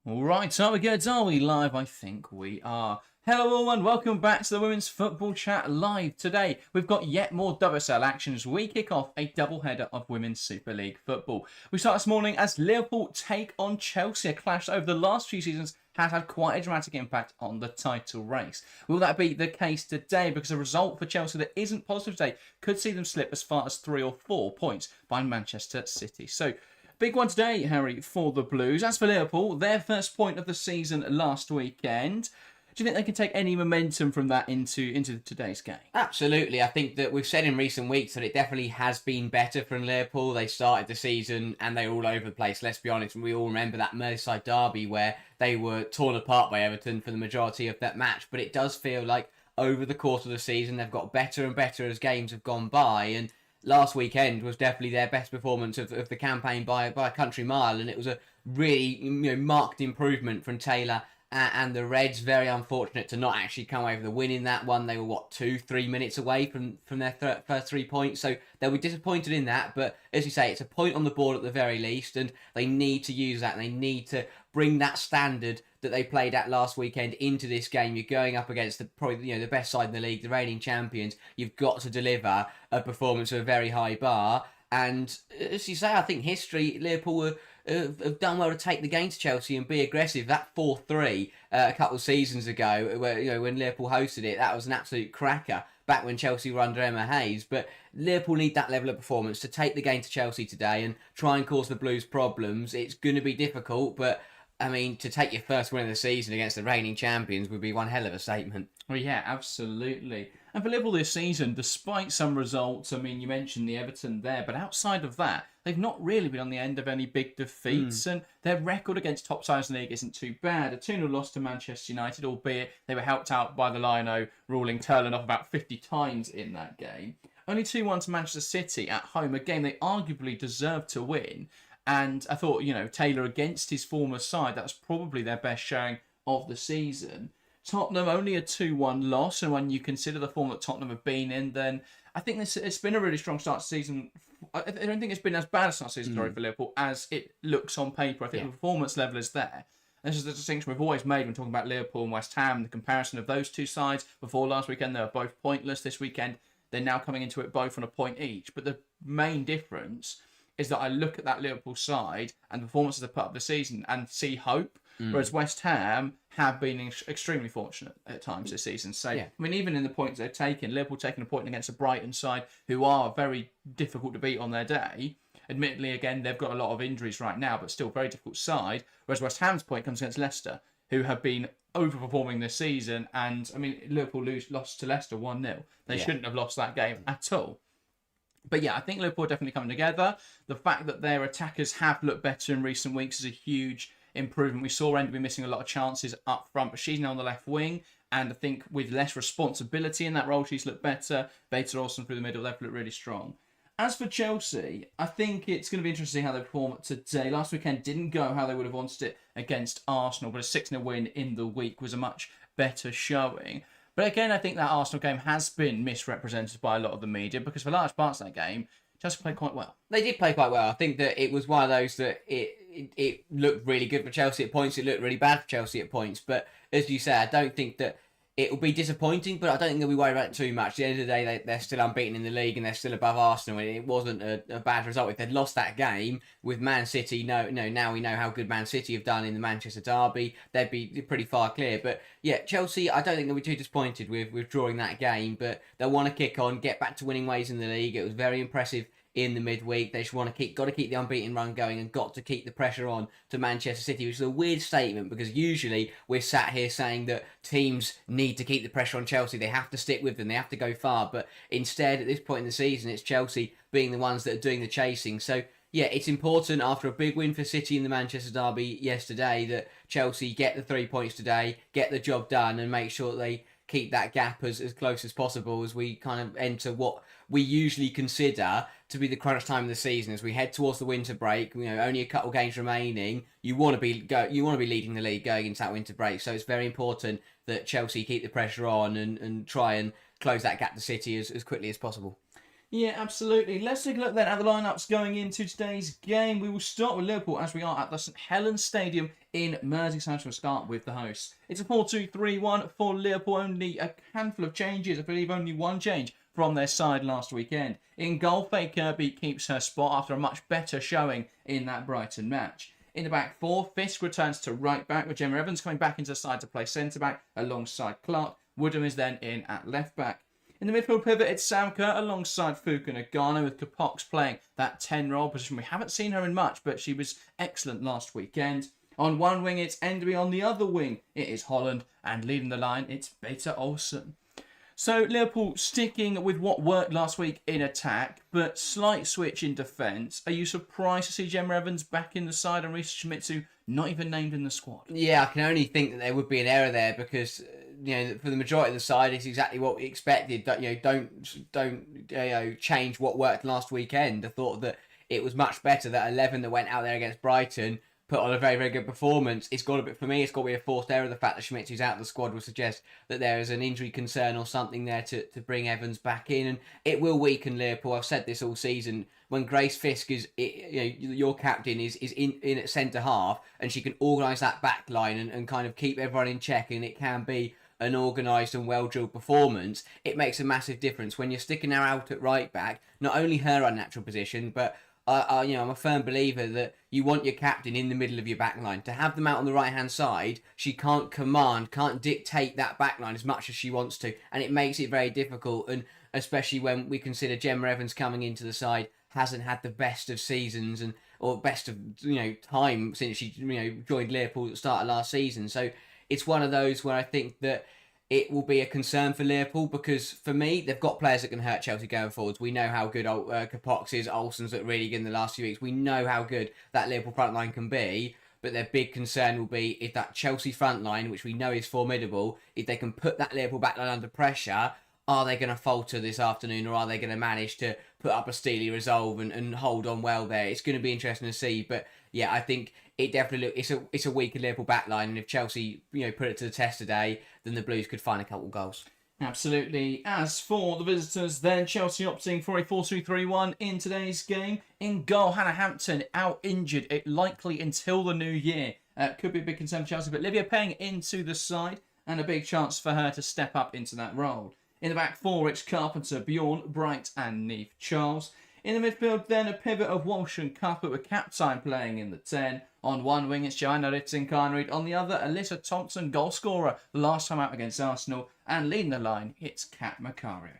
All right, are we good? Are we live? I think we are. Hello all and welcome back to the Women's Football Chat Live. Today we've got yet more WSL action as we kick off a doubleheader of Women's Super League football. We start this morning as Liverpool take on Chelsea. A clash over the last few seasons has had quite a dramatic impact on the title race. Will that be the case today? Because a result for Chelsea that isn't positive today could see them slip as far as 3 or 4 points by Manchester City. So, big one today, Harry, for the Blues. As for Liverpool, their first point of the season last weekend. Do you think they can take any momentum from that into today's game? Absolutely. I think that we've said in recent weeks that it definitely has been better from Liverpool. They started the season and they were all over the place, let's be honest. And we all remember that Merseyside derby where they were torn apart by Everton for the majority of that match. But it does feel like over the course of the season, they've got better and better as games have gone by. And last weekend was definitely their best performance of the campaign by a country mile. And it was a really marked improvement from Taylor and the Reds. Very unfortunate to not actually come away with the win in that one. They were, 2-3 minutes away from their first 3 points. So they'll be disappointed in that. But as you say, it's a point on the board at the very least. And they need to use that. And they need to bring that standard that they played at last weekend into this game. You're going up against probably the best side in the league, the reigning champions. You've got to deliver a performance of a very high bar. And as you say, I think history, Liverpool have done well to take the game to Chelsea and be aggressive. That 4-3 a couple of seasons ago, where when Liverpool hosted it, that was an absolute cracker back when Chelsea were under Emma Hayes. But Liverpool need that level of performance to take the game to Chelsea today and try and cause the Blues problems. It's going to be difficult, but I mean, to take your first win of the season against the reigning champions would be one hell of a statement. Well, yeah, absolutely. And for Liverpool this season, despite some results, I mean, you mentioned the Everton there, but outside of that, they've not really been on the end of any big defeats, and their record against top sides in the league isn't too bad. A 2-0 loss to Manchester United, albeit they were helped out by the Lino ruling Turland off about 50 times in that game. Only 2-1 to Manchester City at home, a game they arguably deserved to win. And I thought, Taylor against his former side, that was probably their best showing of the season. Tottenham only a 2-1 loss, and when you consider the form that Tottenham have been in, then I think it's been a really strong start to the season. I don't think it's been as bad a start to the season for Liverpool as it looks on paper. I think the performance level is there. This is the distinction we've always made when talking about Liverpool and West Ham, the comparison of those two sides. Before last weekend, they were both pointless. This weekend, they're now coming into it both on a point each. But the main difference is that I look at that Liverpool side and the performances they put up the season and see hope, whereas West Ham have been extremely fortunate at times this season. So, I mean, even in the points they've taken, Liverpool taking a point against a Brighton side who are very difficult to beat on their day. Admittedly, again, they've got a lot of injuries right now, but still very difficult side. Whereas West Ham's point comes against Leicester, who have been overperforming this season. And, I mean, Liverpool lost to Leicester 1-0. They shouldn't have lost that game at all. But yeah, I think Liverpool are definitely coming together. The fact that their attackers have looked better in recent weeks is a huge improvement. We saw Enderby missing a lot of chances up front, but she's now on the left wing. And I think with less responsibility in that role, she's looked better. Beta Olsen through the middle, they've looked really strong. As for Chelsea, I think it's going to be interesting how they perform today. Last weekend didn't go how they would have wanted it against Arsenal, but a 6-0 win in the week was a much better showing. But again, I think that Arsenal game has been misrepresented by a lot of the media because for large parts of that game, Chelsea played quite well. They did play quite well. I think that it was one of those that it looked really good for Chelsea at points. It looked really bad for Chelsea at points. But as you say, I don't think that it will be disappointing, but I don't think they'll be worried about it too much. At the end of the day, they're still unbeaten in the league and they're still above Arsenal. And it wasn't a bad result. If they'd lost that game with Man City, now we know how good Man City have done in the Manchester derby. They'd be pretty far clear. But yeah, Chelsea, I don't think they'll be too disappointed with drawing that game. But they'll want to kick on, get back to winning ways in the league. It was very impressive in the midweek. They just got to keep the unbeaten run going and got to keep the pressure on to Manchester City, which is a weird statement because usually we're sat here saying that teams need to keep the pressure on Chelsea. They have to stick with them. They have to go far. But instead, at this point in the season, it's Chelsea being the ones that are doing the chasing. So yeah, it's important after a big win for City in the Manchester derby yesterday that Chelsea get the 3 points today, get the job done and make sure that they keep that gap as close as possible as we kind of enter what we usually consider to be the crunch time of the season as we head towards the winter break. Only a couple of games remaining. You want to be leading the league going into that winter break. So it's very important that Chelsea keep the pressure on and try and close that gap to City as quickly as possible. Yeah, absolutely. Let's take a look then at the lineups going into today's game. We will start with Liverpool as we are at the St Helens Stadium in Merseyside. We'll start with the hosts. It's a 4-2-3-1 for Liverpool. Only a handful of changes. I believe only one change from their side last weekend. In goal, Faye Kirby keeps her spot after a much better showing in that Brighton match. In the back four, Fisk returns to right back with Gemma Evans coming back into the side to play centre back alongside Clark. Woodham is then in at left back. In the midfield pivot, it's Sam Kerr alongside Fuka Nagano with Kapox playing that 10 role position. We haven't seen her in much, but she was excellent last weekend. On one wing, it's Enderby. On the other wing, it is Holland. And leading the line, it's Beta Olsen. So Liverpool sticking with what worked last week in attack, but slight switch in defence. Are you surprised to see Gemma Evans back in the side and Risa Shimizu not even named in the squad? Yeah, I can only think that there would be an error there because for the majority of the side, it's exactly what we expected. Don't change what worked last weekend. I thought that it was much better that 11 that went out there against Brighton put on a very, very good performance. It's got to be a forced error. The fact that Schmitz out of the squad would suggest that there is an injury concern or something there to bring Evans back in, and it will weaken Liverpool. I've said this all season. When Grace Fisk is, your captain is in at centre half, and she can organise that back line and kind of keep everyone in check, and it can be an organised and well-drilled performance, it makes a massive difference. When you're sticking her out at right back, not only her unnatural position, but I'm a firm believer that you want your captain in the middle of your back line. To have them out on the right-hand side, she can't dictate that back line as much as she wants to, and it makes it very difficult, and especially when we consider Gemma Evans coming into the side hasn't had the best of seasons or best of time since she joined Liverpool at the start of last season. So it's one of those where I think that it will be a concern for Liverpool because, for me, they've got players that can hurt Chelsea going forwards. We know how good Kapox is. Olsen's looked really good in the last few weeks. We know how good that Liverpool front line can be. But their big concern will be if that Chelsea front line, which we know is formidable, if they can put that Liverpool back line under pressure, are they going to falter this afternoon, or are they going to manage to put up a steely resolve and hold on well there? It's going to be interesting to see. But yeah, I think it definitely it's a weaker Liverpool backline, and if Chelsea put it to the test today, then the Blues could find a couple of goals. Absolutely. As for the visitors, then Chelsea opting for a 4-2-3-1 in today's game. In goal, Hannah Hampton out injured, it likely until the new year. Could be a big concern for Chelsea, but Livia Payne into the side, and a big chance for her to step up into that role. In the back four, it's Carpenter, Bjorn, Bright and Neve Charles. In the midfield, then a pivot of Walsh and Cuthbert with Captine playing in the 10. On one wing, it's Joanna Ritz-Carnreid. On the other, Alyssa Thompson, goal scorer last time out against Arsenal. And leading the line, it's Kat Macario.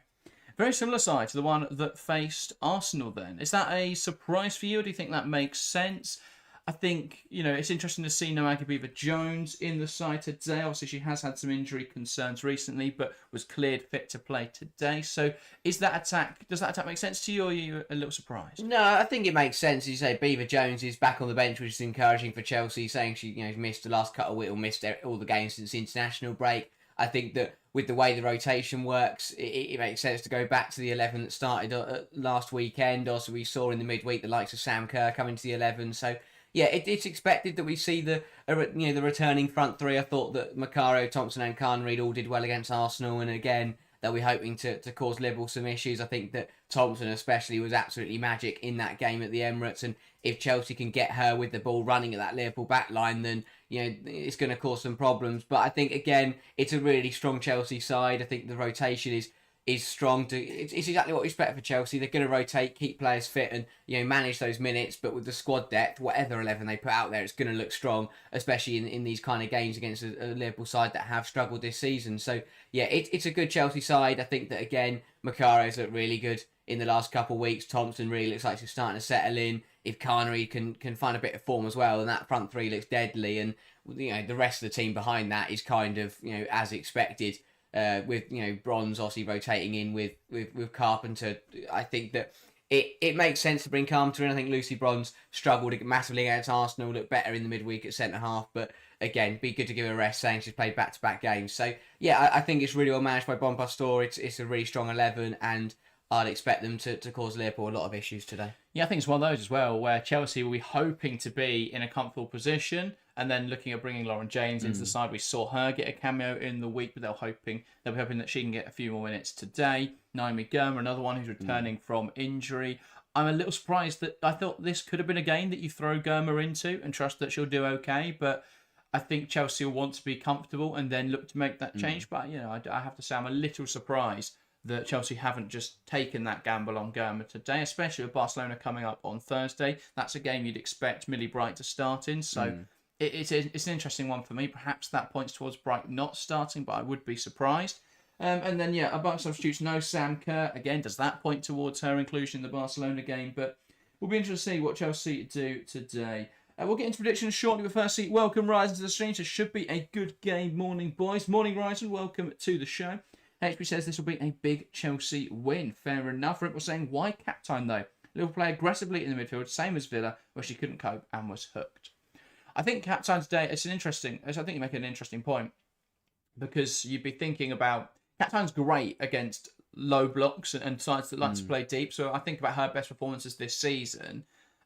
Very similar side to the one that faced Arsenal then. Is that a surprise for you, or do you think that makes sense? I think, it's interesting to see Noah Gabeeva-Jones in the side today. Obviously, she has had some injury concerns recently, but was cleared fit to play today. So does that attack make sense to you, or are you a little surprised? No, I think it makes sense. As you say, Beaver-Jones is back on the bench, which is encouraging for Chelsea, saying she missed the last couple of weeks, or missed all the games since the international break. I think that with the way the rotation works, it makes sense to go back to the 11 that started last weekend. Also, we saw in the midweek the likes of Sam Kerr coming to the 11. So yeah, it's expected that we see the returning front three. I thought that Macario, Thompson and Carnreid all did well against Arsenal, and again, they'll be hoping to cause Liverpool some issues. I think that Thompson especially was absolutely magic in that game at the Emirates, and if Chelsea can get her with the ball running at that Liverpool back line, then it's going to cause some problems. But I think, again, it's a really strong Chelsea side. I think the rotation is strong. It's exactly what we expect for Chelsea. They're going to rotate, keep players fit, and manage those minutes. But with the squad depth, whatever 11 they put out there, it's going to look strong, especially in these kind of games against a Liverpool side that have struggled this season. So yeah, it's a good Chelsea side. I think that, again, Macario's looked really good in the last couple of weeks. Thompson really looks like she's starting to settle in. If Carnreid can find a bit of form as well, and that front three looks deadly, and the rest of the team behind that is kind of as expected. With Bronze obviously rotating in with Carpenter, I think that it makes sense to bring Carpenter in. I think Lucy Bronze struggled massively against Arsenal, looked better in the midweek at centre half, but again, be good to give her a rest, saying she's played back-to-back games. So yeah, I think it's really well managed by Bon Pastor. It's a really strong 11, and I'd expect them to cause Liverpool a lot of issues today. Yeah, I think it's one of those as well where Chelsea will be hoping to be in a comfortable position And then looking at bringing Lauren James into the side, we saw her get a cameo in the week, but they'll be hoping that she can get a few more minutes today. Naomi Gurma, another one who's returning from injury. I'm a little surprised that I thought this could have been a game that you throw Gurma into and trust that she'll do okay, but I think Chelsea will want to be comfortable and then look to make that change. But, I have to say I'm a little surprised that Chelsea haven't just taken that gamble on Gurma today, especially with Barcelona coming up on Thursday. That's a game you'd expect Millie Bright to start in, so it's an interesting one for me. Perhaps that points towards Bright not starting, but I would be surprised. And then, among substitutes, no Sam Kerr. Again, does that point towards her inclusion in the Barcelona game? But we'll be interested to see what Chelsea do today. We'll get into predictions shortly, but firstly, welcome Ryzen to the stream. So it should be a good game. Morning, boys. Morning, Ryzen. Welcome to the show. HB says this will be a big Chelsea win. Fair enough. Rick was saying, why captain though? Liverpool play aggressively in the midfield, same as Villa, where she couldn't cope and was hooked. I think captain today, I think you make an interesting point, because you'd be thinking about, captain's great against low blocks and sides that like to play deep. So I think about her best performances this season,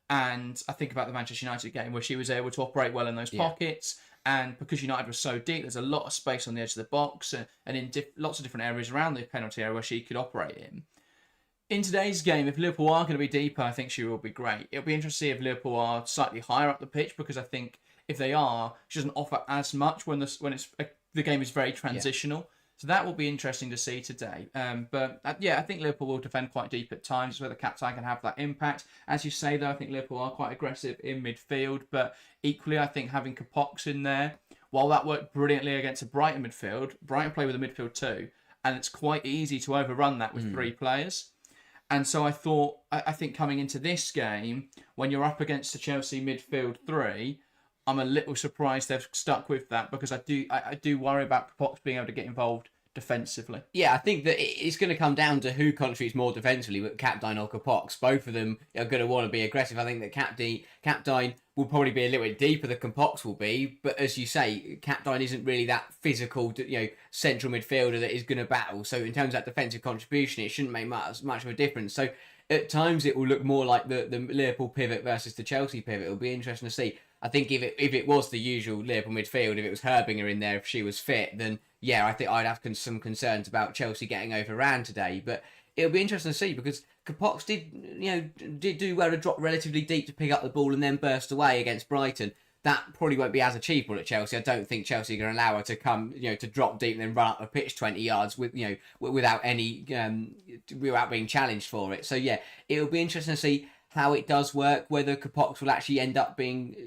and I think about the Manchester United game where she was able to operate well in those pockets. And because United was so deep, there's a lot of space on the edge of the box and in lots of different areas around the penalty area where she could operate in. In today's game, if Liverpool are going to be deeper, I think she will be great. It'll be interesting to see if Liverpool are slightly higher up the pitch, because I think if they are, she doesn't offer as much when the game is very transitional. Yeah. So that will be interesting to see today. I think Liverpool will defend quite deep at times, where the captain can have that impact. As you say, though, I think Liverpool are quite aggressive in midfield, but equally, I think having Kapox in there, while that worked brilliantly against a Brighton midfield, Brighton play with a midfield too, and it's quite easy to overrun that with three players. And so I think coming into this game, when you're up against the Chelsea midfield three, I'm a little surprised they've stuck with that, because I do worry about Kapox being able to get involved defensively. Yeah, I think that it's going to come down to who contributes more defensively, but Capdine or Kapox. Both of them are going to want to be aggressive. I think that Capdine will probably be a little bit deeper than Kapox will be, but as you say, Capdine isn't really that physical, central midfielder that is going to battle. So in terms of that defensive contribution, it shouldn't make much of a difference. So at times it will look more like the Liverpool pivot versus the Chelsea pivot. It'll be interesting to see. I think if it was the usual Liverpool midfield, if it was Herbinger in there, if she was fit, then yeah, I think I'd have some concerns about Chelsea getting overran today. But it'll be interesting to see, because Kapox did do well to drop relatively deep to pick up the ball and then burst away against Brighton. That probably won't be as achievable at Chelsea. I don't think Chelsea are going to allow her to come, to drop deep and then run up the pitch 20 yards without being challenged for it. So yeah, it'll be interesting to see how it does work, whether Kapox will actually end up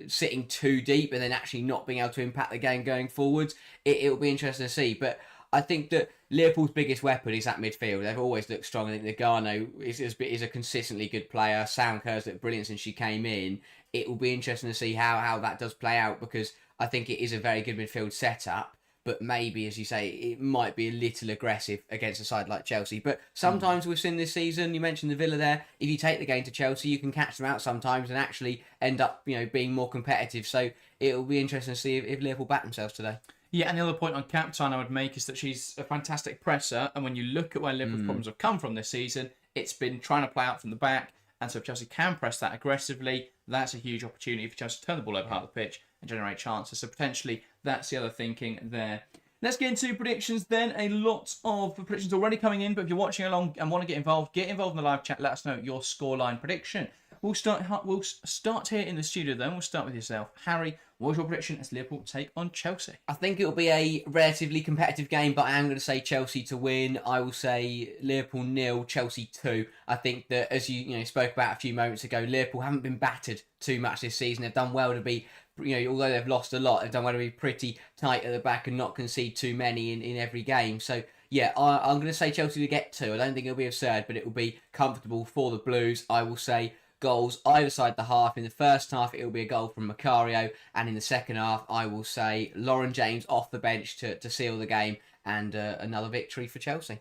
sitting too deep and then actually not being able to impact the game going forwards. It'll be interesting to see. But I think that Liverpool's biggest weapon is that midfield. They've always looked strong. I think Nagano is a consistently good player. Sam Kerr's looked brilliant since she came in. It will be interesting to see how that does play out, because I think it is a very good midfield setup. But maybe, as you say, it might be a little aggressive against a side like Chelsea. But sometimes we've seen this season, you mentioned the Villa there, if you take the game to Chelsea, you can catch them out sometimes and actually end up being more competitive. So it'll be interesting to see if Liverpool back themselves today. Yeah, and the other point on Captain I would make is that she's a fantastic presser, and when you look at where Liverpool's problems have come from this season, it's been trying to play out from the back, and so if Chelsea can press that aggressively, that's a huge opportunity for Chelsea to turn the ball over half the pitch and generate chances. So potentially that's the other thinking there. Let's get into predictions then. A lot of predictions already coming in, but if you're watching along and want to get involved in the live chat. Let us know your scoreline prediction. We'll start here in the studio then. We'll start with yourself. Harry, what's your prediction as Liverpool take on Chelsea? I think it'll be a relatively competitive game, but I am going to say Chelsea to win. I will say Liverpool 0, Chelsea 2. I think that, as you spoke about a few moments ago, Liverpool haven't been battered too much this season. They've done well to be, although they've lost a lot, they've done well to be pretty tight at the back and not concede too many in every game. So yeah, I'm going to say Chelsea to get 2. I don't think it'll be absurd, but it will be comfortable for the Blues. I will say goals either side the half. In the first half, it will be a goal from Macario, and in the second half, I will say Lauren James off the bench to seal the game, and another victory for Chelsea.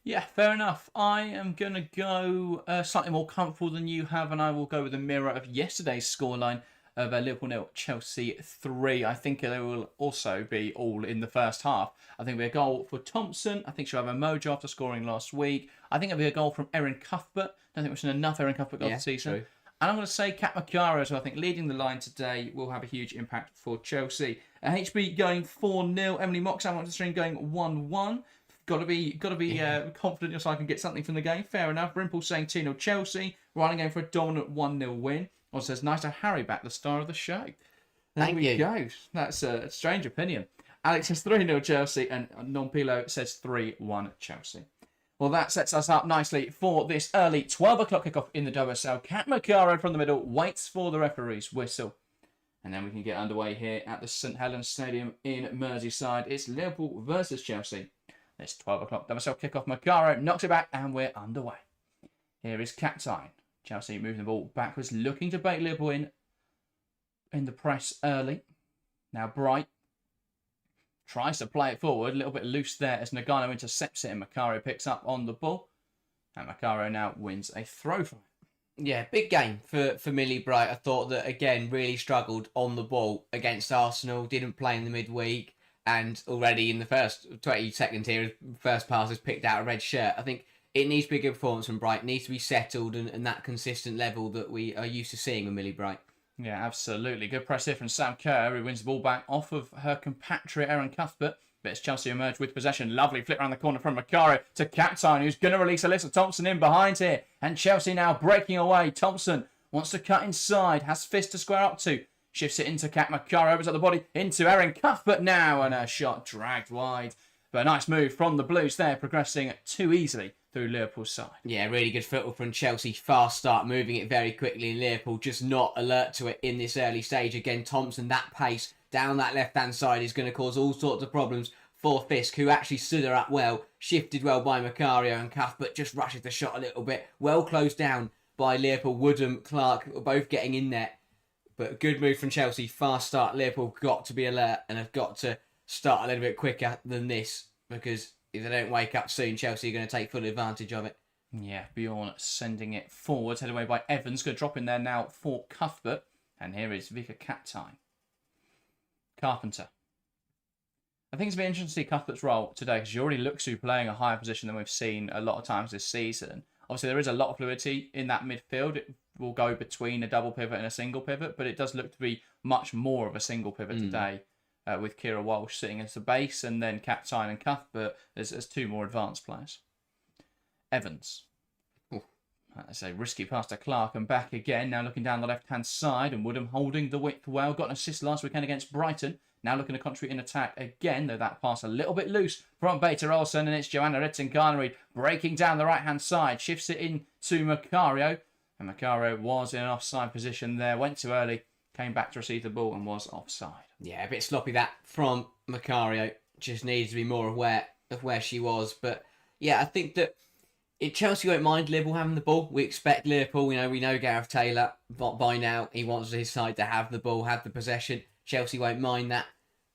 Yeah, fair enough. I am going to go slightly more comfortable than you have, and I will go with a mirror of yesterday's scoreline of Liverpool 0, Chelsea 3. I think they will also be all in the first half. I think it'll be a goal for Thompson. I think she'll have a mojo after scoring last week. I think it'll be a goal from Erin Cuthbert. I don't think we've seen enough Erin Cuthbert goals this season. True. And I'm going to say Kat Macaro, so I think leading the line today will have a huge impact for Chelsea. HB going 4-0. Emily Moxham on the stream going 1-1. Got to be confident your side can get something from the game. Fair enough. Rimple saying 2-0 Chelsea. Ryan going for a dominant 1-0 win. Also says, nice to Harry back, the star of the show. Thank you. Go. That's a strange opinion. Alex says 3-0 Chelsea, and Non-Pilo says 3-1 Chelsea. Well, that sets us up nicely for this early 12 o'clock kickoff in the WSL. Kat Macaro from the middle waits for the referee's whistle. And then we can get underway here at the St Helens Stadium in Merseyside. It's Liverpool versus Chelsea. It's 12 o'clock WSL kickoff. Macaro knocks it back, and we're underway. Here is Captain. Chelsea moving the ball backwards, looking to bait Liverpool in the press early. Now Bright tries to play it forward, a little bit loose there as Nagano intercepts it and Macaro picks up on the ball. And Macaro now wins a throw from it. Yeah, big game for Millie Bright. I thought that, again, really struggled on the ball against Arsenal, didn't play in the midweek, and already in the first 20 seconds here, first pass has picked out a red shirt. I think it needs to be a good performance from Bright, it needs to be settled and that consistent level that we are used to seeing with Millie Bright. Yeah, absolutely. Good press here from Sam Kerr, who wins the ball back off of her compatriot Erin Cuthbert. But as Chelsea emerge with possession, lovely flip around the corner from Macaro to Captain, who's going to release Alyssa Thompson in behind here. And Chelsea now breaking away. Thompson wants to cut inside, has fist to square up to. Shifts it into Kat Macaro, opens up the body into Erin Cuthbert now, and her shot dragged wide. But a nice move from the Blues there, progressing too easily through Liverpool's side. Yeah, really good football from Chelsea. Fast start, moving it very quickly. Liverpool just not alert to it in this early stage. Again, Thompson, that pace down that left-hand side is going to cause all sorts of problems for Fisk, who actually stood her up well, shifted well by Macario, and Cuthbert just rushes the shot a little bit. Well closed down by Liverpool. Woodham, Clark, both getting in there. But good move from Chelsea. Fast start. Liverpool got to be alert and have got to start a little bit quicker than this, because if they don't wake up soon, Chelsea are going to take full advantage of it. Yeah, Bjorn sending it forward, headed away by Evans. Going to drop in there now for Cuthbert. And here is Vika Captain. Carpenter. I think it's been interesting to see Cuthbert's role today, because she already looks to be playing a higher position than we've seen a lot of times this season. Obviously, there is a lot of fluidity in that midfield. It will go between a double pivot and a single pivot, but it does look to be much more of a single pivot today. With Kira Walsh sitting as the base, and then Captain and Cuthbert as two more advanced players. Evans. That's a risky pass to Clark, and back again. Now looking down the left-hand side, and Woodham holding the width well. Got an assist last weekend against Brighton. Now looking to contribute in attack again, though that pass a little bit loose from Beta Olsen, and it's Joanna Ritting-Garnery breaking down the right-hand side. Shifts it in to Macaro, and Macaro was in an offside position there. Went too early, came back to receive the ball, and was offside. Yeah, a bit sloppy that from Macario. Just needs to be more aware of where she was. But yeah, I think that Chelsea won't mind Liverpool having the ball. We expect Liverpool, we know Gareth Taylor, but by now he wants his side to have the ball, have the possession. Chelsea won't mind that,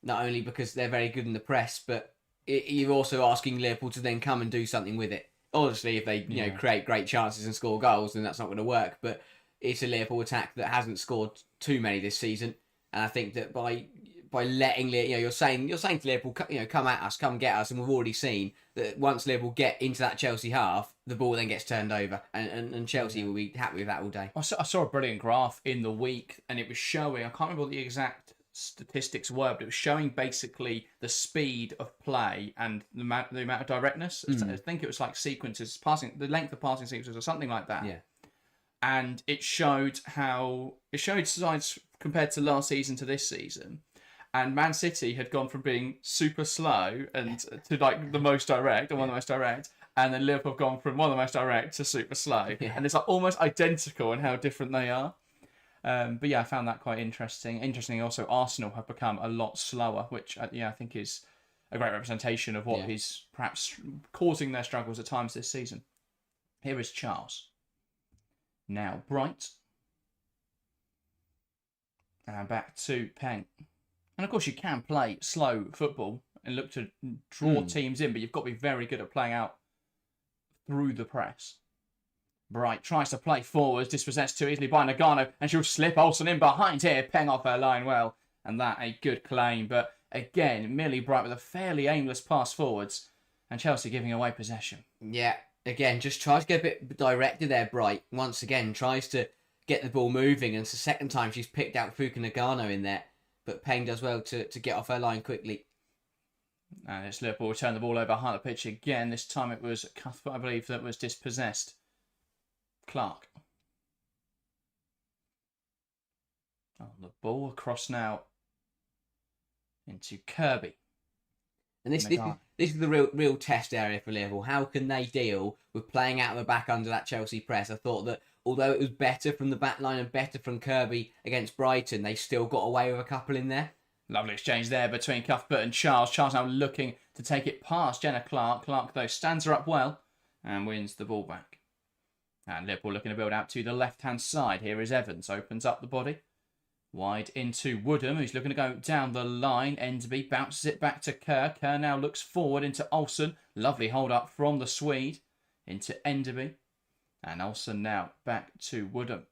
not only because they're very good in the press, but you're also asking Liverpool to then come and do something with it. Obviously, if they create great chances and score goals, then that's not going to work. But it's a Liverpool attack that hasn't scored too many this season. And I think that by letting you're saying to Liverpool, come at us, come get us, and we've already seen that once Liverpool get into that Chelsea half, the ball then gets turned over, and Chelsea will be happy with that all day. I saw a brilliant graph in the week, and it was showing, I can't remember what the exact statistics were, but it was showing basically the speed of play and the amount of directness. I think it was like sequences, the length of passing sequences or something like that. Yeah. And it showed sides compared to last season to this season. And Man City had gone from being super slow and to like the most direct, or one of the most direct. And then Liverpool have gone from one of the most direct to super slow. Yeah. And it's like almost identical in how different they are. But yeah, I found that quite interesting. Interestingly, also, Arsenal have become a lot slower, which I think is a great representation of what is perhaps causing their struggles at times this season. Here is Charles. Now Bright. And back to Peng. And of course, you can play slow football and look to draw teams in, but you've got to be very good at playing out through the press. Bright tries to play forwards, dispossessed too easily by Nagano, and she'll slip Olsen in behind here. Peng off her line well, and that a good claim. But again, Millie Bright with a fairly aimless pass forwards, and Chelsea giving away possession. Yeah, again, just tries to get a bit directed there, Bright. Once again, tries to get the ball moving. And it's the second time she's picked out Fuka Nagano in there. But Peng does well to get off her line quickly. And it's Liverpool return the ball over half the pitch again. This time it was Cuthbert, I believe, that was dispossessed. Clark. Oh, the ball across now into Kirby. And this is the real test area for Liverpool. How can they deal with playing out of the back under that Chelsea press? I thought that although it was better from the back line and better from Kirby against Brighton, they still got away with a couple in there. Lovely exchange there between Cuthbert and Charles. Charles now looking to take it past Jenna Clark. Clark, though, stands her up well and wins the ball back. And Liverpool looking to build out to the left-hand side. Here is Evans. Opens up the body. Wide into Woodham, who's looking to go down the line. Enderby bounces it back to Kerr. Kerr now looks forward into Olsen. Lovely hold up from the Swede into Enderby. And Olsen now back to Woodham.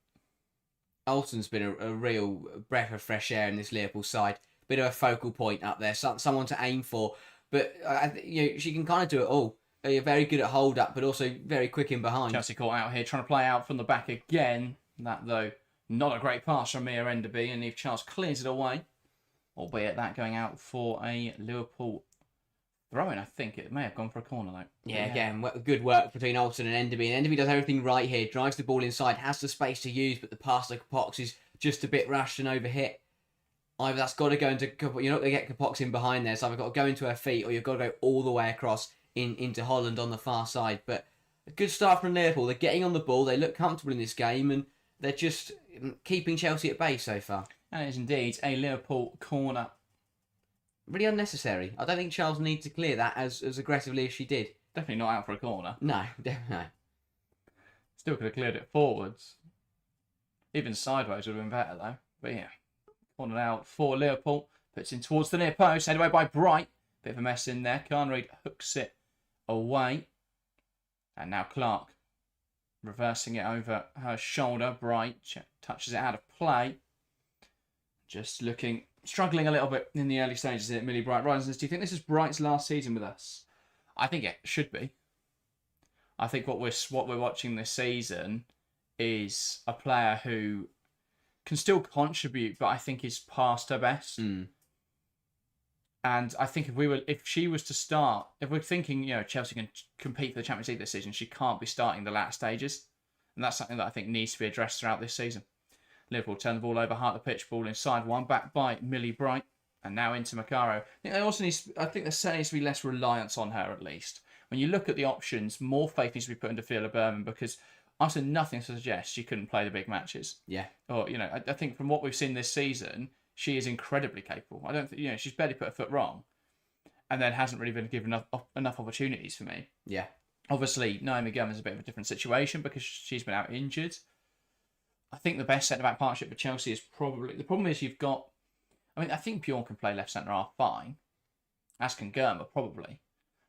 Olsen's been a real breath of fresh air in this Liverpool side. Bit of a focal point up there, someone to aim for. But she can kind of do it all. Very good at hold up, but also very quick in behind. Chelsea caught out here, trying to play out from the back again. That, though, not a great pass from Mia Enderby, and if Charles clears it away, albeit that going out for a Liverpool throw-in, I think it may have gone for a corner, though. Yeah, again, good work between Olsen and Enderby. And Enderby does everything right here, drives the ball inside, has the space to use, but the pass to Kapox is just a bit rushed and overhit. Either that's got to go into... You're not going to get Kapox in behind there, so either got to go into her feet or you've got to go all the way across into Holland on the far side. But a good start from Liverpool. They're getting on the ball. They look comfortable in this game and they're just keeping Chelsea at bay so far. And it is indeed a Liverpool corner. Really unnecessary. I don't think Charles needs to clear that as aggressively as she did. Definitely not out for a corner. No, definitely not. Still could have cleared it forwards. Even sideways would have been better, though. But yeah, corner out for Liverpool. Puts in towards the near post. Headed away by Bright. Bit of a mess in there. Carnreid hooks it away. And now Clark reversing it over her shoulder. Bright touches it out of play. Just struggling a little bit in the early stages here, Millie Bright Risings. Do you think this is Bright's last season with us? I think it should be. I think what we're watching this season is a player who can still contribute, but I think is past her best. And I think if she was to start, if we're thinking, Chelsea can compete for the Champions League this season, she can't be starting the latter stages. And that's something that I think needs to be addressed throughout this season. Liverpool turn the ball over, heart of the pitch, ball inside one, back by Millie Bright, and now into Macaro. I think there needs to be less reliance on her at least. When you look at the options, more faith needs to be put into Fiona Berman because I've said nothing to suggest she couldn't play the big matches. Yeah. Or, I think from what we've seen this season, she is incredibly capable. I don't think, she's barely put a foot wrong and then hasn't really been given enough opportunities for me. Yeah. Obviously, Naomi Gurman's a bit of a different situation because she's been out injured. I think the best centre-back partnership for Chelsea is probably... The problem is you've got... I think Bjorn can play left centre-half fine. As can Gurma, probably.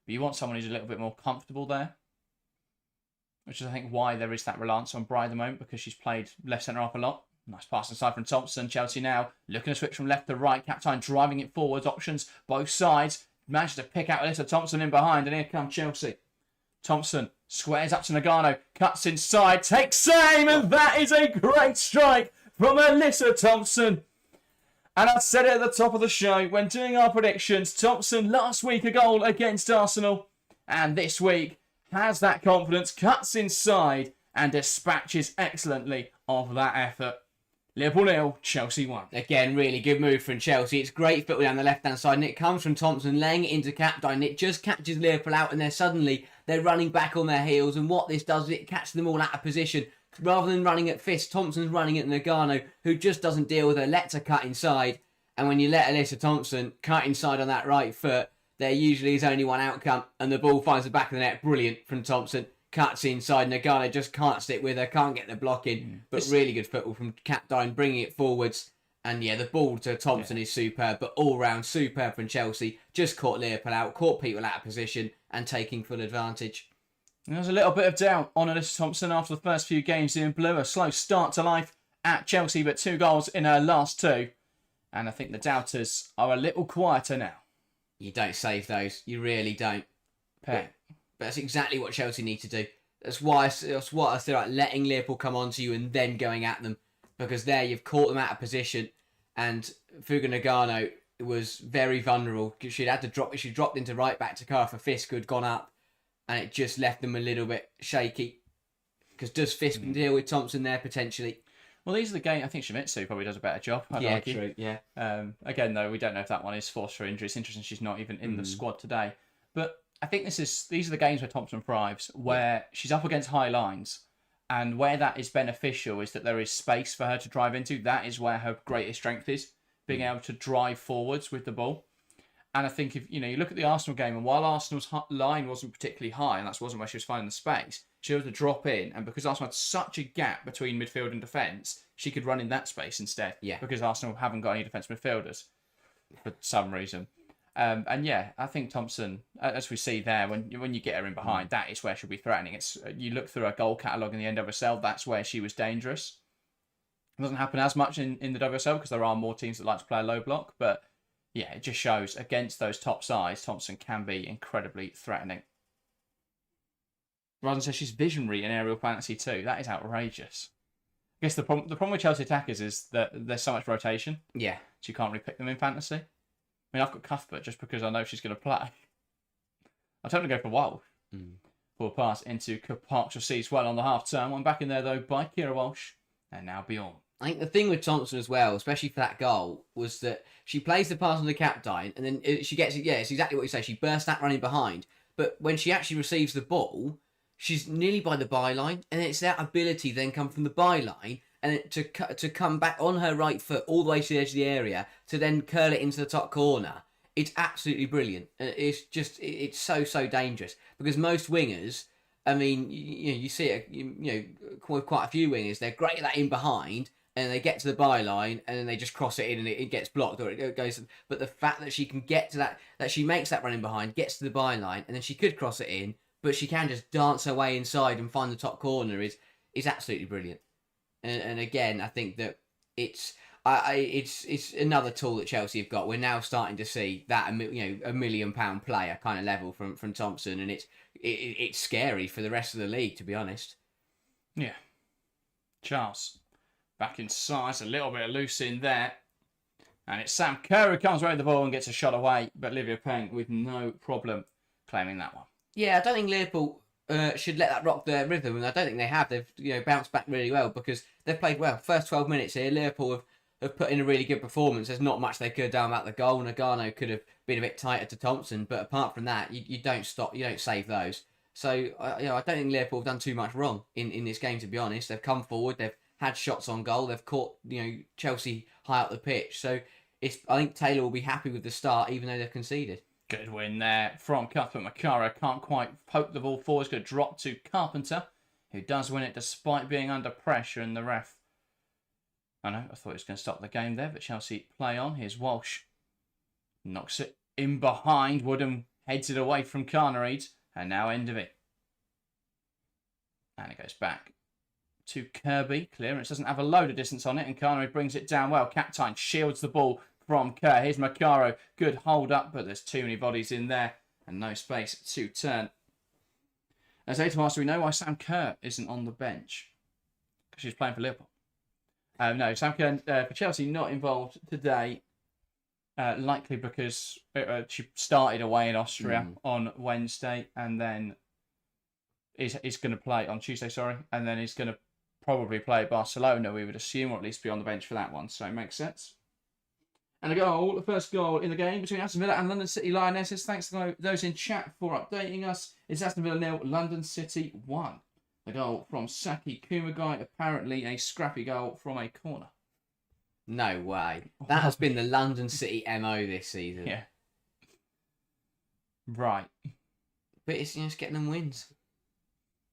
But you want someone who's a little bit more comfortable there. Which is, I think, why there is that reliance on Bry at the moment, because she's played left centre-half a lot. Nice pass inside from Thompson. Chelsea now looking to switch from left to right. Captain driving it forwards. Options both sides. Managed to pick out Alyssa Thompson in behind. And here comes Chelsea. Thompson squares up to Nagano. Cuts inside. Takes aim. And that is a great strike from Alyssa Thompson. And I said it at the top of the show when doing our predictions. Thompson last week a goal against Arsenal. And this week has that confidence. Cuts inside. And dispatches excellently of that effort. Liverpool 0, Chelsea 1. Again, really good move from Chelsea. It's great football down the left-hand side, and it comes from Thompson laying it into Capdine, and it just catches Liverpool out, and then suddenly they're running back on their heels, and what this does is it catches them all out of position. Rather than running at fist, Thompson's running at Nagano, who just doesn't deal with her, lets her cut inside, and when you let Alyssa Thompson cut inside on that right foot, there usually is only one outcome, and the ball finds the back of the net. Brilliant from Thompson. Cuts inside. Nagano just can't stick with her, can't get the block in. But really good football from Capdine, bringing it forwards. And yeah, the ball to Thompson is superb, but all round superb from Chelsea. Just caught Liverpool out, caught people out of position, and taking full advantage. And there's a little bit of doubt on Alyssa Thompson after the first few games in blue. A slow start to life at Chelsea, but 2 goals in her last 2. And I think the doubters are a little quieter now. You don't save those. You really don't. But that's exactly what Chelsea need to do. That's why I feel like letting Liverpool come onto you and then going at them, because there you've caught them out of position, and Fuga Nagano was very vulnerable. She dropped into right back to Cara for Fisk, who had gone up, and it just left them a little bit shaky. Because does Fisk deal with Thompson there potentially? Well, these are the games. I think Shimizu probably does a better job. I'd argue. True. Yeah. Again, though, we don't know if that one is forced for injury. It's interesting she's not even in the squad today. But I think these are the games where Thompson thrives, where she's up against high lines, and where that is beneficial is that there is space for her to drive into. That is where her greatest strength is, being able to drive forwards with the ball. And I think if you look at the Arsenal game, and while Arsenal's line wasn't particularly high, and that wasn't where she was finding the space, she was able to drop in, and because Arsenal had such a gap between midfield and defence, she could run in that space instead. Yeah. Because Arsenal haven't got any defensive midfielders for some reason. And yeah, I think Thompson, as we see there, when you get her in behind, that is where she'll be threatening. You look through her goal catalogue in the NWSL, that's where she was dangerous. It doesn't happen as much in the WSL because there are more teams that like to play a low block, but yeah, it just shows against those top sides, Thompson can be incredibly threatening. Rosen says she's visionary in aerial fantasy too. That is outrageous. I guess the problem with Chelsea attackers is that there's so much rotation. Yeah. So you can't really pick them in fantasy. I mean, I've got Cuthbert just because I know she's going to play. I'll totally go for Walsh. Full pass into Park as well on the half turn. One back in there though by Kira Walsh. And now Bjorn. I think the thing with Thompson as well, especially for that goal, was that she plays the pass on the captain, and then she gets it. Yeah, it's exactly what you say. She bursts that running behind, but when she actually receives the ball, she's nearly by the byline, and it's that ability then come from the byline and to come back on her right foot all the way to the edge of the area to then curl it into the top corner. It's absolutely brilliant. It's so dangerous because most wingers, I mean, you see it, quite a few wingers, they're great at that in behind. And they get to the byline, and then they just cross it in, and it gets blocked, or it goes. But the fact that she can get to that she makes that running behind, gets to the byline, and then she could cross it in, but she can just dance her way inside and find the top corner is absolutely brilliant. And again, I think that it's another tool that Chelsea have got. We're now starting to see that a £1 million player kind of level from Thompson, and it's scary for the rest of the league, to be honest. Yeah, Charles. Back inside, it's a little bit loose in there. And it's Sam Kerr who comes away with the ball and gets a shot away. But Livia Peng with no problem claiming that one. Yeah, I don't think Liverpool should let that rock their rhythm. And I don't think they have. They've bounced back really well because they've played well. First 12 minutes here, Liverpool have put in a really good performance. There's not much they could have done about the goal. Nagano could have been a bit tighter to Thompson. But apart from that, you don't stop. You don't save those. So, I don't think Liverpool have done too much wrong in this game, to be honest. They've come forward. They've had shots on goal. They've caught Chelsea high up the pitch. So I think Taylor will be happy with the start, even though they've conceded. Good win there from Cuthbert. Makara can't quite poke the ball forward. It's going to drop to Carpenter, who does win it despite being under pressure. And the ref, I thought he was going to stop the game there, but Chelsea play on. Here's Walsh. Knocks it in behind. Woodham heads it away from Carneries. And now end of it. And it goes back to Kirby. Clearance doesn't have a load of distance on it, and Carnery brings it down well. Captain shields the ball from Kerr. Here's Macaro. Good hold up, but there's too many bodies in there and no space to turn. As Master, we know why Sam Kerr isn't on the bench because she's playing for Liverpool. No, Sam Kerr for Chelsea not involved today. Likely because she started away in Austria on Wednesday, and then is going to play on Tuesday. And then he's going to probably play Barcelona, we would assume, or at least be on the bench for that one. So it makes sense. And the first goal in the game between Aston Villa and London City Lionesses. Thanks to those in chat for updating us. It's Aston Villa 0, London City 1. A goal from Saki Kumagai, apparently a scrappy goal from a corner. No way. That has been the London City MO this season. Yeah. Right. But it's just getting them wins.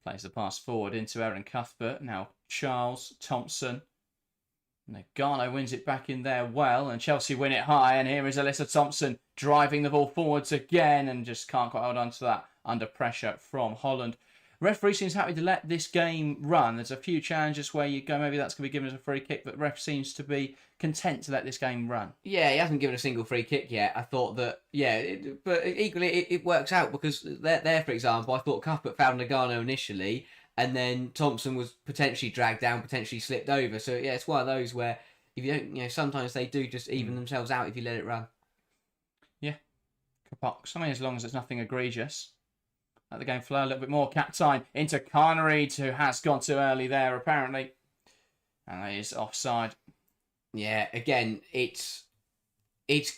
Plays the pass forward into Aaron Cuthbert. Now Charles Thompson. Nagano wins it back in there well, and Chelsea win it high. And here is Alyssa Thompson driving the ball forwards again and just can't quite hold on to that under pressure from Holland. Referee seems happy to let this game run. There's a few challenges where you go, maybe that's going to be given as a free kick, but ref seems to be content to let this game run. Yeah, he hasn't given a single free kick yet. I thought that, but equally it works out because there, for example, I thought Cuthbert found Nagano initially, and then Thompson was potentially dragged down, potentially slipped over. So yeah, it's one of those where if you don't, sometimes they do just even themselves out if you let it run. Yeah, Kapox. I mean, as long as it's nothing egregious. Let the game flow a little bit more. Cap time into Carnereed, who has gone too early there, apparently. And that is offside. Yeah, again, it's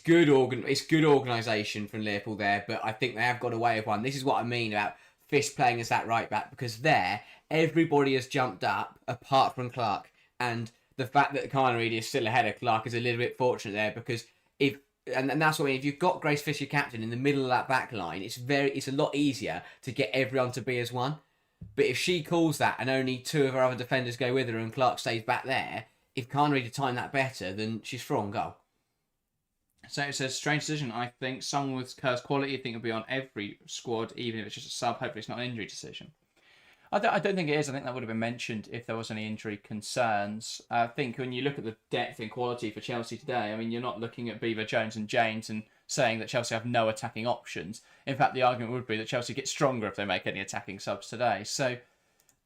good organisation from Liverpool there, but I think they have got away with one. This is what I mean about Fisk playing as that right back, because there, everybody has jumped up, apart from Clark. And the fact that Carnereed is still ahead of Clark is a little bit fortunate there, because and that's what I mean. If you've got Grace Fisher captain in the middle of that back line, it's a lot easier to get everyone to be as one. But if she calls that and only two of her other defenders go with her and Clark stays back there, if Carnereed had timed that better, then she's through on goal. So it says, strange decision, I think. Someone with Kerr's quality, I think it'll be on every squad, even if it's just a sub. Hopefully it's not an injury decision. I don't think it is. I think that would have been mentioned if there was any injury concerns. I think when you look at the depth and quality for Chelsea today, I mean, you're not looking at Beaver, Jones and James and saying that Chelsea have no attacking options. In fact, the argument would be that Chelsea get stronger if they make any attacking subs today. So,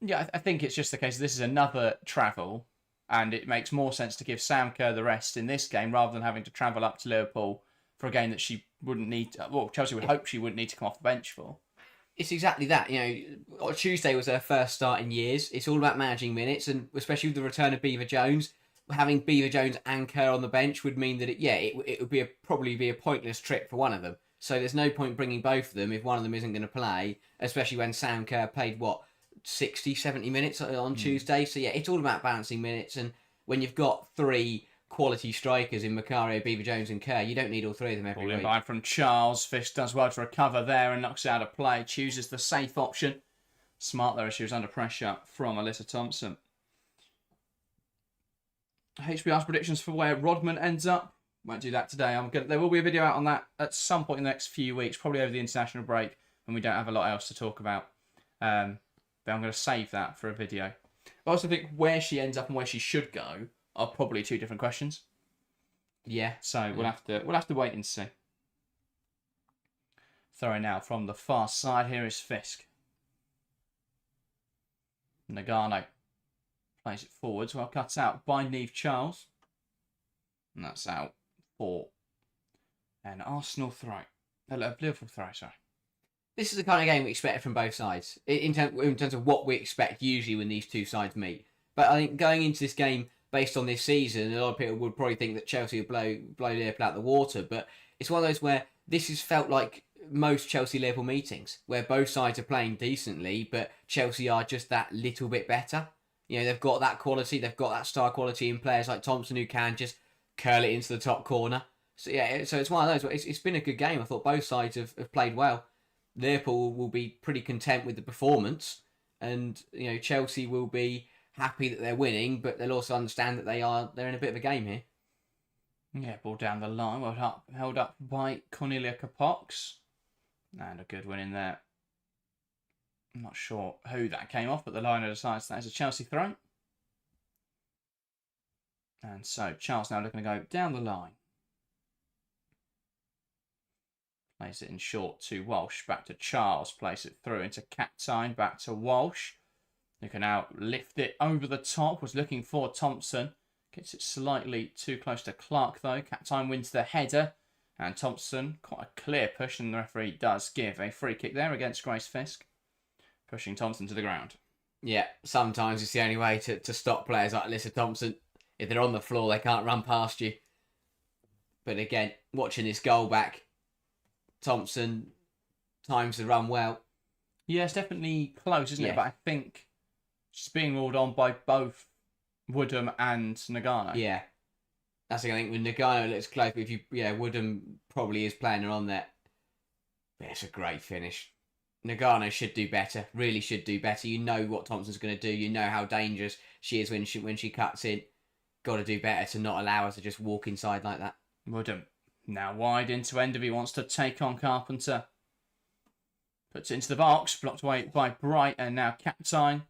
yeah, I think it's just the case. This is another travel, and it makes more sense to give Sam Kerr the rest in this game rather than having to travel up to Liverpool for a game that she wouldn't need. Well, Chelsea would hope she wouldn't need to come off the bench for. It's exactly that. Tuesday was her first start in years. It's all about managing minutes, and especially with the return of Beaver Jones, having Beaver Jones and Kerr on the bench would mean that it would be probably be a pointless trip for one of them. So there's no point bringing both of them if one of them isn't going to play, especially when Sam Kerr played 60, 70 minutes on Tuesday. So yeah, it's all about balancing minutes, and when you've got three quality strikers in Macario, Beaver Jones and Kerr, you don't need all three of them every week. Ball in from Charles. Fisk does well to recover there and knocks it out of play. Chooses the safe option. Smart there as she was under pressure from Alyssa Thompson. HBR's predictions for where Rodman ends up. Won't do that today. There will be a video out on that at some point in the next few weeks, probably over the international break when we don't have a lot else to talk about. But I'm going to save that for a video. I also think where she ends up and where she should go are probably two different questions. Yeah. So we'll have to wait and see. Throw now from the far side. Here is Fisk. Nagano plays it forwards. Well cut out by Niamh Charles. And that's out for an Arsenal throw. Liverpool throw, sorry. This is the kind of game we expect from both sides. In terms of what we expect usually when these two sides meet. But I think going into this game, based on this season, a lot of people would probably think that Chelsea would blow Liverpool out the water. But it's one of those where this has felt like most Chelsea-Liverpool meetings, where both sides are playing decently, but Chelsea are just that little bit better. They've got that quality, they've got that star quality in players like Thompson who can just curl it into the top corner. So yeah, so it's one of those where it's been a good game. I thought both sides have played well. Liverpool will be pretty content with the performance, and Chelsea will be happy that they're winning, but they'll also understand that they're in a bit of a game here. Yeah, ball down the line, held up by Cornelia Kapox. And a good win in there. I'm not sure who that came off, but the liner decides that is a Chelsea throw. And so Charles now looking to go down the line. Plays it in short to Walsh. Back to Charles. Plays it through into Captine. Back to Walsh. Who can now lift it over the top. Was looking for Thompson. Gets it slightly too close to Clark though. Captine wins the header. And Thompson, quite a clear push. And the referee does give a free kick there against Grace Fisk. Pushing Thompson to the ground. Yeah, sometimes it's the only way to stop players like Alyssa Thompson. If they're on the floor, they can't run past you. But again, watching this goal back, Thompson times the run well. Yeah, it's definitely close, isn't it? But I think she's being ruled on by both Woodham and Nagano. Yeah. That's the thing. I think with Nagano it looks close, but Woodham probably is playing her on there. But it's a great finish. Nagano should do better. Really should do better. You know what Thompson's going to do. You know how dangerous she is when she cuts in. Got to do better to not allow her to just walk inside like that. Woodham now wide into Enderby, wants to take on Carpenter. Puts it into the box, blocked away by Bright, and now Captain.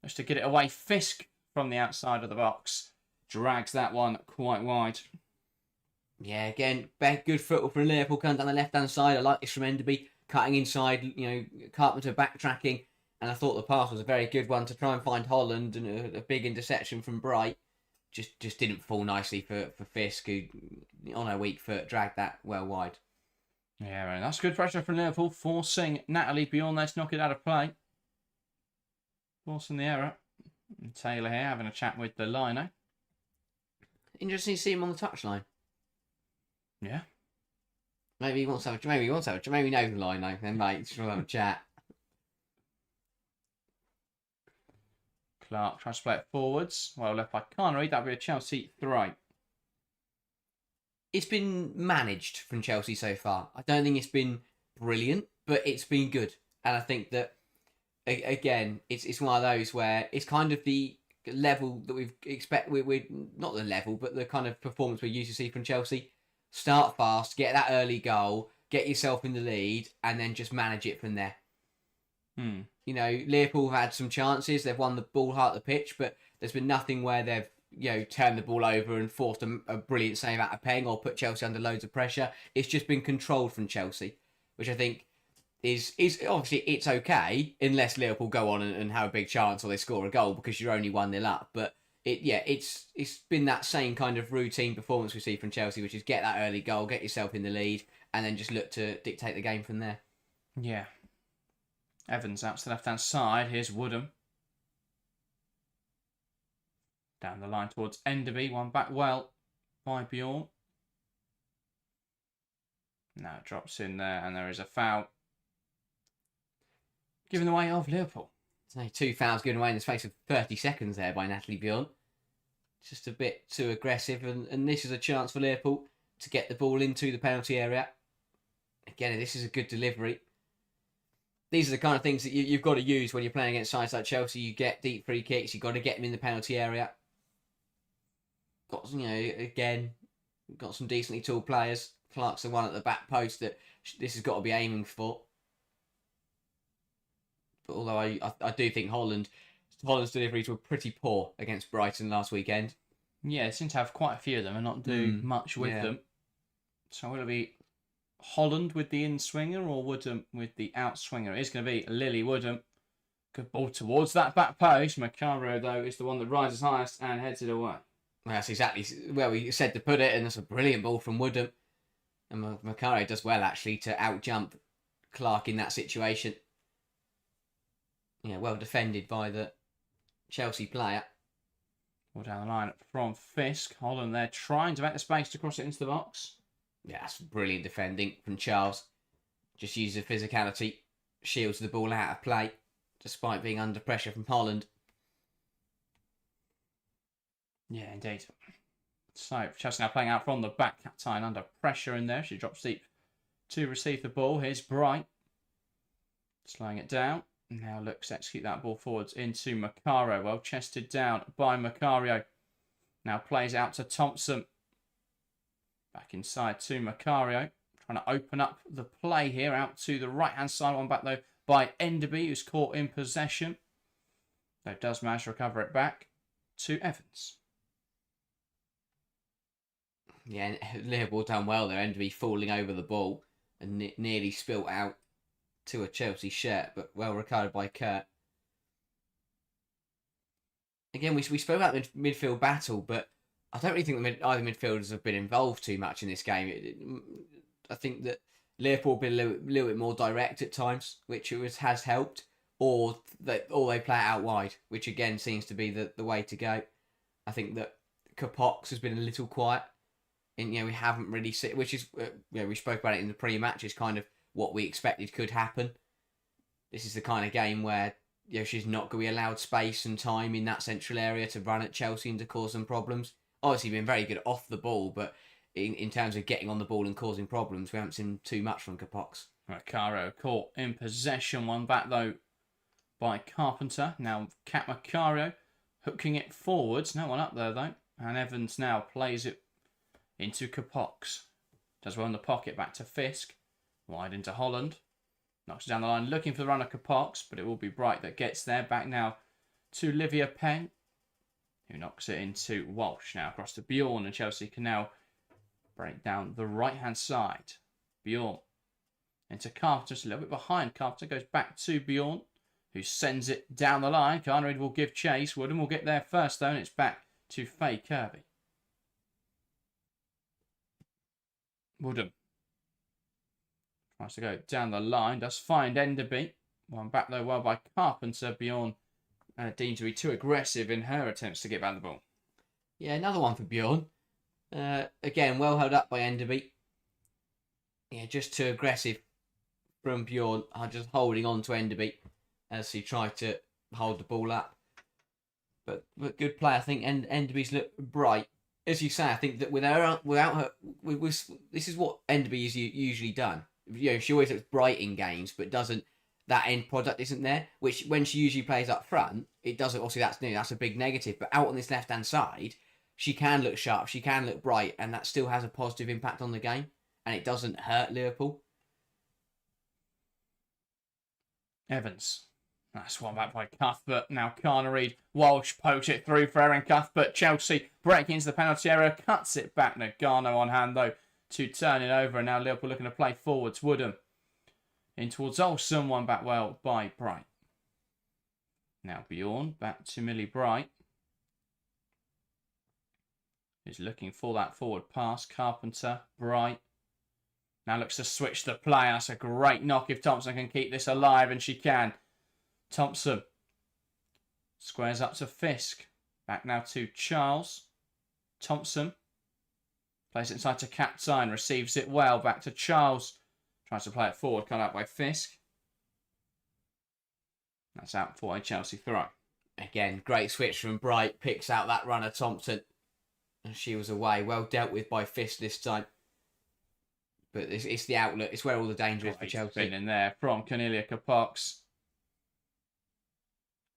Just to get it away, Fisk from the outside of the box. Drags that one quite wide. Yeah, again, good football from Liverpool coming down the left-hand side. I like this from Enderby, cutting inside, Carpenter backtracking. And I thought the pass was a very good one to try and find Holland, and a big interception from Bright. Just didn't fall nicely for Fisk, who, on a weak foot, dragged that well wide. Yeah, and that's good pressure from Liverpool, forcing Natalie beyond there to knock it out of play. Forcing the error. And Taylor here having a chat with the liner. Interesting to see him on the touchline. Yeah. Maybe he knows the line though. Then mate, just want to have a chat. Clark tries to play it forwards. Well left by Connery. That'll be a Chelsea throw. It's been managed from Chelsea so far. I don't think it's been brilliant, but it's been good. And I think that, again, it's one of those where it's kind of the level that we've we're not the level, but the kind of performance we're used to see from Chelsea. Start fast, get that early goal, get yourself in the lead, and then just manage it from there. Liverpool have had some chances. They've won the ball hard at the pitch, but there's been nothing where they've turned the ball over and forced a brilliant save out of Peng or put Chelsea under loads of pressure. It's just been controlled from Chelsea, which I think is obviously it's okay unless Liverpool go on and have a big chance or they score a goal because you're only 1-0 up. But it's been that same kind of routine performance we see from Chelsea, which is get that early goal, get yourself in the lead, and then just look to dictate the game from there. Yeah. Evans out to the left-hand side. Here's Woodham. Down the line towards Enderby. One back well by Bjorn. Now it drops in there and there is a foul given away of Liverpool. So 2 fouls given away in the space of 30 seconds there by Natalie Bjorn. Just a bit too aggressive, and this is a chance for Liverpool to get the ball into the penalty area. Again, this is a good delivery. These are the kind of things that you've got to use when you're playing against sides like Chelsea. You get deep free kicks, you've got to get them in the penalty area. Got some decently tall players. Clark's the one at the back post that this has got to be aiming for. But although I do think Holland's deliveries were pretty poor against Brighton last weekend. Yeah, they seem to have quite a few of them and not do much with them. So will it be Holland with the in-swinger or Woodham with the out-swinger? It's going to be Lily Woodham. Good ball towards that back post. Macaro, though, is the one that rises highest and heads it away. That's exactly where we said to put it, and that's a brilliant ball from Woodham. And Macaro does well, actually, to out-jump Clark in that situation. Yeah, well defended by the Chelsea player. Ball down the line from Fisk. Holland there trying to make the space to cross it into the box. Yeah, that's brilliant defending from Charles. Just uses the physicality, shields the ball out of play, despite being under pressure from Holland. Yeah, indeed. So, Chelsea now playing out from the back. Captain under pressure in there. She drops deep to receive the ball. Here's Bright. Slowing it down. Now looks to execute that ball forwards into Macaro. Well chested down by Macario. Now plays out to Thompson. Back inside to Macario. Trying to open up the play here out to the right-hand side. One back, though, by Enderby, who's caught in possession. Though does manage to recover it back to Evans. Yeah, Liverpool done well there. Enderby falling over the ball and nearly spilt out to a Chelsea shirt, but well recovered by Kurt. Again, we spoke about the midfield battle, but I don't really think that either midfielders have been involved too much in this game. I think that Liverpool have been a little bit more direct at times, which has helped, or they play it out wide, which again seems to be the way to go. I think that Capox has been a little quiet, and we haven't really seen, which is we spoke about it in the pre-match. Is kind of what we expected could happen. This is the kind of game where she's not going to be allowed space and time in that central area to run at Chelsea and to cause them problems. Obviously been very good off the ball, but in terms of getting on the ball and causing problems, we haven't seen too much from Capox. Macaro caught in possession. One back, though, by Carpenter. Now Cat Macario hooking it forwards. No one up there, though. And Evans now plays it into Capox. Does well in the pocket, back to Fisk. Wide into Holland. Knocks it down the line, looking for the runner Capox, but it will be Bright that gets there. Back now to Livia Peng, who knocks it into Walsh. Now across to Bjorn, and Chelsea can now break down the right-hand side. Bjorn into Carpenter, just a little bit behind. Carpenter goes back to Bjorn, who sends it down the line. Carnereid will give chase. Woodham will get there first, though, and it's back to Faye Kirby. Woodham tries to go down the line, does find Enderby. One back, though, well by Carpenter. Bjorn deemed to be too aggressive in her attempts to get back the ball. Yeah, another one for Bjorn. Again, well held up by Enderby. Yeah, just too aggressive from Bjorn. Just holding on to Enderby as he tried to hold the ball up. But good play, I think. And Enderby's looked bright. As you say, I think that without her, this is what Enderby is usually done. You know, she always looks bright in games, but doesn't. That end product isn't there. Which when she usually plays up front, it doesn't. Obviously, that's a big negative. But out on this left hand side, she can look sharp, she can look bright, and that still has a positive impact on the game, and it doesn't hurt Liverpool. Evans. That's one back by Cuthbert. Now Carnereid. Walsh pokes it through for Aaron Cuthbert. Chelsea breaking into the penalty area. Cuts it back. Nagano on hand, though, to turn it over. And now Liverpool looking to play forwards. Woodham in towards Olsen. One back well by Bright. Now Bjorn back to Millie Bright. He's looking for that forward pass. Carpenter. Bright. Now looks to switch the play. That's a great knock if Thompson can keep this alive, and she can. Thompson squares up to Fisk. Back now to Charles. Thompson plays it inside to Captain. Receives it well. Back to Charles. Tries to play it forward. Cut out by Fisk. That's out for a Chelsea throw. Again, great switch from Bright. Picks out that runner Thompson. And she was away. Well dealt with by Fisk this time. But it's the outlet. It's where all the danger is for Chelsea. Been in there from Cornelia Capox.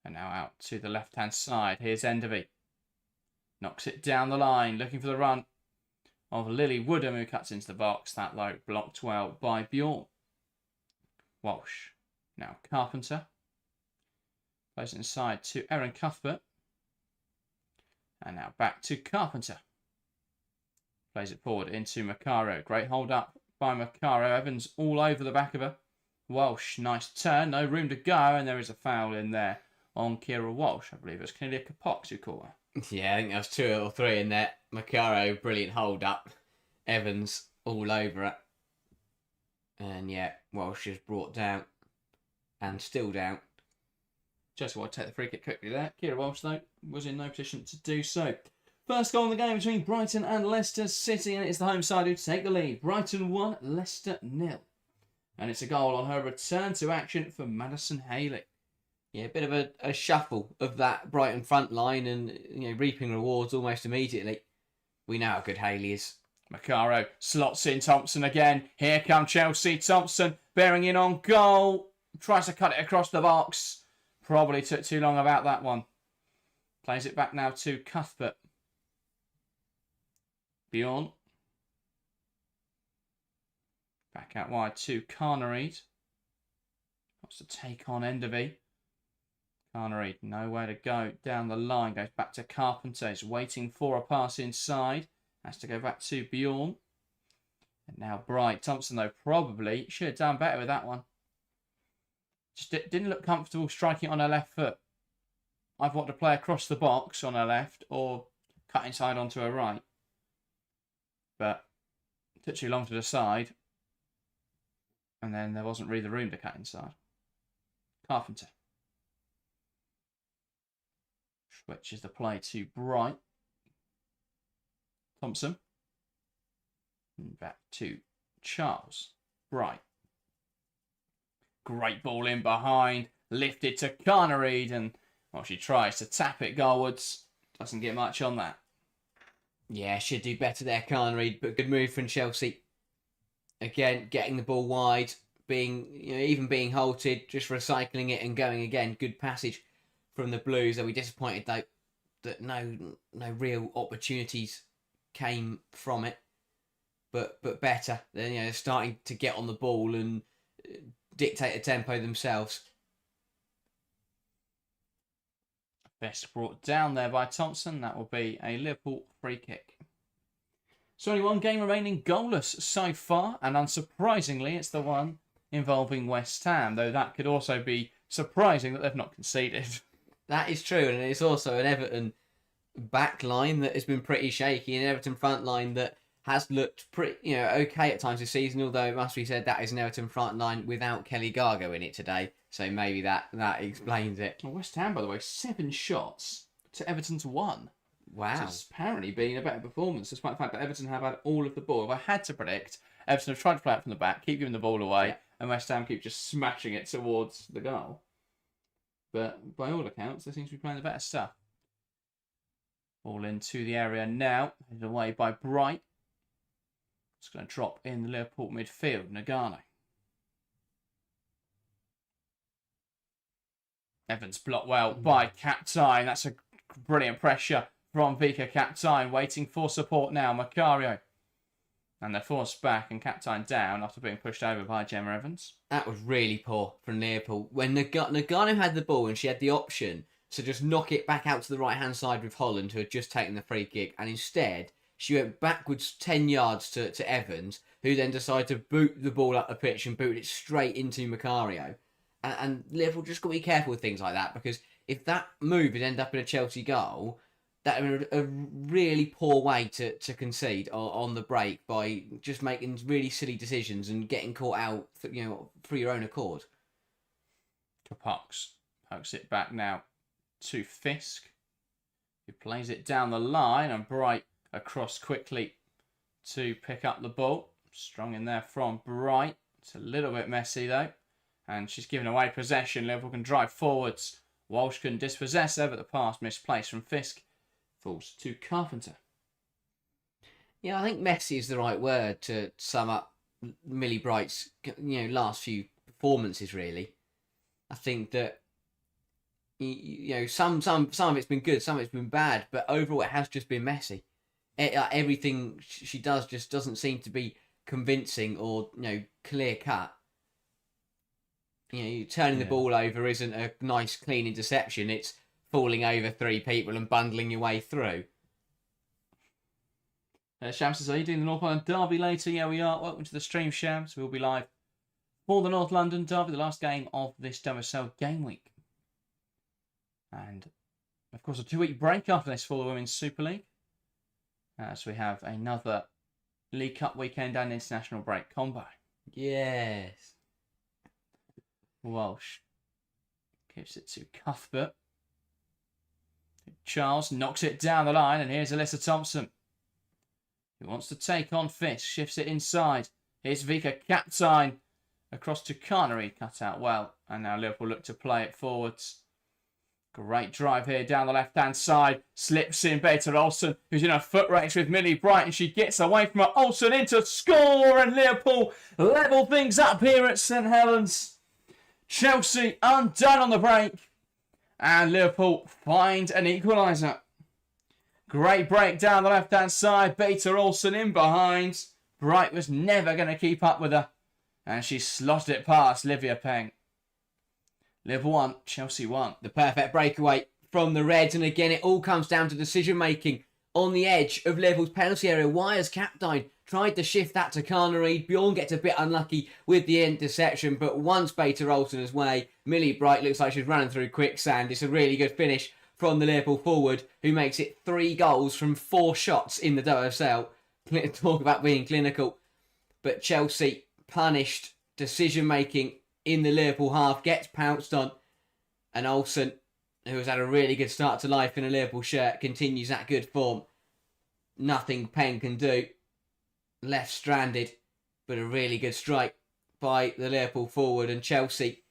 And now out to the left-hand side. Here's Enderby. Knocks it down the line. Looking for the run of Lily Woodham, who cuts into the box. That low blocked well by Bjorn. Walsh. Now Carpenter. Plays it inside to Erin Cuthbert. And now back to Carpenter. Plays it forward into Macaro. Great hold up by Macaro. Evans all over the back of her. Walsh, nice turn. No room to go. And there is a foul in there on Kira Walsh. I believe it was Cornelia Capox who caught her. Yeah, I think there was 2 or 3 in there. Macaro, brilliant hold up. Evans all over it. And yeah, Walsh is brought down. And still down. Just want to take the free kick quickly there. Kira Walsh, though, was in no position to do so. First goal in the game between Brighton and Leicester City, and it's the home side who take the lead. Brighton 1, Leicester 0. And it's a goal on her return to action for Madison Haley. Yeah, a bit of a shuffle of that Brighton front line and reaping rewards almost immediately. We know how good Haley is. Macaro slots in Thompson again. Here come Chelsea. Thompson bearing in on goal. Tries to cut it across the box. Probably took too long about that one. Plays it back now to Cuthbert. Bjorn. Back out wide to Carnereid. Wants to take on Enderby. Carnereid, nowhere to go down the line. Goes back to Carpenter. He's waiting for a pass inside. Has to go back to Bjorn. And now Bright. Thompson, though, probably should have done better with that one. Just didn't look comfortable striking on her left foot. I've wanted to play across the box on her left or cut inside onto her right. But it took too long to decide. And then there wasn't really the room to cut inside. Carpenter. Switches the play to Bright. Thompson. And back to Charles. Bright. Great ball in behind. Lifted to Carnereid. And, well, she tries to tap it goalwards. Doesn't get much on that. Yeah, should do better there, Carnereid. But good move from Chelsea. Again, getting the ball wide. Even being halted. Just recycling it and going again. Good passage from the Blues. Are we disappointed, though, that no real opportunities came from it. But better. They're starting to get on the ball and dictate the tempo themselves. Best brought down there by Thompson. That will be a Liverpool free kick. So only one game remaining goalless so far, and unsurprisingly, it's the one involving West Ham, though that could also be surprising that they've not conceded. That is true, and it's also an Everton back line that has been pretty shaky, an Everton front line that has looked pretty, okay at times this season, although it must be said that is an Everton front line without Kelly Gargo in it today, so maybe that explains it. Well, West Ham, by the way, 7 shots to Everton's 1. Wow. It's apparently been a better performance, despite the fact that Everton have had all of the ball. If I had to predict, Everton have tried to play it from the back, keep giving the ball away, and West Ham keep just smashing it towards the goal. But by all accounts, they seem to be playing the better stuff. Ball into the area now, headed away by Bright. It's going to drop in the Liverpool midfield, Nagano. Evans blocked well by Captain. That's a brilliant pressure from Vika Captain, waiting for support now, Macario. And they're forced back and Captain down after being pushed over by Gemma Evans. That was really poor from Liverpool. When Nagano had the ball and she had the option to just knock it back out to the right-hand side with Holland, who had just taken the free kick, and instead she went backwards 10 yards to Evans, who then decided to boot the ball up the pitch and boot it straight into Macario. And Liverpool just got to be careful with things like that, because if that move had ended up in a Chelsea goal, that would have been a really poor way to concede on the break by just making really silly decisions and getting caught out for your own accord. To Pucks. Pokes it back now to Fisk, who plays it down the line, and Bright across quickly to pick up the ball. Strong in there from Bright. It's a little bit messy though. And she's given away possession. Liverpool can drive forwards. Walsh can dispossess there, but the pass misplaced from Fisk falls to Carpenter. Yeah, I think messy is the right word to sum up Millie Bright's last few performances. Really, I think that some of it's been good, some of it's been bad, but overall it has just been messy. Everything she does just doesn't seem to be convincing or clear cut. Turning the ball over isn't a nice, clean interception. It's falling over 3 people and bundling your way through. Shams says, are you doing the North London Derby later? Yeah, we are. Welcome to the stream, Shams. We'll be live for the North London Derby, the last game of this WSL game week. And, of course, a 2-week break after this for the Women's Super League. So we have another League Cup weekend and international break combo. Yes. Walsh gives it to Cuthbert. Charles knocks it down the line, and here's Alyssa Thompson, who wants to take on Fisk, shifts it inside. Here's Vika Captain across to Carnery, cut out well, and now Liverpool look to play it forwards. Great drive here down the left-hand side. Slips in Beta Olsen, who's in a foot race with Millie Bright, and she gets away from her. Olsen into score, and Liverpool level things up here at St Helens. Chelsea undone on the break, and Liverpool find an equaliser. Great break down the left-hand side. Beta Olsen in behind. Bright was never going to keep up with her, and she slotted it past Livia Peng. Liverpool 1, Chelsea 1. The perfect breakaway from the Reds, and again it all comes down to decision making on the edge of Liverpool's penalty area. Wires Captain tried to shift that to Carnery. Bjorn gets a bit unlucky with the interception, but once Beta Olsen's way, Millie Bright looks like she's running through quicksand. It's a really good finish from the Liverpool forward, who makes it 3 goals from 4 shots in the WSL. Talk about being clinical. But Chelsea punished decision making in the Liverpool half, gets pounced on, and Olsen, who has had a really good start to life in a Liverpool shirt, continues that good form. Nothing Penn can do. Left stranded, but a really good strike by the Liverpool forward, and Chelsea,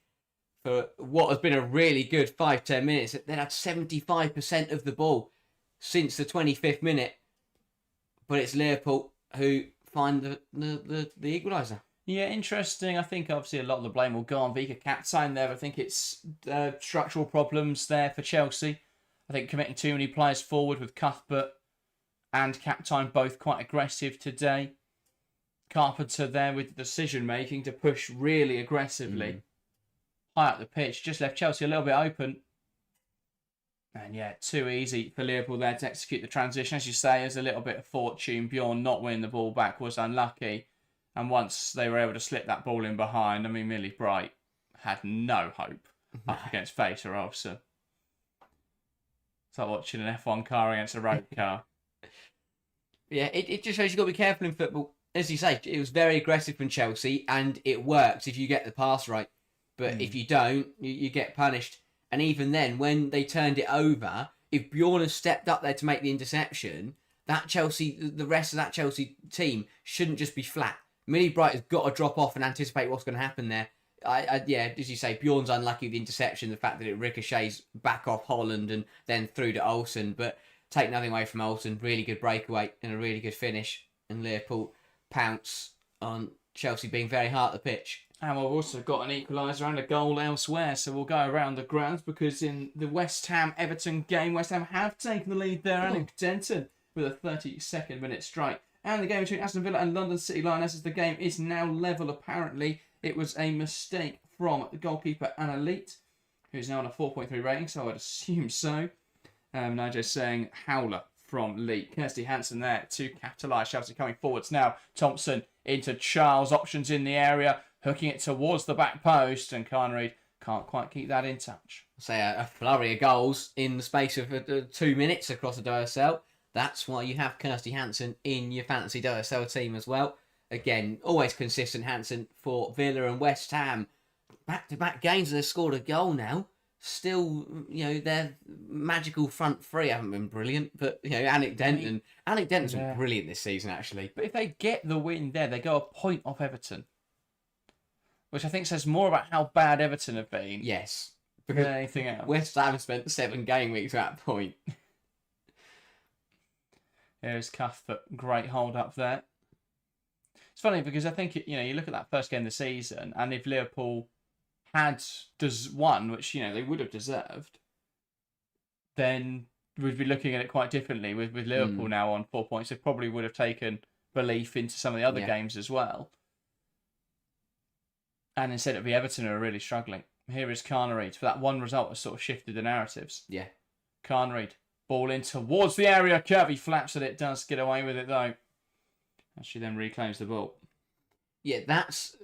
for what has been a really good 5-10 minutes, they'd had 75% of the ball since the 25th minute, but it's Liverpool who find the equaliser. Yeah, interesting. I think obviously a lot of the blame will go on Vika Captain there. I think it's structural problems there for Chelsea. I think committing too many players forward with Cuthbert and Captain both quite aggressive today. Carpenter there with the decision making to push really aggressively high up the pitch. Just left Chelsea a little bit open. And yeah, too easy for Liverpool there to execute the transition. As you say, there's a little bit of fortune. Bjorn not winning the ball back was unlucky. And once they were able to slip that ball in behind, I mean, Millie Bright had no hope up against Fader Olsen. It's like watching an F1 car against a road car. Yeah, it just shows you've got to be careful in football. As you say, it was very aggressive from Chelsea, and it works if you get the pass right. But if you don't, you get punished. And even then, when they turned it over, if Bjorn has stepped up there to make the interception, that Chelsea, the rest of that Chelsea team shouldn't just be flat. Millie Bright has got to drop off and anticipate what's going to happen there. Yeah, as you say, Bjorn's unlucky with the interception, the fact that it ricochets back off Holland and then through to Olsen. But take nothing away from Olsen. Really good breakaway and a really good finish. And Liverpool pounce on Chelsea being very hard at the pitch. And we've also got an equaliser and a goal elsewhere, so we'll go around the grounds because in the West Ham-Everton game, West Ham have taken the lead there. Alex Denton with a 32nd minute strike. And the game between Aston Villa and London City Lionesses, the game is now level apparently. It was a mistake from the goalkeeper Anna Leet, who's now on a 4.3 rating, so I'd assume so. Nigel's saying howler from Leet. Kirsty Hansen there to capitalise. Chelsea coming forwards now. Thompson into Charles, options in the area, hooking it towards the back post, and Carnery can't quite keep that in touch. Say a flurry of goals in the space of 2 minutes across the WSL. That's why you have Kirsty Hansen in your fantasy WSL team as well. Again, always consistent Hansen for Villa and West Ham. Back-to-back games and they've scored a goal now. Still, their magical front three haven't been brilliant, but, Alec Denton's been brilliant this season, actually. But if they get the win there, they go a point off Everton, which I think says more about how bad Everton have been. Yes. Than anything else. West Ham spent 7 game weeks at that point. There's Cuthbert, great hold up there. It's funny because I think, you look at that first game of the season, and if Liverpool had won, which, they would have deserved, then we'd be looking at it quite differently. With Liverpool now on 4 points, they probably would have taken belief into some of the other games as well. And instead it'd be Everton who are really struggling. Here is Carnery. For that one result has sort of shifted the narratives. Yeah. Carnery, ball in towards the area. Kirby flaps it. It does get away with it though. And she then reclaims the ball. Yeah, that's,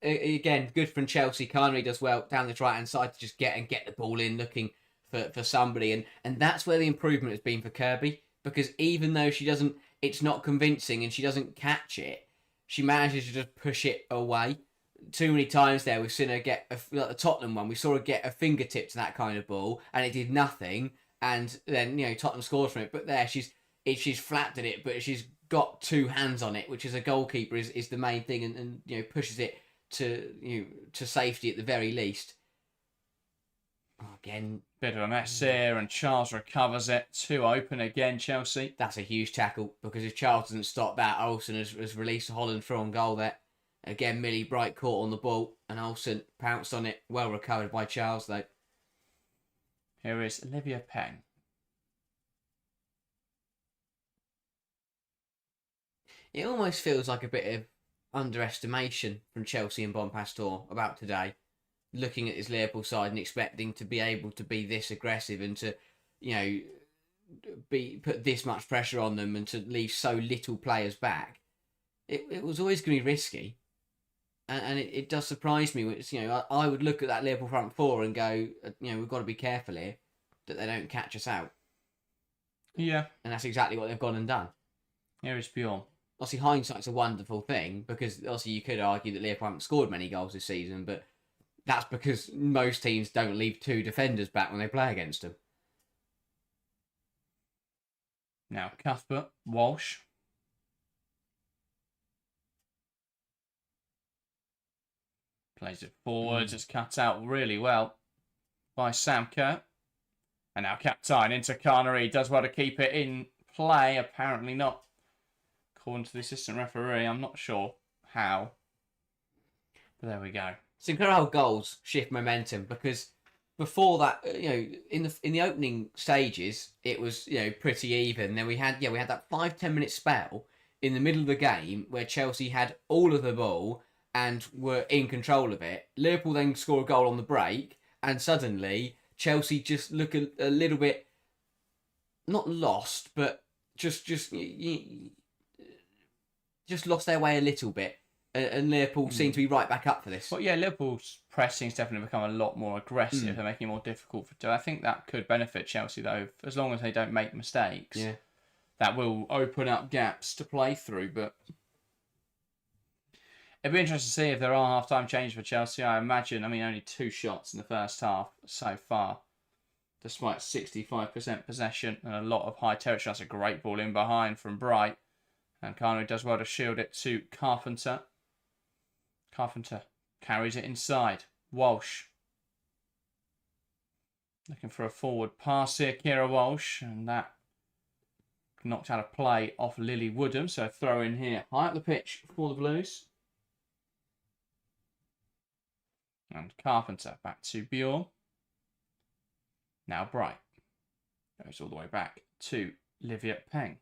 again, good from Chelsea. Carnery does well down the right-hand side to just get the ball in, looking for somebody. And that's where the improvement has been for Kirby. Because even though it's not convincing and she doesn't catch it, she manages to just push it away. Too many times there, we've seen her get, like the Tottenham one, we saw her get a fingertip to that kind of ball, and it did nothing. And then, Tottenham scored from it. But there, she's flapped at it, but she's got 2 hands on it, which as a goalkeeper is the main thing, and pushes it to safety at the very least. Again, bit of a mess here, and Charles recovers it. 2 open again, Chelsea. That's a huge tackle, because if Charles doesn't stop that, Olsen has released Holland through on goal there. Again, Millie Bright caught on the ball, and Olsen pounced on it. Well recovered by Charles, though. Here is Olivia Peng. It almost feels like a bit of underestimation from Chelsea and Bonpastor about today. Looking at his Liverpool side and expecting to be able to be this aggressive and to, put this much pressure on them and to leave so little players back. It was always going to be risky. And it does surprise me. Which, I would look at that Liverpool front four and go, we've got to be careful here that they don't catch us out. Yeah. And that's exactly what they've gone and done. Here is Bjorn. Obviously, hindsight's a wonderful thing, because obviously you could argue that Liverpool haven't scored many goals this season, but that's because most teams don't leave 2 defenders back when they play against them. Now, Cuthbert, Walsh. Plays it forwards. It's cut out really well by Sam Kerr. And now Captain into Carnery. Does well to keep it in play. Apparently not. According to the assistant referee, I'm not sure how. But there we go. It's incredible goals shift momentum, because before that, in the opening stages, it was pretty even. Then we had that 5-10 minute spell in the middle of the game where Chelsea had all of the ball and were in control of it. Liverpool then score a goal on the break, and suddenly Chelsea just look a little bit not lost, but just lost their way a little bit. And Liverpool seem to be right back up for this. Well, yeah, Liverpool's pressing's definitely become a lot more aggressive and making it more difficult for. I think that could benefit Chelsea though, as long as they don't make mistakes. Yeah, that will open up gaps to play through. But it'd be interesting to see if there are half-time changes for Chelsea. I imagine. I mean, only 2 shots in the first half so far, despite 65% possession and a lot of high territory. That's a great ball in behind from Bright, and Carney does well to shield it to Carpenter. Carpenter carries it inside. Walsh. Looking for a forward pass here, Kira Walsh. And that knocked out of play off Lily Woodham. So throw in here high up the pitch for the Blues. And Carpenter back to Bjorn. Now Bright. Goes all the way back to Livia Peng.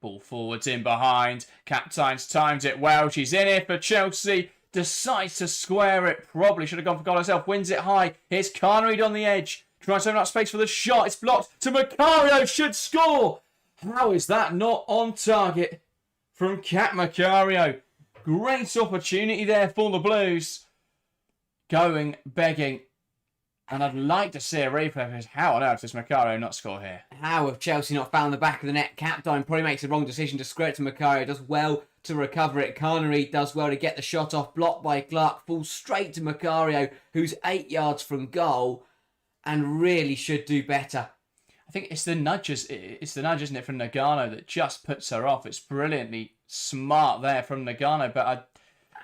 Ball forwards in behind. Captain's timed it well. She's in here for Chelsea. Decides to square it. Probably should have gone for goal herself. Wins it high. Here's Carnered on the edge. Tries to open up space for the shot. It's blocked to Macario. Should score. How is that not on target from Kat Macario? Great opportunity there for the Blues. Going, begging. And I'd like to see a replay because how on earth does Macario not score here? How have Chelsea not found the back of the net? Captain probably makes the wrong decision to square it to Macario. Does well to recover it. Carnery does well to get the shot off. Blocked by Clark. Falls straight to Macario, who's 8 yards from goal and really should do better. I think it's the nudges. It's the nudge, isn't it, from Nagano that just puts her off. It's brilliantly smart there from Nagano, but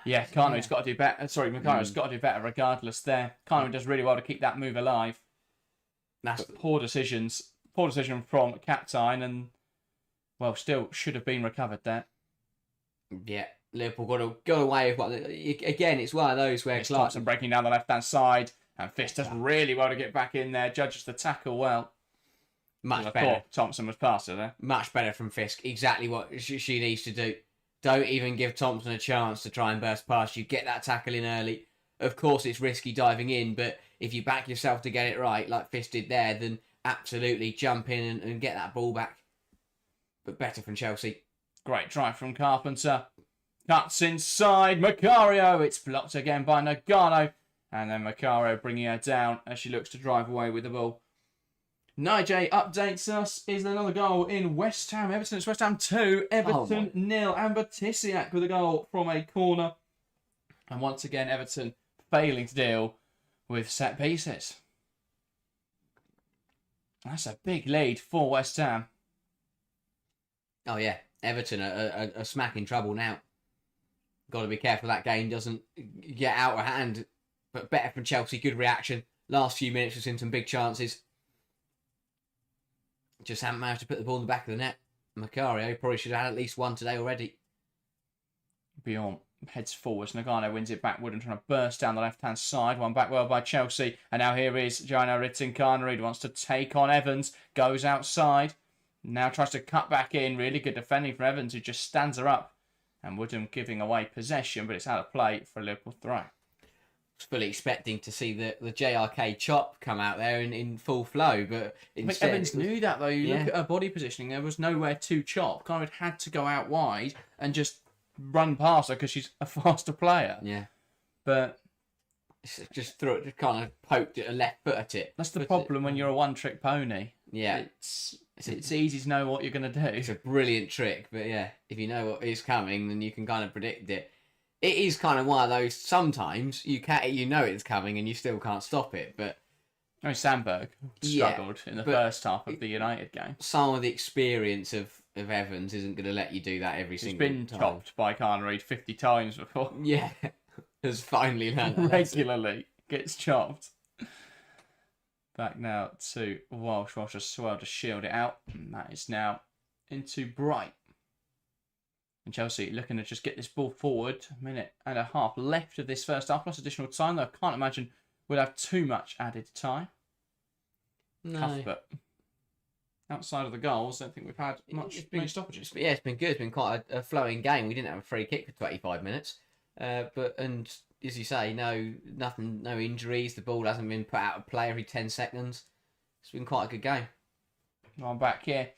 Carnery's got to do better. Sorry, Macario's got to do better regardless there. Carnery does really well to keep that move alive. That's poor decision from Captain, and well, still should have been recovered there. Yeah, Liverpool got away with what. Again, it's one of those where Clark Thompson breaking down the left-hand side, and Fist does really well to get back in there. Judges the tackle well. Much better. Thompson was past her there. Much better from Fisk. Exactly what she needs to do. Don't even give Thompson a chance to try and burst past you. Get that tackle in early. Of course, it's risky diving in, but if you back yourself to get it right, like Fist did there, then absolutely jump in and get that ball back. But better from Chelsea. Great try from Carpenter. Cuts inside. Macario. It's blocked again by Nagano. And then Macario bringing her down as she looks to drive away with the ball. Nigel updates us. Is there another goal in West Ham? Everton, it's West Ham 2, Everton 0. Amber Tisiak with a goal from a corner. And once again, Everton failing to deal with set pieces. That's a big lead for West Ham. Oh, yeah. Everton are smack in trouble now. Got to be careful that game doesn't get out of hand. But better from Chelsea. Good reaction. Last few minutes was in some big chances. Just haven't managed to put the ball in the back of the net. Macario probably should have had at least one today already. Bjorn heads forwards. Nagano wins it backward and trying to burst down the left-hand side. One back well by Chelsea. And now here is Joanna Rittin-Carnery, who wants to take on Evans. Goes outside. Now tries to cut back in. Really good defending from Evans, who just stands her up. And Woodham giving away possession, but it's out of play for a Liverpool throw. Fully expecting to see the JRK chop come out there in full flow, but instead... Evans knew that, though. You look at her body positioning, there was nowhere to chop. Carnery had to go out wide and just run past her because she's a faster player. Yeah. But... just threw it, just kind of poked it, a left foot at it. That's the problem when you're a one-trick pony. Yeah. It's easy to know what you're going to do. It's a brilliant trick, but yeah, if you know what is coming, then you can kind of predict it. It is kind of one of those, sometimes you know it's coming and you still can't stop it, but... I mean, Sandberg struggled in the first half of the United game. Some of the experience of Evans isn't going to let you do that every single time. He's been chopped by Carnery 50 times before. Yeah, has finally learned that. Regularly gets chopped. Back now to Walsh. Walsh has swelled to shield it out. And that is now into Bright. And Chelsea looking to just get this ball forward. A minute and a half left of this first half, plus additional time, though I can't imagine we'll have too much added time. No. Cuthbert outside of the goals, I don't think we've had many stoppages. Yeah, it's been good. It's been quite a flowing game. We didn't have a free kick for 25 minutes, and as you say, no injuries. The ball hasn't been put out of play every 10 seconds. It's been quite a good game. I'm back here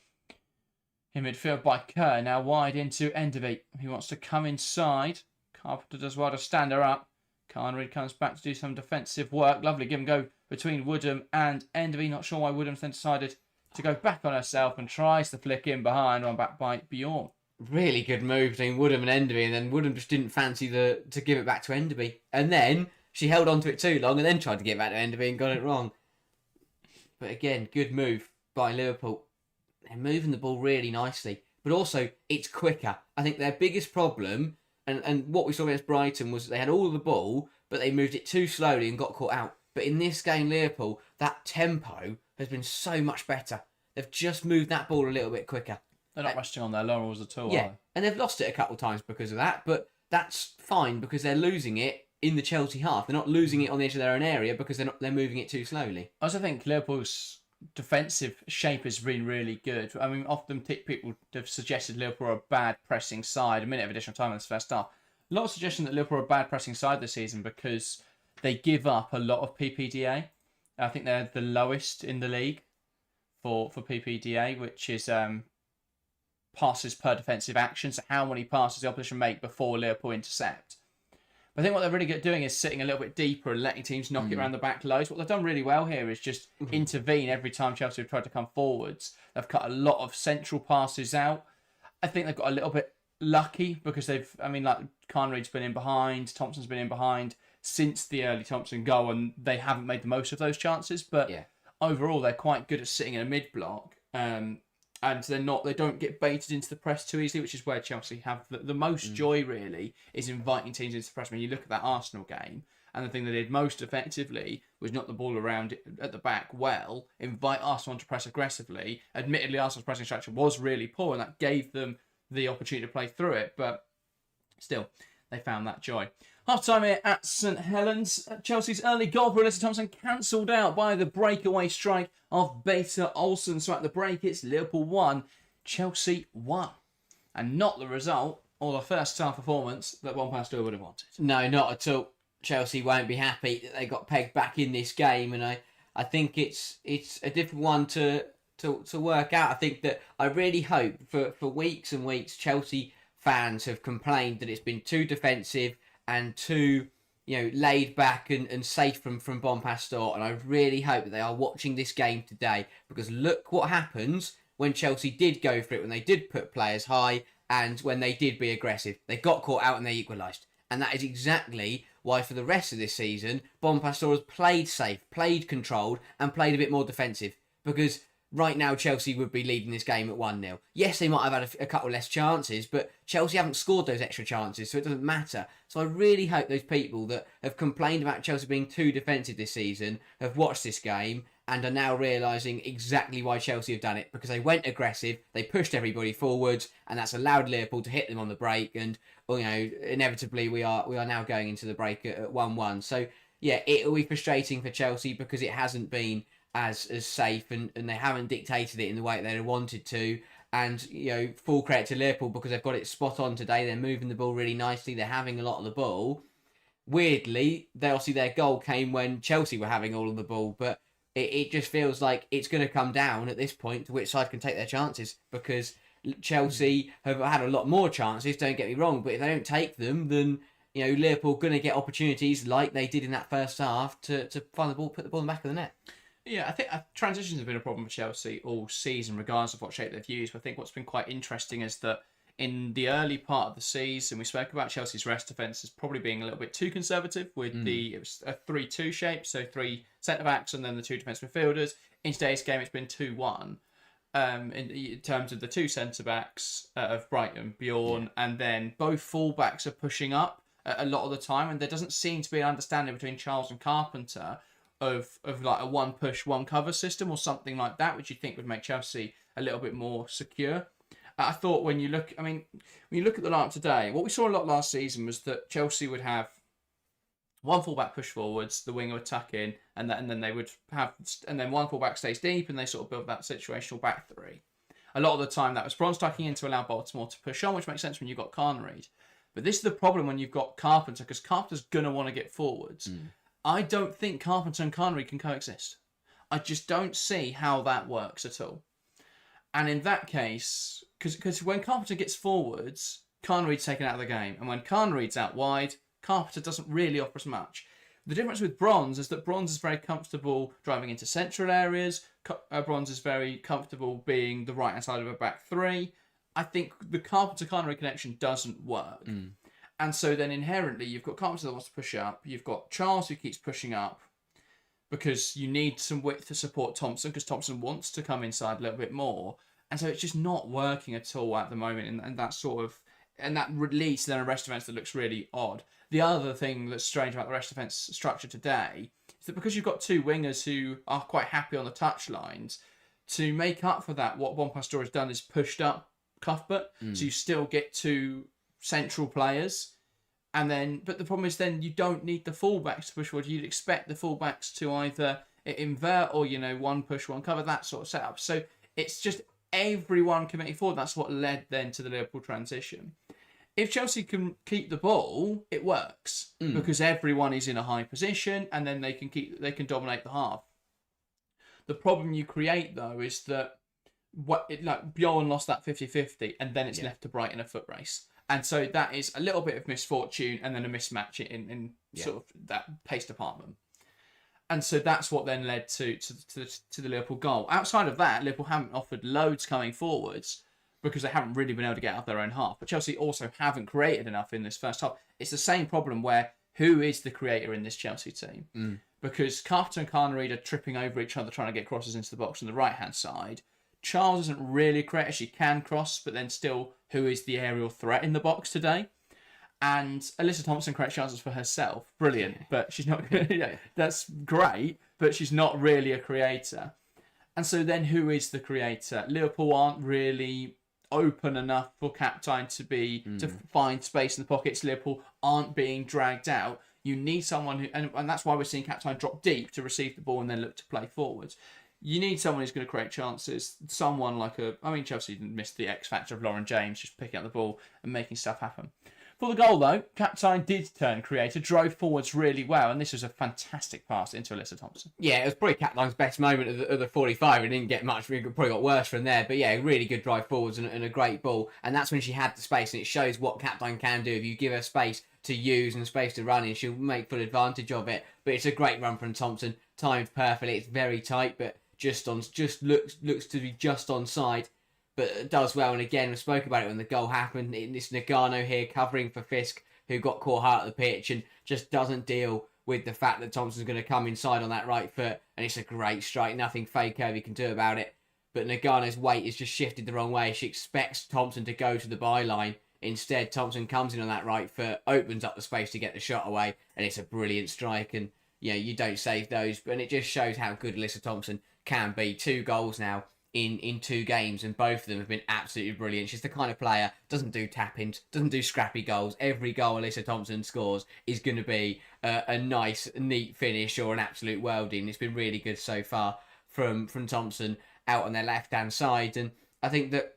in midfield by Kerr, now wide into Enderby. He wants to come inside. Carpenter does well to stand her up. Carnreid comes back to do some defensive work. Lovely give and go between Woodham and Enderby. Not sure why Woodham's then decided to go back on herself and tries to flick in behind. One back by Bjorn. Really good move between Woodham and Enderby, and then Woodham just didn't fancy to give it back to Enderby. And then she held on to it too long and then tried to get it back to Enderby and got it wrong. But again, good move by Liverpool. They're moving the ball really nicely. But also, it's quicker. I think their biggest problem, and what we saw against Brighton, was they had all of the ball, but they moved it too slowly and got caught out. But in this game, Liverpool, that tempo has been so much better. They've just moved that ball a little bit quicker. They're not resting on their laurels at all, yeah, are they? And they've lost it a couple of times because of that, but that's fine because they're losing it in the Chelsea half. They're not losing it on the edge of their own area because they're moving it too slowly. I also think Liverpool's defensive shape has been really good. I mean, often people have suggested Liverpool are a bad pressing side. A minute of additional time in this first half. A lot of suggestion that Liverpool are a bad pressing side this season because they give up a lot of PPDA. I think they're the lowest in the league for PPDA, which is passes per defensive action. So how many passes the opposition make before Liverpool intercept. But I think what they're really good at doing is sitting a little bit deeper and letting teams knock it around the back lows. What they've done really well here is just intervene every time Chelsea have tried to come forwards. They've cut a lot of central passes out. I think they've got a little bit lucky because Carnreid's been in behind, Thompson's been in behind since the early Thompson goal, and they haven't made the most of those chances. But overall, they're quite good at sitting in a mid block. And they don't get baited into the press too easily, which is where Chelsea have the most joy, really, is inviting teams into the press. When you look at that Arsenal game, and the thing they did most effectively was knock the ball around at the back well, invite Arsenal to press aggressively. Admittedly, Arsenal's pressing structure was really poor, and that gave them the opportunity to play through it, but still, they found that joy. Half-time here at St Helens. Chelsea's early goal for Alyssa Thompson cancelled out by the breakaway strike of Beta Olsen. So at the break, it's Liverpool 1, Chelsea 1. And not the result or the first half performance that One Pastor would have wanted. No, not at all. Chelsea won't be happy that they got pegged back in this game. And I think it's a difficult one to work out. I think that I really hope for weeks and weeks, Chelsea fans have complained that it's been too defensive and too, laid back and safe from Bon Pastor. And I really hope that they are watching this game today, because look what happens when Chelsea did go for it, when they did put players high and when they did be aggressive. They got caught out and they equalised. And that is exactly why for the rest of this season, Bon Pastor has played safe, played controlled and played a bit more defensive. Because right now, Chelsea would be leading this game at 1-0. Yes, they might have had a couple less chances, but Chelsea haven't scored those extra chances, so it doesn't matter. So I really hope those people that have complained about Chelsea being too defensive this season have watched this game and are now realising exactly why Chelsea have done it, because they went aggressive, they pushed everybody forwards, and that's allowed Liverpool to hit them on the break, and inevitably we are now going into the break at 1-1. So yeah, it'll be frustrating for Chelsea because it hasn't been as safe and they haven't dictated it in the way they wanted to. And full credit to Liverpool because they've got it spot on today. They're moving the ball really nicely. They're having a lot of the ball. Weirdly, their goal came when Chelsea were having all of the ball, but it just feels like it's going to come down at this point to which side can take their chances, because Chelsea have had a lot more chances, don't get me wrong, but if they don't take them, then Liverpool are going to get opportunities like they did in that first half to find the ball, put the ball in the back of the net. Yeah, I think transitions have been a problem for Chelsea all season, regardless of what shape they've used. But I think what's been quite interesting is that in the early part of the season, we spoke about Chelsea's rest defence as probably being a little bit too conservative with it was a 3-2 shape, so 3 centre-backs and then the 2 defensive midfielders. In today's game, it's been 2-1 in terms of the 2 centre-backs of Brighton, Bjorn, and then both full-backs are pushing up a lot of the time, and there doesn't seem to be an understanding between Charles and Carpenter of like a 1 push, 1 cover system or something like that, which you think would make Chelsea a little bit more secure. I thought when you look at the lineup today, what we saw a lot last season was that Chelsea would have one fullback push forwards, the winger would tuck in, and then they would have, and then one fullback stays deep, and they sort of build that situational back three. A lot of the time, that was Bronze tucking in to allow Baltimore to push on, which makes sense when you've got Carnreed. But this is the problem when you've got Carpenter, because Carpenter's going to want to get forwards. I don't think Carpenter and Carnreed can coexist. I just don't see how that works at all. And in that case, because when Carpenter gets forwards, Carnreed's taken out of the game. And when Carnreed's out wide, Carpenter doesn't really offer as much. The difference with Bronze is that Bronze is very comfortable driving into central areas. Bronze is very comfortable being the right-hand side of a back three. I think the Carpenter-Carnreed connection doesn't work. And so then inherently, you've got Carpenter that wants to push up. You've got Charles who keeps pushing up because you need some width to support Thompson, because Thompson wants to come inside a little bit more. And so it's just not working at all at the moment. And that sort of... And that leads to then a rest defence that looks really odd. The other thing that's strange about the rest defence structure today is that because you've got two wingers who are quite happy on the touchlines, to make up for that, what Bonpastor has done is pushed up Cuthbert, so you still get two central players. And then, but the problem is then you don't need the fullbacks to push forward. You'd expect the fullbacks to either invert or, one push, one cover, that sort of setup. So it's just everyone committing forward. That's what led then to the Liverpool transition. If Chelsea can keep the ball, it works because everyone is in a high position, and then they can dominate the half. The problem you create though is that Bjorn lost that 50-50, and then it's left to Brighton a foot race, and so that is a little bit of misfortune and then a mismatch in sort of that pace department. And so that's what then led to the Liverpool goal. Outside of that, Liverpool haven't offered loads coming forwards, because they haven't really been able to get out of their own half. But Chelsea also haven't created enough in this first half. It's the same problem where who is the creator in this Chelsea team? Because Carpenter and Carnreed are tripping over each other trying to get crosses into the box on the right-hand side. Charles isn't really a creator. She can cross, but then still, who is the aerial threat in the box today? And Alyssa Thompson creates chances for herself. Brilliant. But she's not... that's great, but she's not really a creator. And so then who is the creator? Liverpool aren't really open enough for Captain to find space in the pockets. Liverpool aren't being dragged out. You need someone who, and that's why we're seeing Captain drop deep to receive the ball and then look to play forwards. You need someone who's going to create chances. Someone like Chelsea didn't miss the X factor of Lauren James just picking up the ball and making stuff happen. For the goal, though, Captain did turn creator, drove forwards really well, and this was a fantastic pass into Alyssa Thompson. Yeah, it was probably Captain's best moment of the 45. It didn't get much. We probably got worse from there. But yeah, really good drive forwards and a great ball. And that's when she had the space, and it shows what Captain can do. If you give her space to use and space to run in, she'll make full advantage of it. But it's a great run from Thompson, timed perfectly. It's very tight, but just looks to be just onside. But it does well, and again, we spoke about it when the goal happened. It's Nagano here covering for Fisk, who got caught hard at the pitch and just doesn't deal with the fact that Thompson's going to come inside on that right foot, and it's a great strike. Nothing fake Kirby can do about it. But Nagano's weight is just shifted the wrong way. She expects Thompson to go to the byline. Instead, Thompson comes in on that right foot, opens up the space to get the shot away, and it's a brilliant strike. And you don't save those, but it just shows how good Alyssa Thompson can be. 2 goals now in 2 games, and both of them have been absolutely brilliant. She's the kind of player, doesn't do tap-ins, doesn't do scrappy goals. Every goal Alyssa Thompson scores is going to be a nice, neat finish or an absolute worldie. It's been really good so far from Thompson out on their left-hand side. And I think that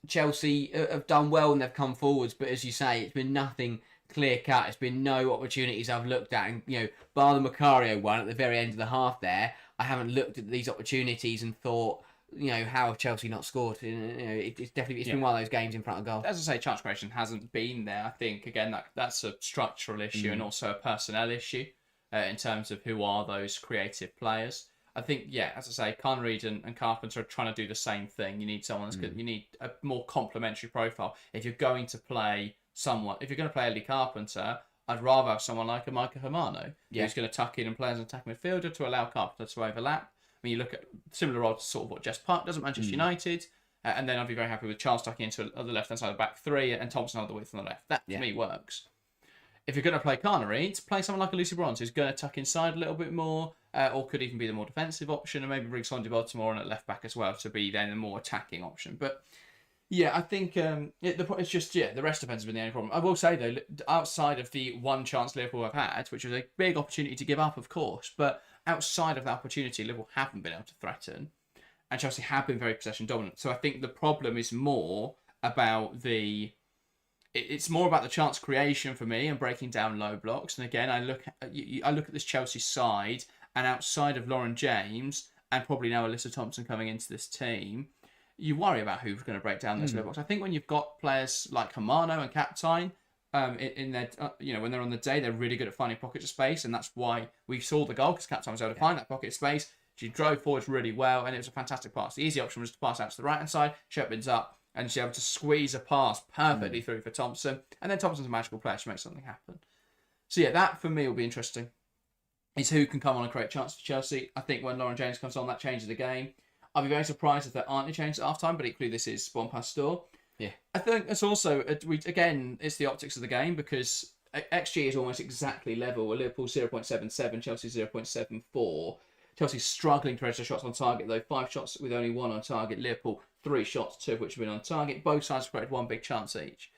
Chelsea have done well and they've come forwards, but as you say, it's been nothing clear-cut. It's been no opportunities I've looked at. And, bar the Macario one at the very end of the half there, I haven't looked at these opportunities and thought, how have Chelsea not scored? It's been one of those games in front of goal. As I say, chance creation hasn't been there. I think, again, that's a structural issue and also a personnel issue in terms of who are those creative players. I think, as I say, Conreed and Carpenter are trying to do the same thing. You need someone that's good. You need a more complementary profile. If you're going to play Ellie Carpenter, I'd rather have someone like a Micah Hermano who's going to tuck in and play as an attacking midfielder to allow Carpenter to overlap. When you look at similar roles to sort of what Jess Park does at Manchester United, and then I'd be very happy with Charles tucking into the left-hand side of the back 3 and Thompson on the width on the left. That, for me, works. If you're going to play Carnreed, play someone like a Lucy Bronze who's going to tuck inside a little bit more, or could even be the more defensive option, and maybe bring Sondi Baltimore on at left-back as well to be then a more attacking option. But, Yeah, I think it's just the rest defence has been the only problem. I will say though, outside of the one chance Liverpool have had, which was a big opportunity to give up, of course, but outside of that opportunity, Liverpool haven't been able to threaten, and Chelsea have been very possession dominant. So I think the problem is more about it's more about the chance creation for me and breaking down low blocks. And again, I look at this Chelsea side, and outside of Lauren James and probably now Alyssa Thompson coming into this team, you worry about who's going to break down those low blocks. I think when you've got players like Hamano and Captain in their, when they're on the day, they're really good at finding pockets of space, and that's why we saw the goal, because Captain was able to find that pocket of space. She drove forwards really well, and it was a fantastic pass. The easy option was to pass out to the right-hand side, she opens up, and she's able to squeeze a pass perfectly through for Thompson. And then Thompson's a magical player, she makes something happen. So yeah, that for me will be interesting. Is who can come on and create chances for Chelsea. I think when Lauren James comes on, that changes the game. I'll be very surprised if there aren't any changes at half-time, but equally this is Bon Pastor. Yeah. I think it's also, it's the optics of the game, because XG is almost exactly level. Liverpool 0.77, Chelsea 0.74. Chelsea's struggling to register shots on target, though. 5 shots with only 1 on target. Liverpool 3 shots, 2 of which have been on target. Both sides have created 1 big chance each.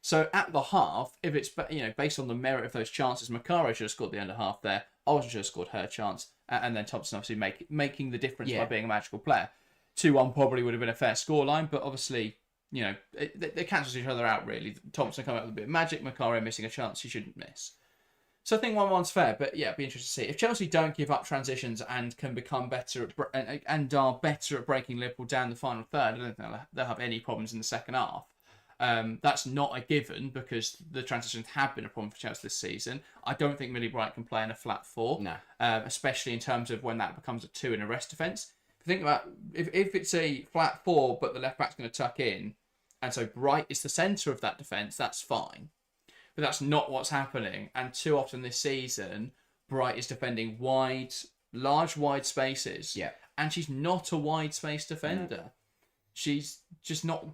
So at the half, if it's based on the merit of those chances, Makaro should have scored the end of half there. Olsen should have scored her chance, and then Thompson obviously making the difference by being a magical player. 2-1 probably would have been a fair scoreline, but obviously, they cancel each other out really. Thompson coming up with a bit of magic, Makaro missing a chance he shouldn't miss. So I think 1-1's fair, but yeah, it'd be interesting to see. If Chelsea don't give up transitions and can become better and are better at breaking Liverpool down the final third, I don't think they'll have any problems in the second half. That's not a given, because the transitions have been a problem for Chelsea this season. I don't think Millie Bright can play in a flat 4, especially in terms of when that becomes a 2 in a rest defence. Think about if it's a flat 4, but the left back's going to tuck in, and so Bright is the centre of that defence, that's fine. But that's not what's happening, and too often this season, Bright is defending large wide spaces, and she's not a wide space defender. She's just not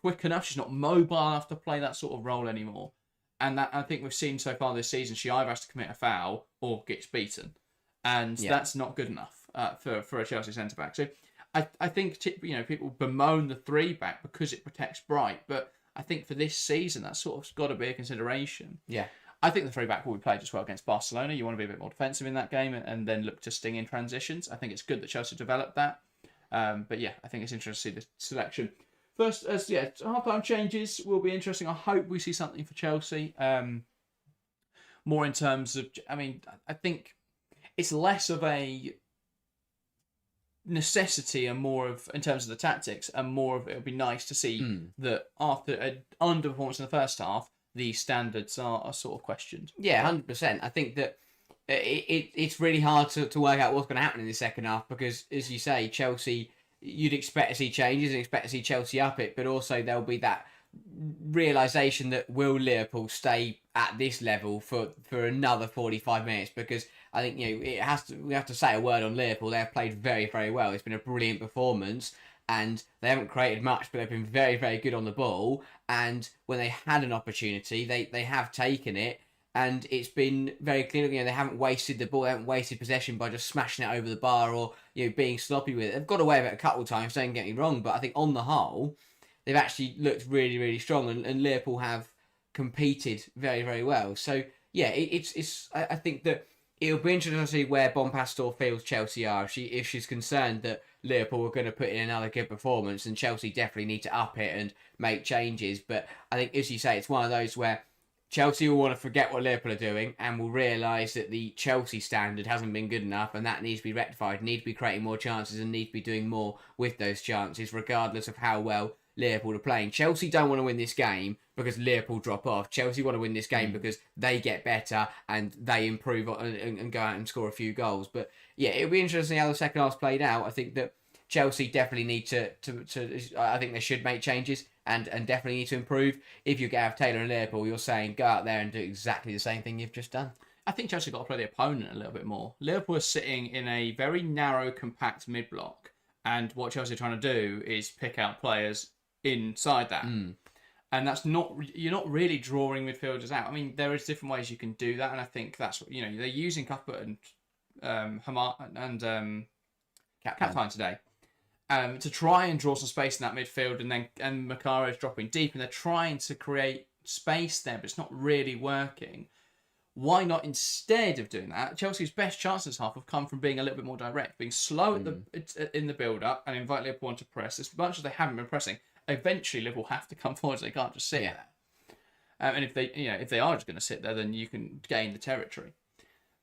quick enough. She's not mobile enough to play that sort of role anymore. And that, I think we've seen so far this season, she either has to commit a foul or gets beaten. And that's not good enough for a Chelsea centre-back. So I think people bemoan the 3-back because it protects Bright, but I think for this season, that's sort of got to be a consideration. Yeah. I think the 3-back will be played as well against Barcelona. You want to be a bit more defensive in that game and then look to sting in transitions. I think it's good that Chelsea developed that. But yeah, I think it's interesting to see the selection. First, half-time changes will be interesting. I hope we see something for Chelsea. More in terms of, I think it's less of a necessity and more of, in terms of the tactics, and more of, it would be nice to see that after an underperformance in the first half, the standards are sort of questioned. Yeah, 100%. I think that it's really hard to work out what's going to happen in the second half, because, as you say, Chelsea, you'd expect to see changes and expect to see Chelsea up it, but also there'll be that realisation that will Liverpool stay at this level for another 45 minutes, because I think we have to say a word on Liverpool. They've played very, very well. It's been a brilliant performance, and they haven't created much, but they've been very, very good on the ball, and when they had an opportunity, they have taken it, and it's been very clear. They haven't wasted the ball, they haven't wasted possession by just smashing it over the bar or being sloppy with it. They've got away with it a couple of times, don't get me wrong, but I think on the whole, they've actually looked really, really strong, and Liverpool have competed very, very well. So yeah, I think that it'll be interesting to see where Bon Pastor feels Chelsea are. If she's concerned that Liverpool are going to put in another good performance, and Chelsea definitely need to up it and make changes. But I think, as you say, it's one of those where Chelsea will want to forget what Liverpool are doing and will realise that the Chelsea standard hasn't been good enough, and that needs to be rectified, need to be creating more chances and need to be doing more with those chances, regardless of how well Liverpool are playing. Chelsea don't want to win this game because Liverpool drop off. Chelsea want to win this game because they get better and they improve and go out and score a few goals. But yeah, it'll be interesting how the second half's played out. I think that Chelsea definitely need to I think they should make changes and definitely need to improve. If you Gareth Taylor and Liverpool, you're saying go out there and do exactly the same thing you've just done. I think Chelsea got to play the opponent a little bit more. Liverpool are sitting in a very narrow, compact mid-block, and what Chelsea are trying to do is pick out players inside that. And that's you're not really drawing midfielders out. I mean, there is different ways you can do that, and I think that's what, they're using Cuthbert and Hamar and Captain today. to try and draw some space in that midfield, and Makaro's dropping deep, and they're trying to create space there, but it's not really working. Why not, instead of doing that, Chelsea's best chances half have come from being a little bit more direct, being slow in the build-up and invite Liverpool to press. As much as they haven't been pressing, eventually Liverpool have to come forward. So they can't just sit there. And if they are just going to sit there, then you can gain the territory.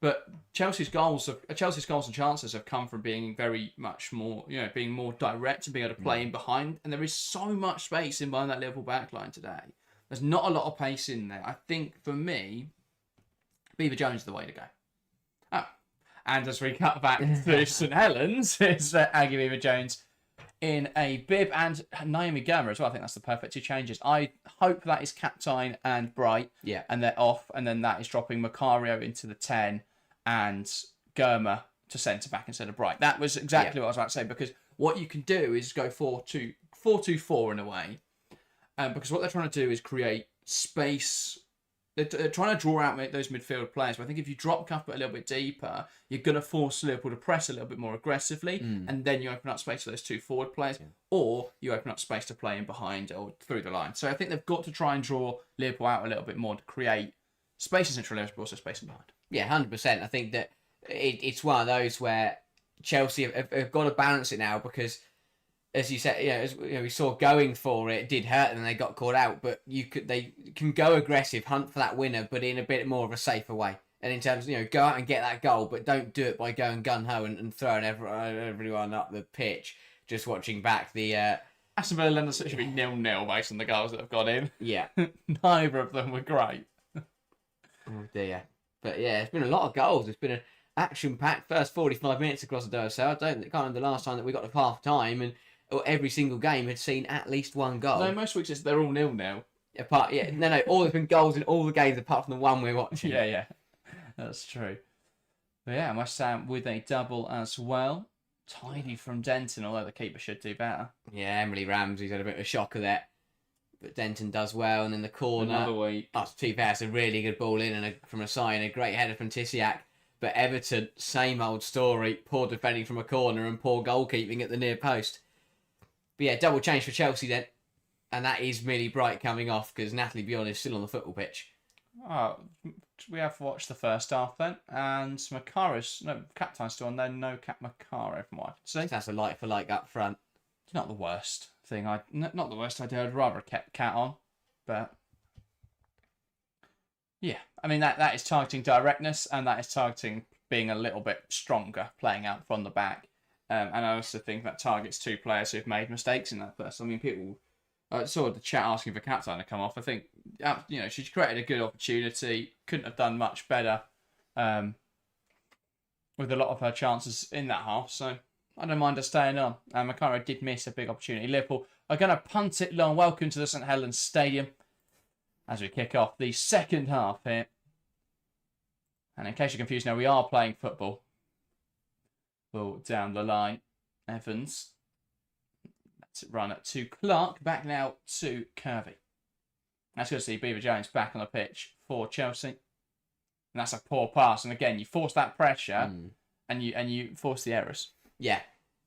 But Chelsea's goals and chances have come from being very much more, being more direct and being able to play in behind. And there is so much space in behind that Liverpool backline today. There's not a lot of pace in there. I think for me, Beaver Jones is the way to go. Oh, and as we cut back to St Helens, it's Aggie Beaver Jones in a bib, and Naomi Gurma as well. I think that's the perfect two changes. I hope that is Captain and Bright, and they're off, and then that is dropping Macario into the 10 and Gurma to centre back instead of Bright. That was exactly what I was about to say, because what you can do is go 4-2-4 in a way, because what they're trying to do is create space. They're trying to draw out those midfield players. But I think if you drop Cuthbert a little bit deeper, you're going to force Liverpool to press a little bit more aggressively, and then you open up space for those two forward players, or you open up space to play in behind or through the line. So I think they've got to try and draw Liverpool out a little bit more to create space in central areas, but also space in behind. Yeah, 100%. I think that it's one of those where Chelsea have got to balance it now, because, as you said, we saw going for it did hurt them and they got caught out. But they can go aggressive, hunt for that winner, but in a bit more of a safer way. And in terms of, go out and get that goal, but don't do it by going gun-ho and throwing everyone up the pitch. Just watching back the... Aston Villa London should be 0-0 based on the goals that have gone in. Yeah. Neither of them were great. Oh dear. But yeah, it's been a lot of goals. It's been an action-packed first 45 minutes across the Duracell. I can't remember the last time that we got to half-time and every single game had seen at least one goal. No, most weeks they're all 0-0. All there's been goals in all the games apart from the one we're watching. Yeah, that's true. But yeah, West Ham with a double as well. Tidy from Denton, although the keeper should do better. Yeah, Emily Ramsey's had a bit of a shocker there, but Denton does well. And then the corner. Another week. To be fair, it's a really good ball in from a side, and a great header from Tisiak. But Everton, same old story. Poor defending from a corner and poor goalkeeping at the near post. But yeah, double change for Chelsea then. And that is Millie Bright coming off, because Natalie Bjorn is still on the football pitch. Oh, we have watched the first half then. And Captain's still on there. No Cap Macaro from what I can see. That's a like for like up front. It's not the worst thing. Not the worst idea. I'd rather have kept Cat on. But yeah, I mean, that is targeting directness, and that is targeting being a little bit stronger, playing out from the back. And I also think that targets two players who've made mistakes in that first. I mean, people saw the chat asking for Captain to come off. I think, she's created a good opportunity. Couldn't have done much better with a lot of her chances in that half. So I don't mind her staying on. And Macaro did miss a big opportunity. Liverpool are going to punt it long. Welcome to the St Helens Stadium as we kick off the second half here. And in case you're confused, now we are playing football. Ball down the line. Evans. Let's run it to Clark. Back now to Kirby. That's good to see Beaver Jones back on the pitch for Chelsea. And that's a poor pass. And again, you force that pressure and you force the errors. Yeah.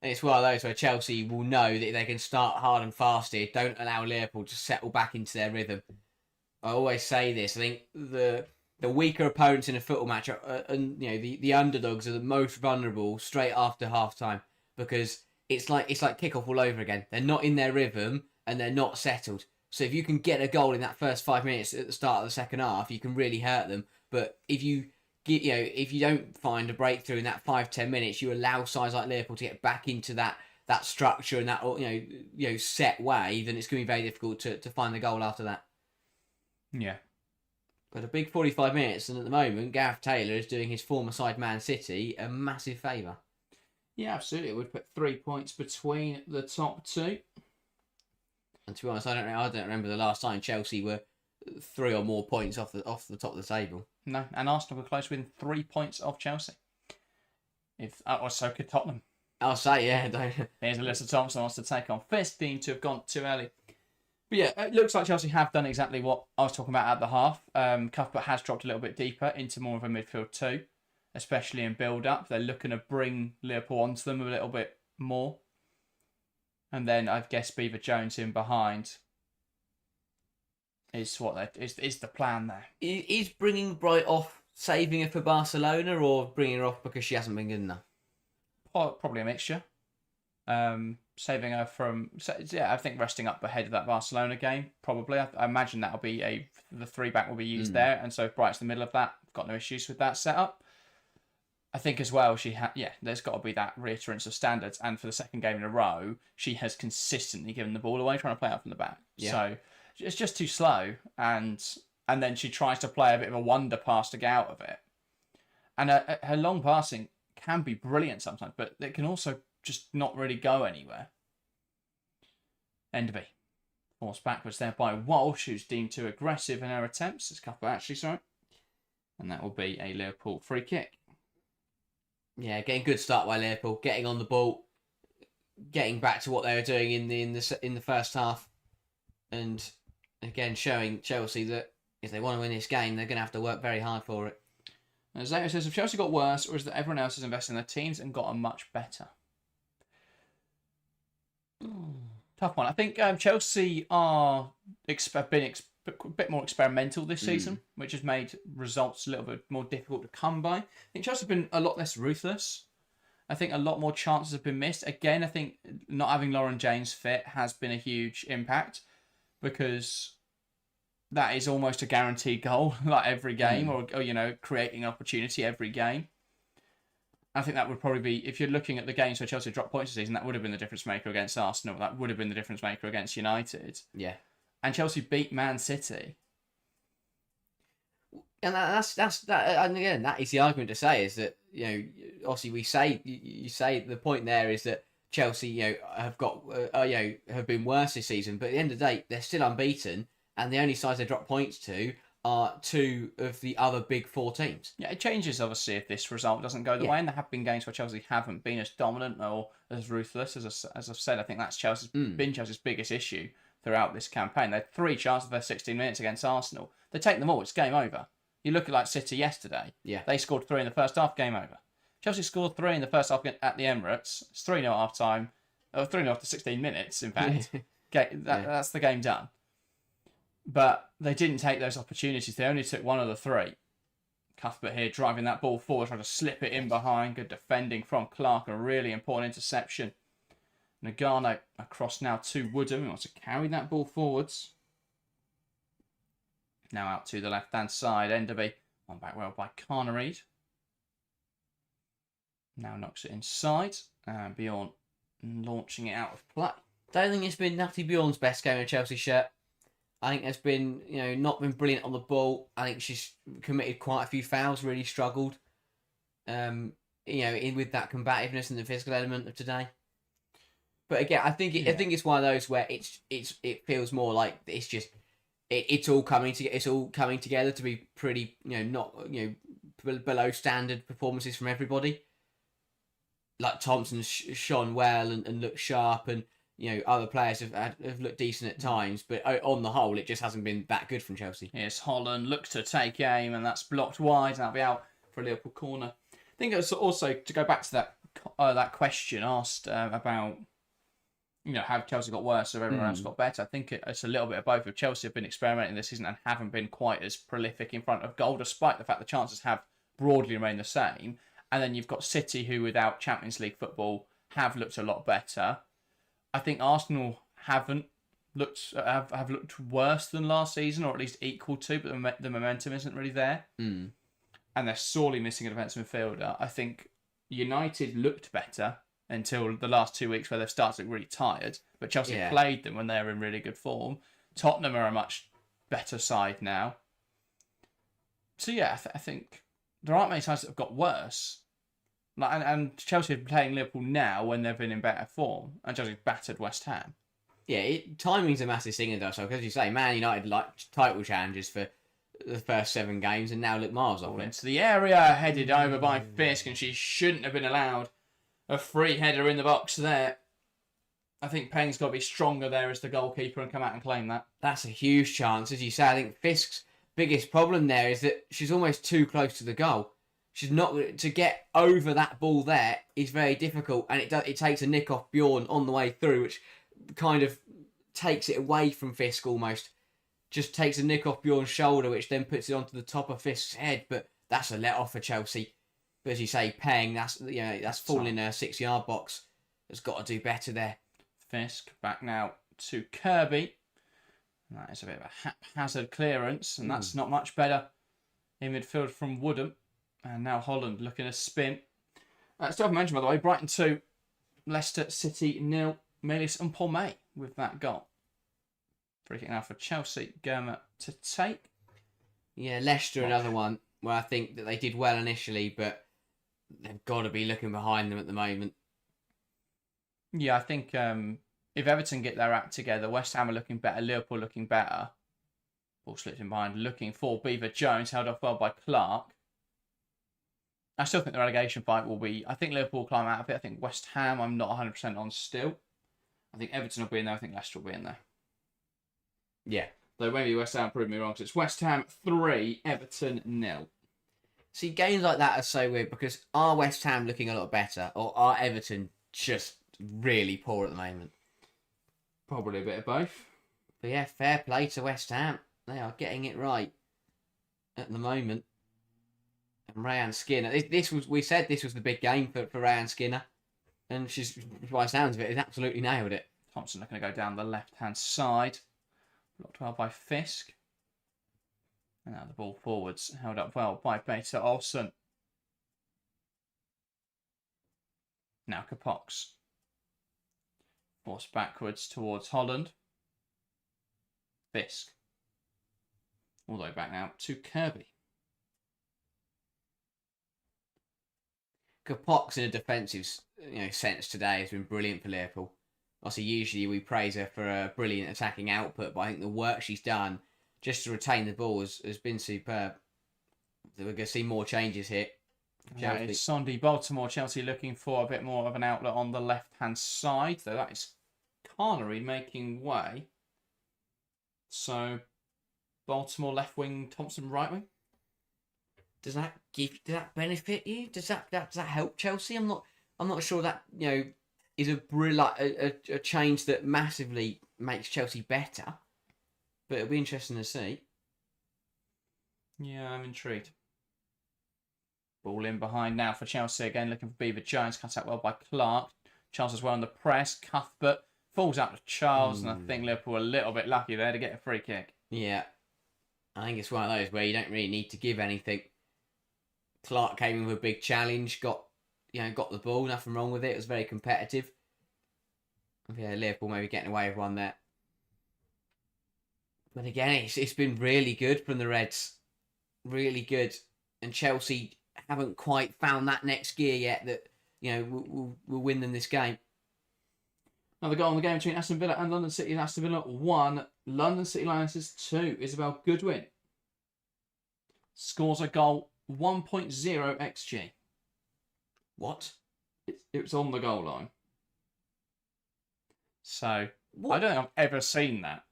And it's one of those where Chelsea will know that they can start hard and fast here. Don't allow Liverpool to settle back into their rhythm. I always say this. I think the weaker opponents in a football match the underdogs are the most vulnerable straight after half time, because it's like kickoff all over again. They're not in their rhythm and they're not settled. So if you can get a goal in that first 5 minutes at the start of the second half, you can really hurt them. But if you don't find a breakthrough in that 5-10 minutes, you allow sides like Liverpool to get back into that structure and that set way, then it's going to be very difficult to find the goal after that. Yeah. But a big 45 minutes, and at the moment, Gareth Taylor is doing his former side Man City a massive favour. Yeah, absolutely. It would put 3 points between the top two. And to be honest, I don't remember the last time Chelsea were 3 or more points off the top of the table. No, and Arsenal were close within 3 points of Chelsea. Or so could Tottenham. I'll say, yeah. Here's Alyssa Thompson wants to take on Fist, deemed to have gone too early. But yeah, it looks like Chelsea have done exactly what I was talking about at the half. Cuthbert has dropped a little bit deeper into more of a midfield too, especially in build-up. They're looking to bring Liverpool onto them a little bit more. And then I guess Beaver Jones in behind is the plan there. Is bringing Bright off saving her for Barcelona, or bringing her off because she hasn't been good enough? Probably a mixture. Saving her from, I think resting up ahead of that Barcelona game, probably. I imagine that'll be the 3-back will be used there, and so if Bright's the middle of that, got no issues with that setup. I think as well, there's got to be that reassurance of standards, and for the second game in a row, she has consistently given the ball away, trying to play out from the back. Yeah. So it's just too slow, and then she tries to play a bit of a wonder pass to get out of it. And her long passing can be brilliant sometimes, but it can also just not really go anywhere. Enderby. Forced backwards there by Walsh, who's deemed too aggressive in her attempts. It's a couple actually, sorry. And that will be a Liverpool free kick. Yeah, getting good start by Liverpool, getting on the ball, getting back to what they were doing in the first half, and again showing Chelsea that if they want to win this game, they're going to have to work very hard for it. Zeta says, have Chelsea got worse, or is that everyone else has invested in their teams and gotten much better? Tough one. I think Chelsea are been a bit more experimental this season, which has made results a little bit more difficult to come by. I think Chelsea have been a lot less ruthless. I think a lot more chances have been missed. Again, I think not having Lauren James fit has been a huge impact, because that is almost a guaranteed goal, like every game, or creating opportunity every game. I think that would probably be, if you're looking at the games where Chelsea dropped points this season, that would have been the difference maker against Arsenal. That would have been the difference maker against United. Yeah. And Chelsea beat Man City. And that's and again, that is the argument to say, is that, obviously you say the point there is that Chelsea, have got, have been worse this season, but at the end of the day, they're still unbeaten, and the only sides they drop points to are 2 of the other big 4 teams. Yeah, it changes obviously if this result doesn't go the way, and there have been games where Chelsea haven't been as dominant or as ruthless. As I've said, I think that's been Chelsea's biggest issue throughout this campaign. They had 3 chances for their 16 minutes against Arsenal. They take them all, it's game over. You look at like City yesterday. Yeah. They scored 3 in the first half, game over. Chelsea scored 3 in the first half at the Emirates. It's 3-0 at half time. 3-0 after 16 minutes, in fact. That's the game done. But they didn't take those opportunities. They only took 1 of the 3. Cuthbert here driving that ball forward, trying to slip it in behind. Good defending from Clark. A really important interception. Nagano across now to Woodham. He wants to carry that ball forwards. Now out to the left-hand side. Enderby on back well by Carnareed. Now knocks it inside. And Bjorn launching it out of play. Don't think it's been Natty Bjorn's best game in a Chelsea shirt. I think there's been, not been brilliant on the ball. I think she's committed quite a few fouls, really struggled. With that combativeness and the physical element of today. But again, I think it's one of those where it feels more like it's all coming together to be pretty, below standard performances from everybody. Like Thompson's shone well and looked sharp, and other players have looked decent at times, but on the whole, it just hasn't been that good from Chelsea. Yes, Holland looks to take aim, and that's blocked wide, and that'll be out for a Liverpool corner. I think it's also, to go back to that question asked about, have Chelsea got worse or everyone else got better? I think it's a little bit of both. If Chelsea have been experimenting this season and haven't been quite as prolific in front of goal, despite the fact the chances have broadly remained the same. And then you've got City, who without Champions League football have looked a lot better. I think Arsenal have looked worse than last season, or at least equal to, but the momentum isn't really there. And they're sorely missing a defensive midfielder. I think United looked better until the last 2 weeks, where they've started to look really tired. But Chelsea played them when they were in really good form. Tottenham are a much better side now. So yeah, I think there aren't many sides that have got worse. And Chelsea are playing Liverpool now when they've been in better form, and Chelsea's battered West Ham. Yeah, timing's a massive thing though. So as you say, Man United title challenges for the first 7 games, and now look miles off it. Into the area, headed over by Fisk, and she shouldn't have been allowed a free header in the box there. I think Peng's got to be stronger there as the goalkeeper and come out and claim that. That's a huge chance, as you say. I think Fisk's biggest problem there is that she's almost too close to the goal. She's not to get over that ball there is very difficult, and it takes a nick off Bjorn on the way through, which kind of takes it away from Fisk almost. Just takes a nick off Bjorn's shoulder, which then puts it onto the top of Fisk's head. But that's a let off for Chelsea. But as you say, Peng, that's falling in a 6-yard box. Has got to do better there. Fisk back now to Kirby. That is a bit of a haphazard clearance, and that's not much better in midfield from Woodham. And now Holland looking to spin. Still haven't mentioned, by the way, Brighton 2, Leicester City 0. Melis and Paul May with that goal. Free kick now for Chelsea. Germa to take. Yeah, Leicester, another one where I think that they did well initially, but they've got to be looking behind them at the moment. Yeah, I think if Everton get their act together, West Ham are looking better, Liverpool looking better. Ball slipped in behind, looking for Beaver Jones, held off well by Clark. I still think the relegation fight will be... I think Liverpool will climb out of it. I think West Ham, I'm not 100% on still. I think Everton will be in there. I think Leicester will be in there. Yeah. Though maybe West Ham proved me wrong. So it's West Ham 3, Everton 0. See, games like that are so weird because are West Ham looking a lot better or are Everton just really poor at the moment? Probably a bit of both. But yeah, fair play to West Ham. They are getting it right at the moment. And Ryan Skinner, we said this was the big game for Ryan Skinner. And she's, by the sounds of it, has absolutely nailed it. Thompson looking to go down the left-hand side. Blocked well by Fisk. And now the ball forwards, held up well by Beta Olsen. Now Capox. Forced backwards towards Holland. Fisk. All the way back now to Kirby. Capox in a defensive sense today has been brilliant for Liverpool. Obviously, usually we praise her for a brilliant attacking output, but I think the work she's done just to retain the ball has been superb. We're going to see more changes here. Yeah, it's Sunday Baltimore. Chelsea looking for a bit more of an outlet on the left-hand side. Though that is Carnery making way. So Baltimore left wing, Thompson right wing. Does that benefit you? Does that help Chelsea? I'm not sure that is a change that massively makes Chelsea better. But it'll be interesting to see. Yeah, I'm intrigued. Ball in behind now for Chelsea again, looking for Beaver Jones. Cut out well by Clark. Charles as well on the press. Cuthbert falls out to Charles, and I think Liverpool are a little bit lucky there to get a free kick. Yeah, I think it's one of those where you don't really need to give anything. Clark came in with a big challenge, got the ball, nothing wrong with it. It was very competitive. Yeah, Liverpool maybe getting away with one there. But again, it's been really good from the Reds. Really good. And Chelsea haven't quite found that next gear yet that, will win them this game. Another goal in the game between Aston Villa and London City. Aston Villa 1, London City Lionesses 2. Isabel Goodwin scores a goal 1.0 XG. What? It was on the goal line. So, what? I don't think I've ever seen that.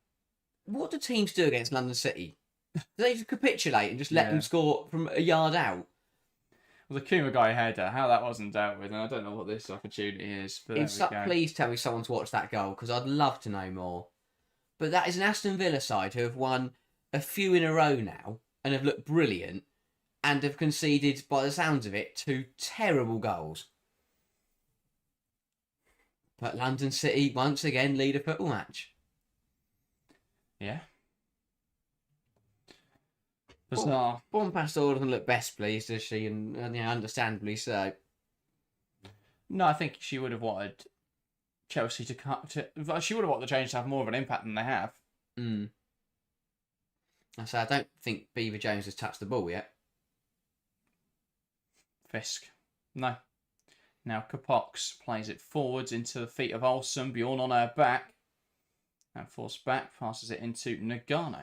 What do teams do against London City? Do they just capitulate and just let them score from a yard out? Well, the Kuma guy header, how that wasn't dealt with, and I don't know what this opportunity is. But please tell me someone's watched that goal, because I'd love to know more. But that is an Aston Villa side who have won a few in a row now, and have looked brilliant, and have conceded, by the sounds of it, 2 terrible goals. But London City, once again, lead a football match. Yeah. Bizarre. Bonpastor doesn't look best pleased, does she? And understandably so. No, I think she would have wanted Chelsea to cut. She would have wanted the change to have more of an impact than they have. So I don't think Beaver Jones has touched the ball yet. Fisk. No. Now Capox plays it forwards into the feet of Olsen. Bjorn on her back. And forced back, passes it into Nagano.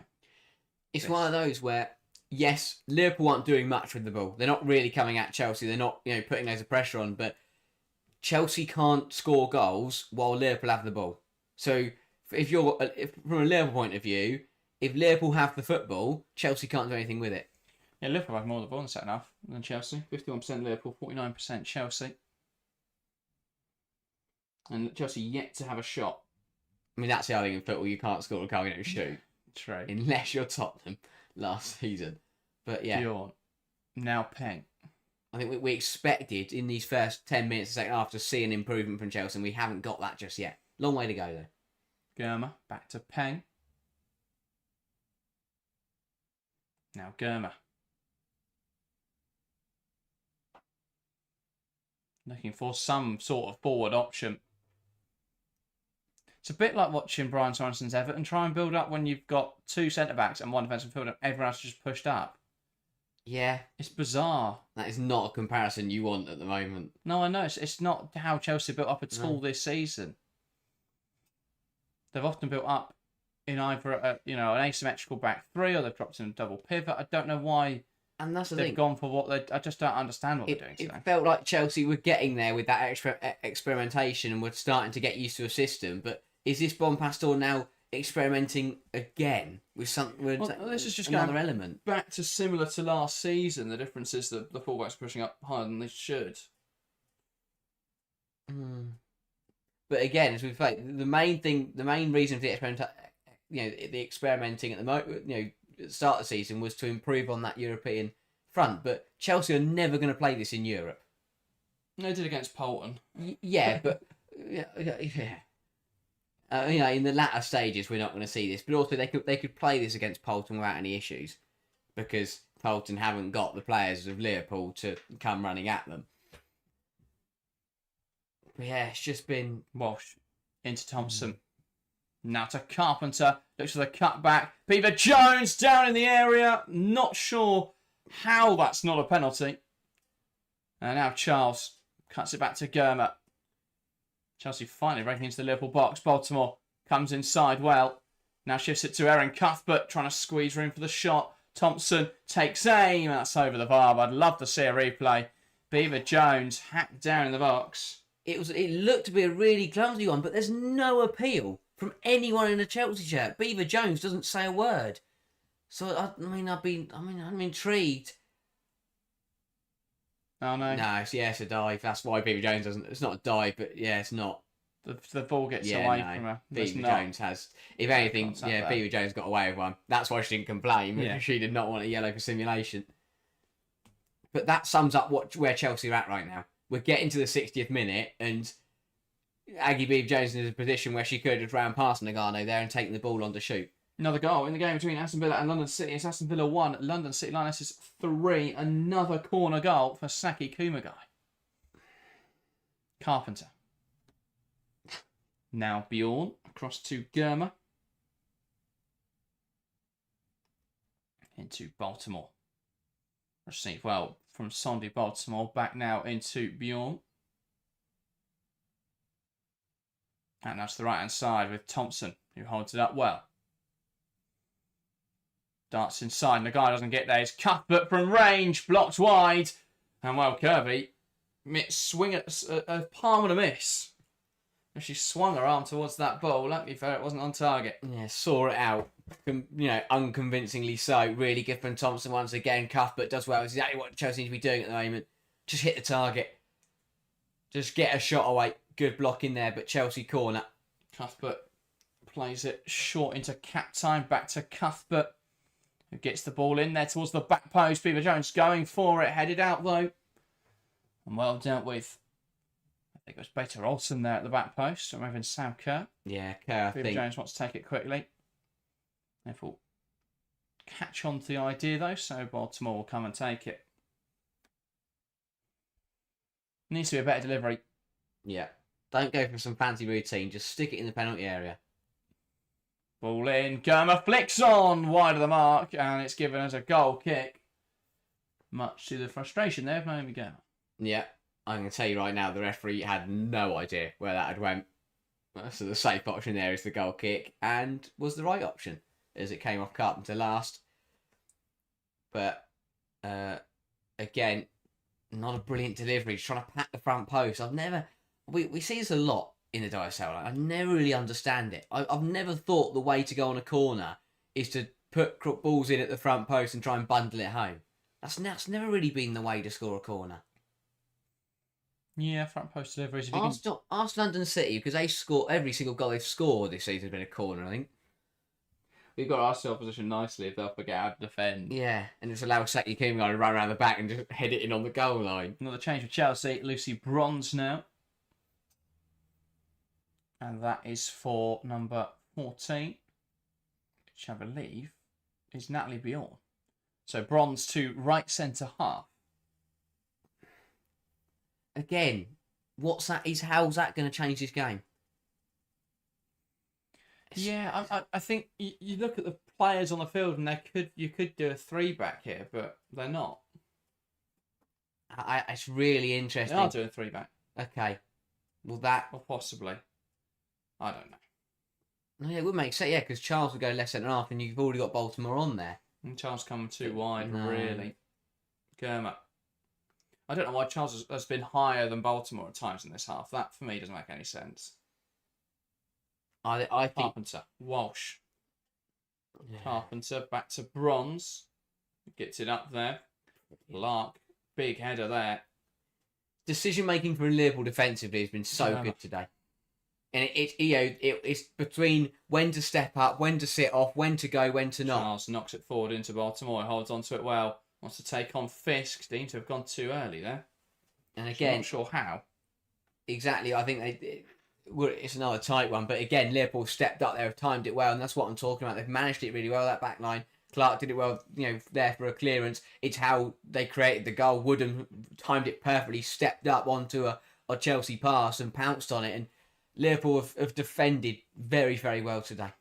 It's one of those where, yes, Liverpool aren't doing much with the ball. They're not really coming at Chelsea. They're not, putting loads of pressure on. But Chelsea can't score goals while Liverpool have the ball. So if from a Liverpool point of view, if Liverpool have the football, Chelsea can't do anything with it. Yeah, Liverpool have more of the ball in the second half than Chelsea. 51% Liverpool, 49% Chelsea. And Chelsea yet to have a shot. I mean, that's the other thing in football. You can't score a goal, you don't shoot. True. Unless you're Tottenham last season. But yeah. Bjorn. Now Peng. I think we expected in these first 10 minutes of the second half to see an improvement from Chelsea, and we haven't got that just yet. Long way to go, though. Germer. Back to Peng. Now Germer. Looking for some sort of forward option. It's a bit like watching Brian Sorenson's Everton try and build up when you've got 2 centre-backs and 1 defensive midfielder and everyone else is just pushed up. Yeah. It's bizarre. That is not a comparison you want at the moment. No, I know. It's not how Chelsea built up at all this season. They've often built up in either an asymmetrical back three or they've dropped in a double pivot. I don't know why and that's the they've thing. gone for what they... I just don't understand what they're doing today. It felt like Chelsea were getting there with that experimentation and were starting to get used to a system. But is this Bonpastor now experimenting again with something? This is just another element. Back to similar to last season. The difference is that the fullbacks are pushing up higher than they should. But again, as we've said, the main reason for the experimenting at the at the start of the season was to improve on that European front. But Chelsea are never going to play this in Europe. They did against Bolton. Yeah, but yeah. In the latter stages, we're not going to see this. But also, they could play this against Bolton without any issues, because Bolton haven't got the players of Liverpool to come running at them. But yeah, it's just been Walsh into Thompson. Now to Carpenter. Looks for the cutback. Beaver Jones down in the area. Not sure how that's not a penalty. And now Charles cuts it back to Germer. Chelsea finally breaking into the Liverpool box. Baltimore comes inside well. Now shifts it to Aaron Cuthbert, trying to squeeze room for the shot. Thompson takes aim. That's over the bar. I'd love to see a replay. Beaver Jones hacked down in the box. It looked to be a really clumsy one, but there's no appeal from anyone in a Chelsea shirt. Beaver Jones doesn't say a word. So I'm intrigued. Oh no. No, it's a dive. That's why Beaver Jones doesn't. It's not a dive, but yeah, it's not. The ball gets away from her. Beaver Jones has. If anything, Beaver Jones got away with one. That's why she didn't complain. Because she did not want a yellow for simulation. But that sums up where Chelsea are at right now. We're getting to the 60th minute, and Aggie Beaver Jones is in a position where she could have just ran past Nagano there and taken the ball on to shoot. Another goal in the game between Aston Villa and London City. It's Aston Villa 1, London City Lionesses 3. Another corner goal for Saki Kumagai. Carpenter. Now Bjorn across to Germer. Into Baltimore. Received well from Sondi Baltimore. Back now into Bjorn. And that's the right hand side with Thompson, who holds it up well. Darts inside, and the guy doesn't get there. It's Cuthbert from range, blocked wide. And well, Kirby, swing at a palm and a miss. And she swung her arm towards that ball. Luckily for her, it wasn't on target. Yeah, saw it out. Unconvincingly so. Really good from Thompson once again. Cuthbert does well. It's exactly what Chelsea need to be doing at the moment. Just hit the target. Just get a shot away. Good block in there, but Chelsea corner. Cuthbert plays it short into cap time. Back to Cuthbert, who gets the ball in there towards the back post. Beaver Jones going for it. Headed out, though. And well dealt with. I think it was Bader Olsen there at the back post. Or maybe Sam Kerr. Yeah, Kerr, Beaver Jones wants to take it quickly. Therefore, catch on to the idea, though, so Baltimore will come and take it. Needs to be a better delivery. Yeah. Don't go for some fancy routine. Just stick it in the penalty area. Ball in. Germer flicks on wide of the mark, and it's given as a goal kick. Much to the frustration there of Naomi Germer. Yeah. I'm going to tell you right now, the referee had no idea where that had went. So the safe option there is the goal kick, and was the right option, as it came off Carpenter last. But, again, not a brilliant delivery. Just trying to pack the front post. We see this a lot in the DSL. I never really understand it. I've never thought the way to go on a corner is to put balls in at the front post and try and bundle it home. That's never really been the way to score a corner. Yeah, front post deliveries. If you can... Ask London City, because they score every single goal they've scored this season has been a corner, I think. We've got our opposition nicely if they'll forget how to defend. Yeah, and it's allowed Saki Kumar to run around the back and just head it in on the goal line. Another change for Chelsea. Lucy Bronze now. And that is for number 14, which I believe is Natalie Bjorn. So Bronze to right centre half. Again, how's that going to change this game? Yeah, I think you look at the players on the field and you could do a 3-back here, but they're not. It's really interesting. They are doing 3-back. Okay. Well, that... Or possibly. I don't know. No, yeah, it would make sense, yeah, because Charles would go left centre half and you've already got Baltimore on there. And Charles coming too wide, No. really. Germa. I don't know why Charles has been higher than Baltimore at times in this half. That, for me, doesn't make any sense. I think... Carpenter. Walsh. Yeah. Carpenter back to Bronze. Gets it up there. Lark. Big header there. Decision making for Liverpool defensively has been so good today. And it's between when to step up, when to sit off, when to go, when to not. Charles knocks it forward into Baltimore. Holds on to it well. Wants to take on Fisk. Seems to have gone too early there. And again, I'm not sure how. Exactly. I think it's another tight one. But again, Liverpool stepped up there, have timed it well. And that's what I'm talking about. They've managed it really well, that back line. Clark did it well, there for a clearance. It's how they created the goal. Woodham timed it perfectly, stepped up onto a Chelsea pass and pounced on it. And Liverpool have defended very, very well today.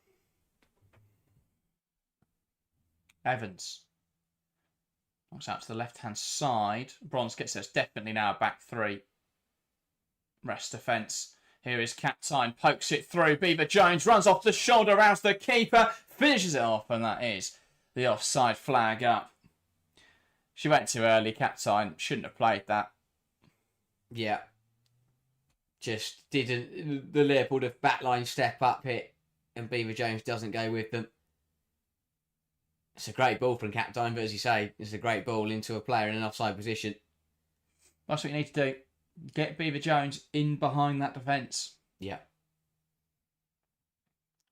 Evans. Knocks out to the left-hand side. Bronze gets us definitely now a back 3. Rest defence. Here is Captain. Pokes it through. Beaver Jones runs off the shoulder, rounds the keeper. Finishes it off, and that is the offside flag up. She went too early, Captain. Shouldn't have played that. Yeah. Just didn't... The Liverpool backline step up hit, and Beaver Jones doesn't go with them. It's a great ball from Captain, but as you say, it's a great ball into a player in an offside position. That's what you need to do. Get Beaver Jones in behind that defence. Yeah.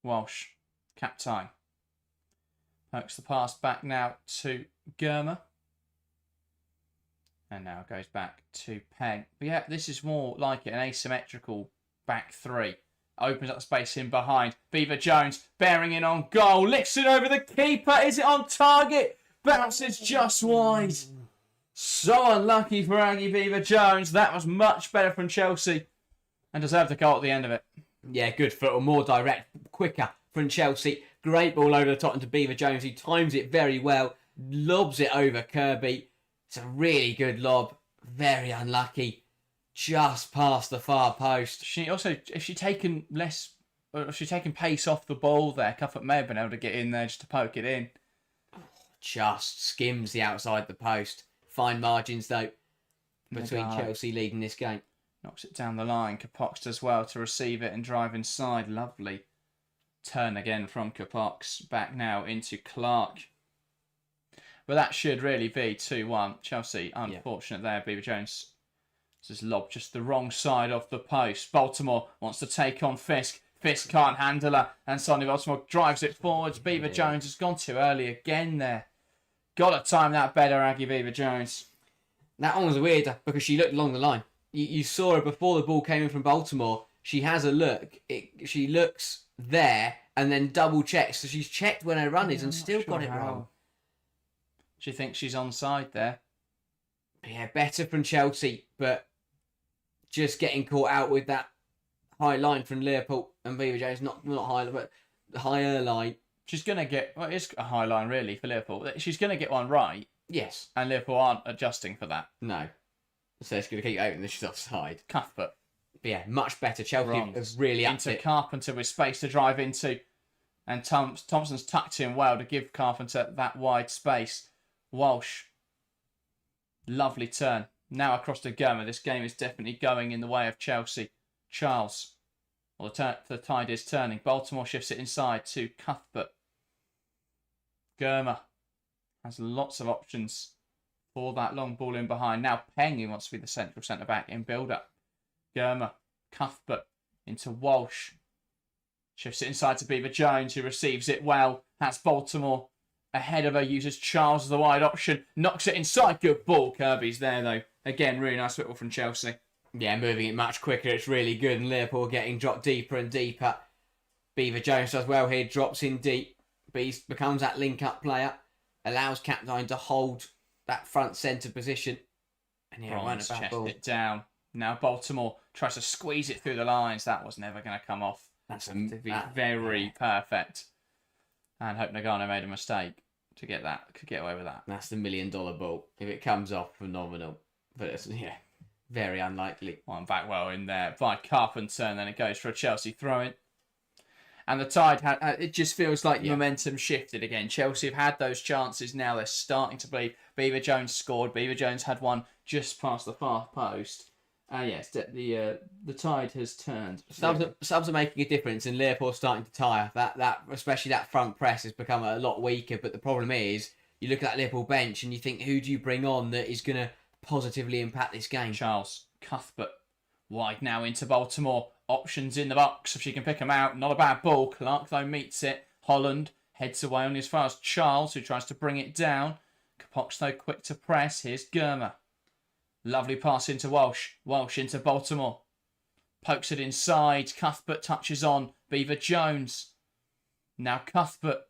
Walsh, Captain. Pokes the pass back now to Germa. And now goes back to Peng. But yeah, this is more like it, an asymmetrical back 3. Opens up the space in behind. Beaver Jones bearing in on goal. Licks it over the keeper. Is it on target? Bounces just wide. So unlucky for Aggie Beaver Jones. That was much better from Chelsea. And deserved a goal at the end of it. Yeah, good foot. More direct, quicker from Chelsea. Great ball over the top into Beaver Jones. He times it very well. Lobs it over Kirby. It's a really good lob. Very unlucky. Just past the far post. She also, if she'd taken pace off the ball there, Cuthbert may have been able to get in there just to poke it in. Just skims the outside the post. Fine margins though between Chelsea leading this game. Knocks it down the line. Capox does well to receive it and drive inside. Lovely turn again from Capox. Back now into Clark. But that should really be 2-1. Chelsea, unfortunate there. Beaver Jones just lobbed just the wrong side of the post. Baltimore wants to take on Fisk. Fisk can't handle her. And suddenly Baltimore drives it forwards. Beaver Jones has gone too early again there. Got to time that better, Aggie Beaver Jones. That one was weird because she looked along the line. You saw her before the ball came in from Baltimore. She has a look. She looks there and then double checks. So she's checked when her run is and still got it wrong. Do you think she's onside there? Yeah, better from Chelsea, but just getting caught out with that high line from Liverpool and Beaver Jones, not high, but the higher line. She's going to get... Well, it's a high line, really, for Liverpool. She's going to get one right. Yes. And Liverpool aren't adjusting for that. No. So it's going to keep open that she's offside. Cuthbert. But yeah, much better. Chelsea has really upped into it. Carpenter with space to drive into. And Thompson's tucked in well to give Carpenter that wide space. Walsh. Lovely turn. Now across to Germa. This game is definitely going in the way of Chelsea. Charles. Well, the tide is turning. Baltimore shifts it inside to Cuthbert. Germa has lots of options for that long ball in behind. Now Peng, who wants to be the central centre-back in build-up. Germer, Cuthbert into Walsh. Shifts it inside to Beaver Jones, who receives it well. That's Baltimore. Ahead of her, uses Charles as the wide option. Knocks it inside. Good ball. Kirby's there, though. Again, really nice football from Chelsea. Yeah, moving it much quicker. It's really good. And Liverpool getting dropped deeper and deeper. Beaver Jones does well here. Drops in deep. Becomes that link-up player. Allows Captain to hold that front centre position. And yeah, Bronze right about chest ball. it down. Now Baltimore tries to squeeze it through the lines. That was never going to come off. That's To be very perfect. And Hope Nagano made a mistake to get that. Could get away with that. That's the $1 million ball. If it comes off, phenomenal. But it's, yeah, very unlikely. One back well in there by Carpenter, and then it goes for a Chelsea throw-in. And the Tide, it just feels like momentum shifted again. Chelsea have had those chances now. They're starting to believe. Beaver Jones scored. Beaver Jones had one just past the far post. Yes, the tide has turned. Subs are making a difference, and Liverpool starting to tire. That especially that front press has become a lot weaker. But the problem is, you look at that Liverpool bench and you think, who do you bring on that is going to positively impact this game? Charles, Cuthbert, wide now into Baltimore. Options in the box if she can pick them out. Not a bad ball. Clark though meets it. Holland heads away only as far as Charles, who tries to bring it down. Kapox though quick to press. Here's Germer. Lovely pass into Walsh. Walsh into Baltimore. Pokes it inside. Cuthbert touches on. Beaver Jones. Now Cuthbert.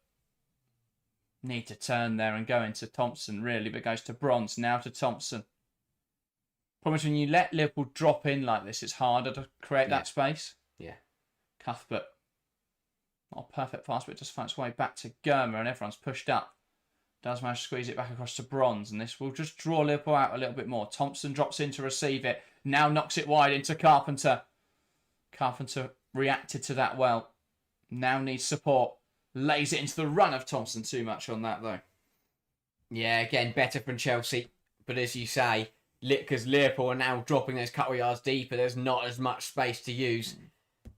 Need to turn there and go into Thompson, really, but goes to Bronze. Now to Thompson. Problem is when you let Liverpool drop in like this, it's harder to create that space. Yeah. Cuthbert. Not a perfect pass, but it just finds its way back to Germer, and everyone's pushed up. Does manage to squeeze it back across to Bronze, and this will just draw Liverpool out a little bit more. Thompson drops in to receive it. Now knocks it wide into Carpenter. Carpenter reacted to that well. Now needs support. Lays it into the run of Thompson. Too much on that, though. Yeah, again, better from Chelsea. But as you say, because Liverpool are now dropping those couple of yards deeper, there's not as much space to use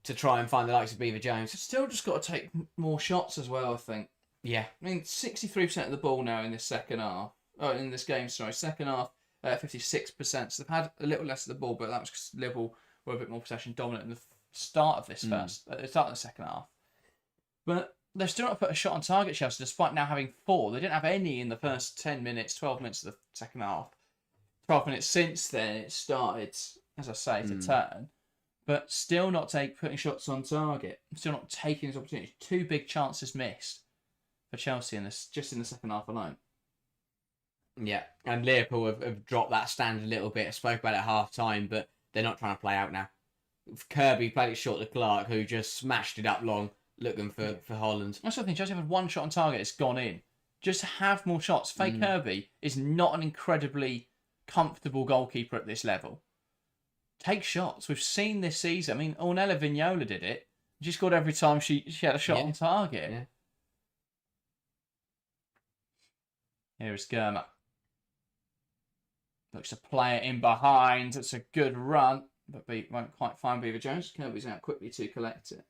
to try and find the likes of Beaver Jones. Still just got to take more shots as well, I think. Yeah. I mean, 63% of the ball now in this second half. Oh, in this game, sorry. Second half, 56%. So they've had a little less of the ball, but that was because Liverpool were a bit more possession dominant in the start of this at the start of the second half. But they've still not put a shot on target, Chelsea, despite now having 4. They didn't have any in the first 10 minutes, 12 minutes of the second half. 12 minutes since then, it started, as I say, to turn. But still not putting shots on target. Still not taking these opportunities. 2 big chances missed for Chelsea just in the second half alone. Yeah, and Liverpool have dropped that stand a little bit. I spoke about it at half-time, but they're not trying to play out now. Kirby played it short to Clark, who just smashed it up long, looking for Holland. That's the thing. Chelsea have had 1 shot on target. It's gone in. Just have more shots. Faye Kirby is not an incredibly comfortable goalkeeper at this level. Take shots. We've seen this season. I mean, Ornella Vignola did it. She scored every time she had a shot on target. Yeah. Here is Germer. Looks to play it in behind. It's a good run, but won't quite find Beaver Jones. Kirby's out quickly to collect it.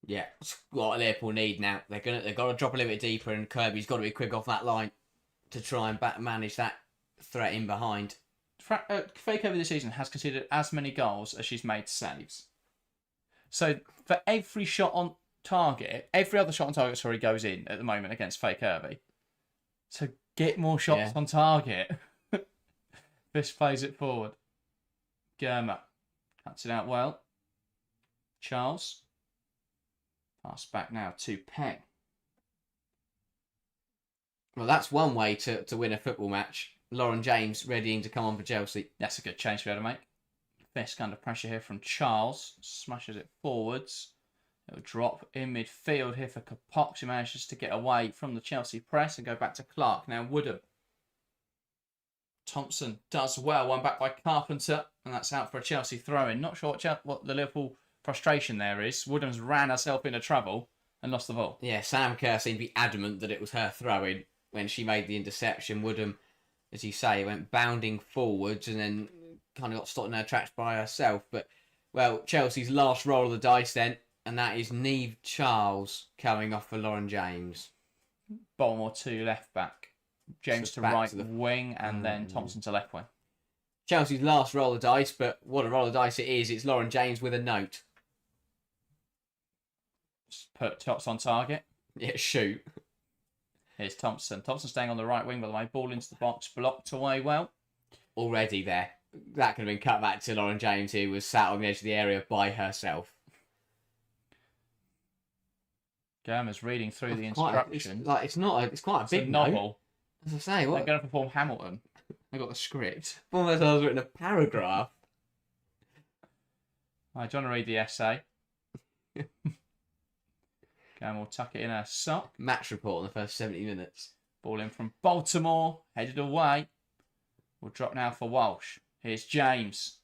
Yeah, it's what Liverpool need now. They've got to drop a little bit deeper, and Kirby's got to be quick off that line to try and manage that threat in behind. Faye Kirby this season has conceded as many goals as she's made saves. So for every shot on target, every other shot on target, goes in at the moment against Faye Kirby. So get more shots on target. This plays it forward. Germer cuts it out well. Charles. Pass back now to Peng. Well, that's one way to win a football match. Lauren James readying to come on for Chelsea. That's a good change to be able to make. Fisk under pressure here from Charles. Smashes it forwards. It'll drop in midfield here for Kapox, who manages to get away from the Chelsea press and go back to Clark. Now Woodham. Thompson does well. One back by Carpenter. And that's out for a Chelsea throw-in. Not sure what the Liverpool frustration there is. Woodham's ran herself into trouble and lost the ball. Yeah, Sam Kerr seemed to be adamant that it was her throw-in when she made the interception. Woodham, as you say, went bounding forwards and then kind of got stopped in her tracks by herself. But, well, Chelsea's last roll of the dice then, and that is Niamh Charles coming off for Lauren James. Baltimore to left back. James to back right to the wing, and then Thompson to left wing. Chelsea's last roll of dice, but what a roll of dice it is. It's Lauren James with a note. Just put Tots on target. Yeah, shoot. Here's Thompson. Thompson staying on the right wing, by the way. Ball into the box, blocked away well. Already there. That could have been cut back to Lauren James, who was sat on the edge of the area by herself. Gurma's reading through the It's quite instructions. a big novel. note. As I say, They're what? going to perform Hamilton. They got the script. Almost I was written a paragraph. Right, do you want to read the essay? Gurma will tuck it in her sock. Match report in the first 70 minutes. Ball in from Baltimore, headed away. We'll drop now for Walsh. Here's James.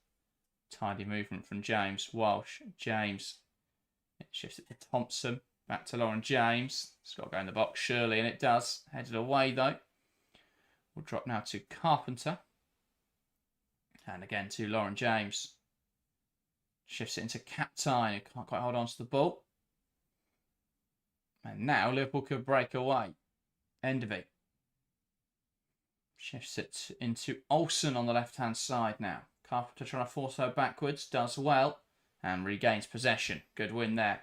Tidy movement from James. Walsh, James. It shifts it to Thompson. Back to Lauren James. It's got to go in the box, surely, and it does. Headed away, though. We'll drop now to Carpenter. And again to Lauren James. Shifts it into Captine, who can't quite hold on to the ball. And now Liverpool could break away. Enderby. Shifts it into Olsen on the left-hand side now. Carpenter trying to force her backwards. Does well. And regains possession. Good win there.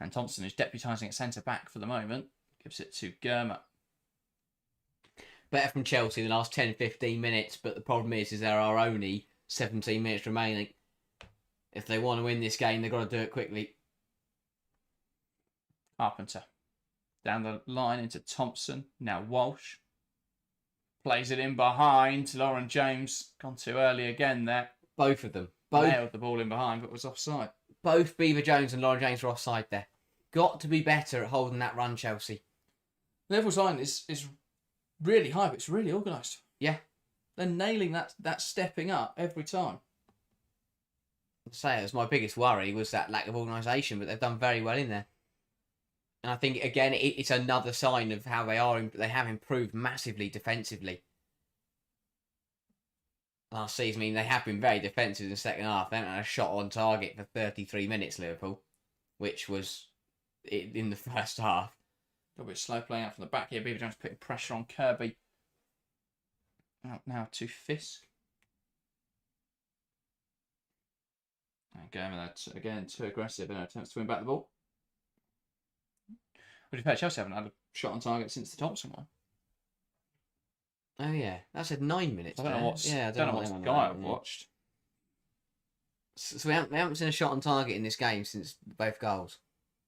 And Thompson, who's deputising at centre-back for the moment, gives it to Gurma. Better from Chelsea in the last 10-15 minutes, but the problem is there are only 17 minutes remaining. If they want to win this game, they've got to do it quickly. Carpenter. Down the line into Thompson. Now Walsh. Plays it in behind. Lauren James. Gone too early again there. Both of them. Both Nailed the ball in behind, but was offside. Both Beaver Jones and Lauren James were offside there. Got to be better at holding that run, Chelsea. Liverpool's line is really high, but it's really organised. Yeah. They're nailing that stepping up every time. I'd say it was my biggest worry was that lack of organisation, but they've done very well in there. And I think, again, it's another sign of how they have improved massively defensively. Last season, I mean, they have been very defensive in the second half. They haven't had a shot on target for 33 minutes, Liverpool, which was in the first half. A little bit slow playing out from the back here. Beaver Jones putting pressure on Kirby. Out now to Fisk. And Gurma, that's again too aggressive in attempts to win back the ball. What do you pay? Chelsea haven't had a shot on target since the Thompson one. Oh, yeah. That's at 9 minutes. I don't know what's, I don't know what's the guy I've watched. So we haven't seen a shot on target in this game since both goals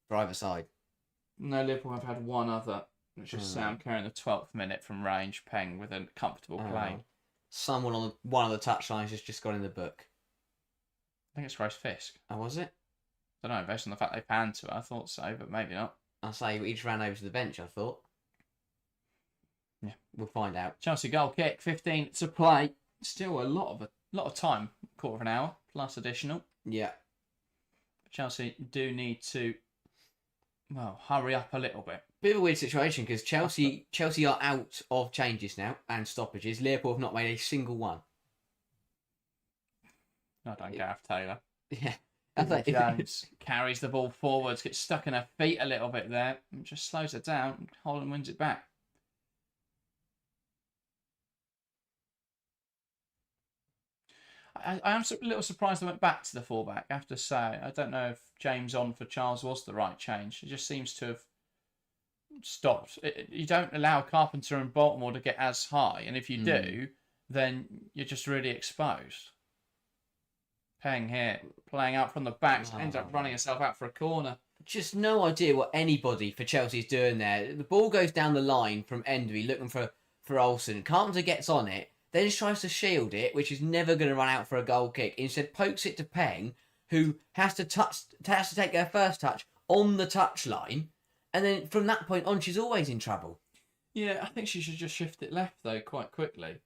for either side. No, Liverpool have had one other, which is Sam Kerr in the 12th minute from range, Peng with a comfortable play. Someone on one of the touchlines has just got in the book. I think it's Rose Fisk. Oh, was it? I don't know, based on the fact they panned to her, I thought so, but maybe not. I'll say he just ran over to the bench, I thought. Yeah. We'll find out. Chelsea goal kick, 15 to play. Still a lot of time, quarter of an hour, plus additional. Yeah. Chelsea do need to, well, hurry up a little bit. Bit of a weird situation because Chelsea are out of changes now and stoppages. Liverpool have not made a single one. Well done, Gareth Taylor. Yeah. Jones carries the ball forwards, gets stuck in her feet a little bit there, and just slows it down. Holland wins it back. I am a little surprised they went back to the fullback, I have to say. I don't know if James on for Charles was the right change. It just seems to have stopped. You don't allow Carpenter and Baltimore to get as high, and if you do, then you're just really exposed. Peng here, playing out from the back, ends up running herself out for a corner. Just no idea what anybody for Chelsea is doing there. The ball goes down the line from Enderby looking for Olsen. Carpenter gets on it, then just tries to shield it, which is never going to run out for a goal kick. Instead, pokes it to Peng, who has to take her first touch on the touchline, and then from that point on, she's always in trouble. Yeah, I think she should just shift it left though quite quickly.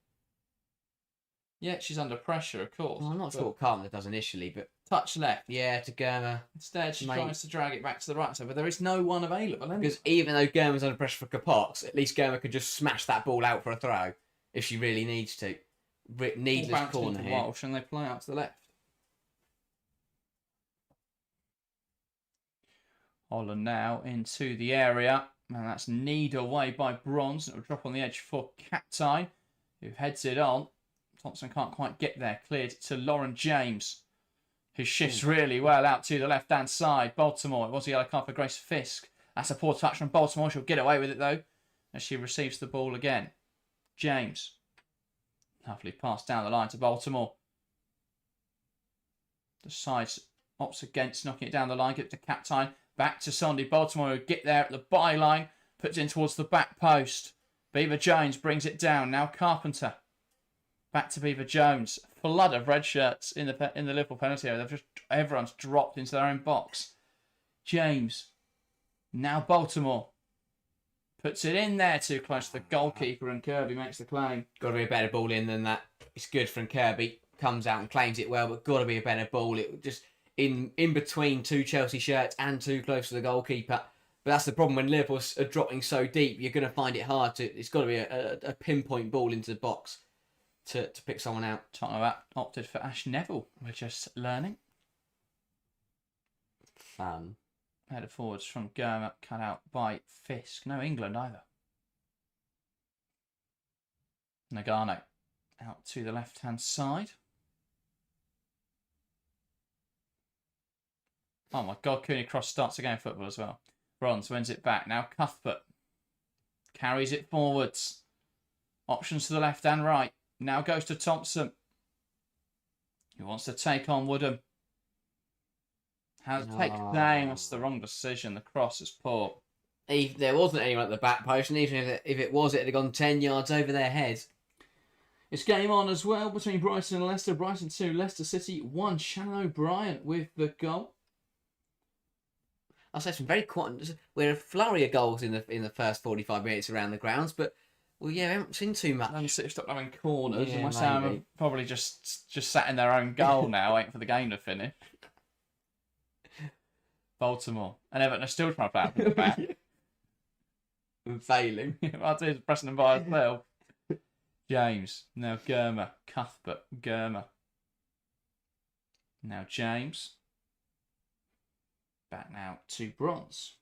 Yeah, she's under pressure, of course. Well, I'm not sure what Carpenter does initially, but touch left. Yeah, to Gurma. Instead, she tries to drag it back to the right side, but there is no one available. Because even though Gurma's under pressure for Kapox, at least Gurma could just smash that ball out for a throw if she really needs to. Needless corner here. Walsh, and they play out to the left. Holland now into the area, and that's kneed away by Bronze. It'll drop on the edge for Captine, who heads it on. Thompson can't quite get there. Cleared to Lauren James, who shifts really well out to the left-hand side. Baltimore, it was a yellow card for Grace Fisk. That's a poor touch from Baltimore. She'll get away with it, though, as she receives the ball again. James. Lovely pass down the line to Baltimore. The sides opts against, knocking it down the line. Get to Captain. Back to Sunday. Baltimore who get there at the byline. Puts it in towards the back post. Beaver Jones brings it down. Now Carpenter. Back to Beaver Jones. Flood of red shirts in the Liverpool penalty area. Everyone's dropped into their own box. James. Now Baltimore. Puts it in there too close to the goalkeeper, and Kirby makes the claim. Got to be a better ball in than that. It's good from Kirby. Comes out and claims it well, but got to be a better ball. It just in between two Chelsea shirts and too close to the goalkeeper. But that's the problem when Liverpool are dropping so deep. You're going to find it hard to. It's got to be a pinpoint ball into the box to pick someone out. Tottenham opted for Ash Neville. We're just learning. Fun. Header forwards from Germa, cut out by Fisk. No England either. Nagano out to the left-hand side. Oh my God, Cooney Cross starts again football as well. Bronze wins it back. Now Cuthbert carries it forwards. Options to the left and right. Now goes to Thompson, who wants to take on Woodham. Has to take the game. That's the wrong decision. The cross is poor. If there wasn't anyone at the back post, and even if it was, it had gone 10 yards over their heads. It's game on as well between Brighton and Leicester. Brighton 2, Leicester City 1. Shannon O'Brien with the goal. I'll say some very quiet. We're a flurry of goals in the first 45 minutes around the grounds, but well, yeah, we haven't seen too much. And City stopped having corners, Yeah, and West Ham have probably just sat in their own goal now, waiting for the game to finish. Baltimore and Everton are still trying to play out from the back. And failing. Martinez pressing them by himself. James. Now Germa. Cuthbert. Germa. Now James. Back now to Bronze.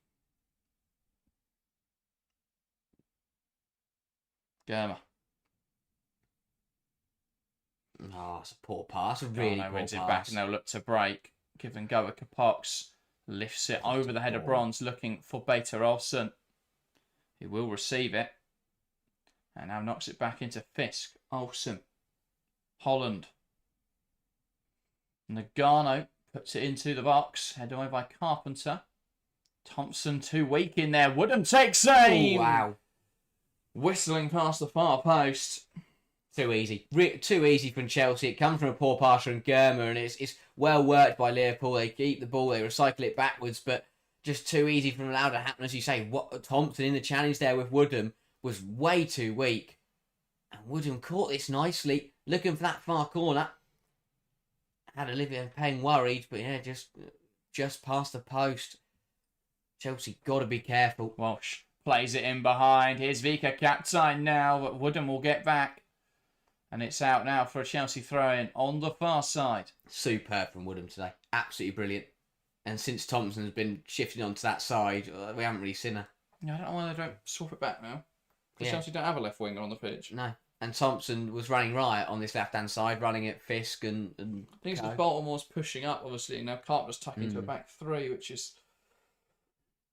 Germa. Oh, it's a poor pass. A really poor wins pass. It back and they'll look to break. Give and go at Capox. Lifts it over the head of Bronze, looking for Beta Olsen. He will receive it. And now knocks it back into Fisk. Olsen. Holland. Nagano puts it into the box. Headed away by Carpenter. Thompson too weak in there. Woodham takes aim. Oh, wow. Whistling past the far post. Too easy. Too easy from Chelsea. It comes from a poor pass from Germa, and it's well worked by Liverpool. They keep the ball, they recycle it backwards, but just too easy from allowed to happen. As you say, what Thompson in the challenge there with Woodham was way too weak. And Woodham caught this nicely, looking for that far corner. Had Olivia Payne worried, but yeah, just past the post. Chelsea got to be careful. Walsh plays it in behind. Here's Vika Captain now, but Woodham will get back. And it's out now for a Chelsea throw-in on the far side. Superb from Woodham today. Absolutely brilliant. And since Thompson's been shifting onto that side, we haven't really seen her. Yeah, I don't know why they don't swap it back now. Because Chelsea don't have a left winger on the pitch. No. And Thompson was running riot on this left-hand side, running at Fisk and I think it's because Baltimore's pushing up, obviously. Now Carpenter's tucking into a back three, which is...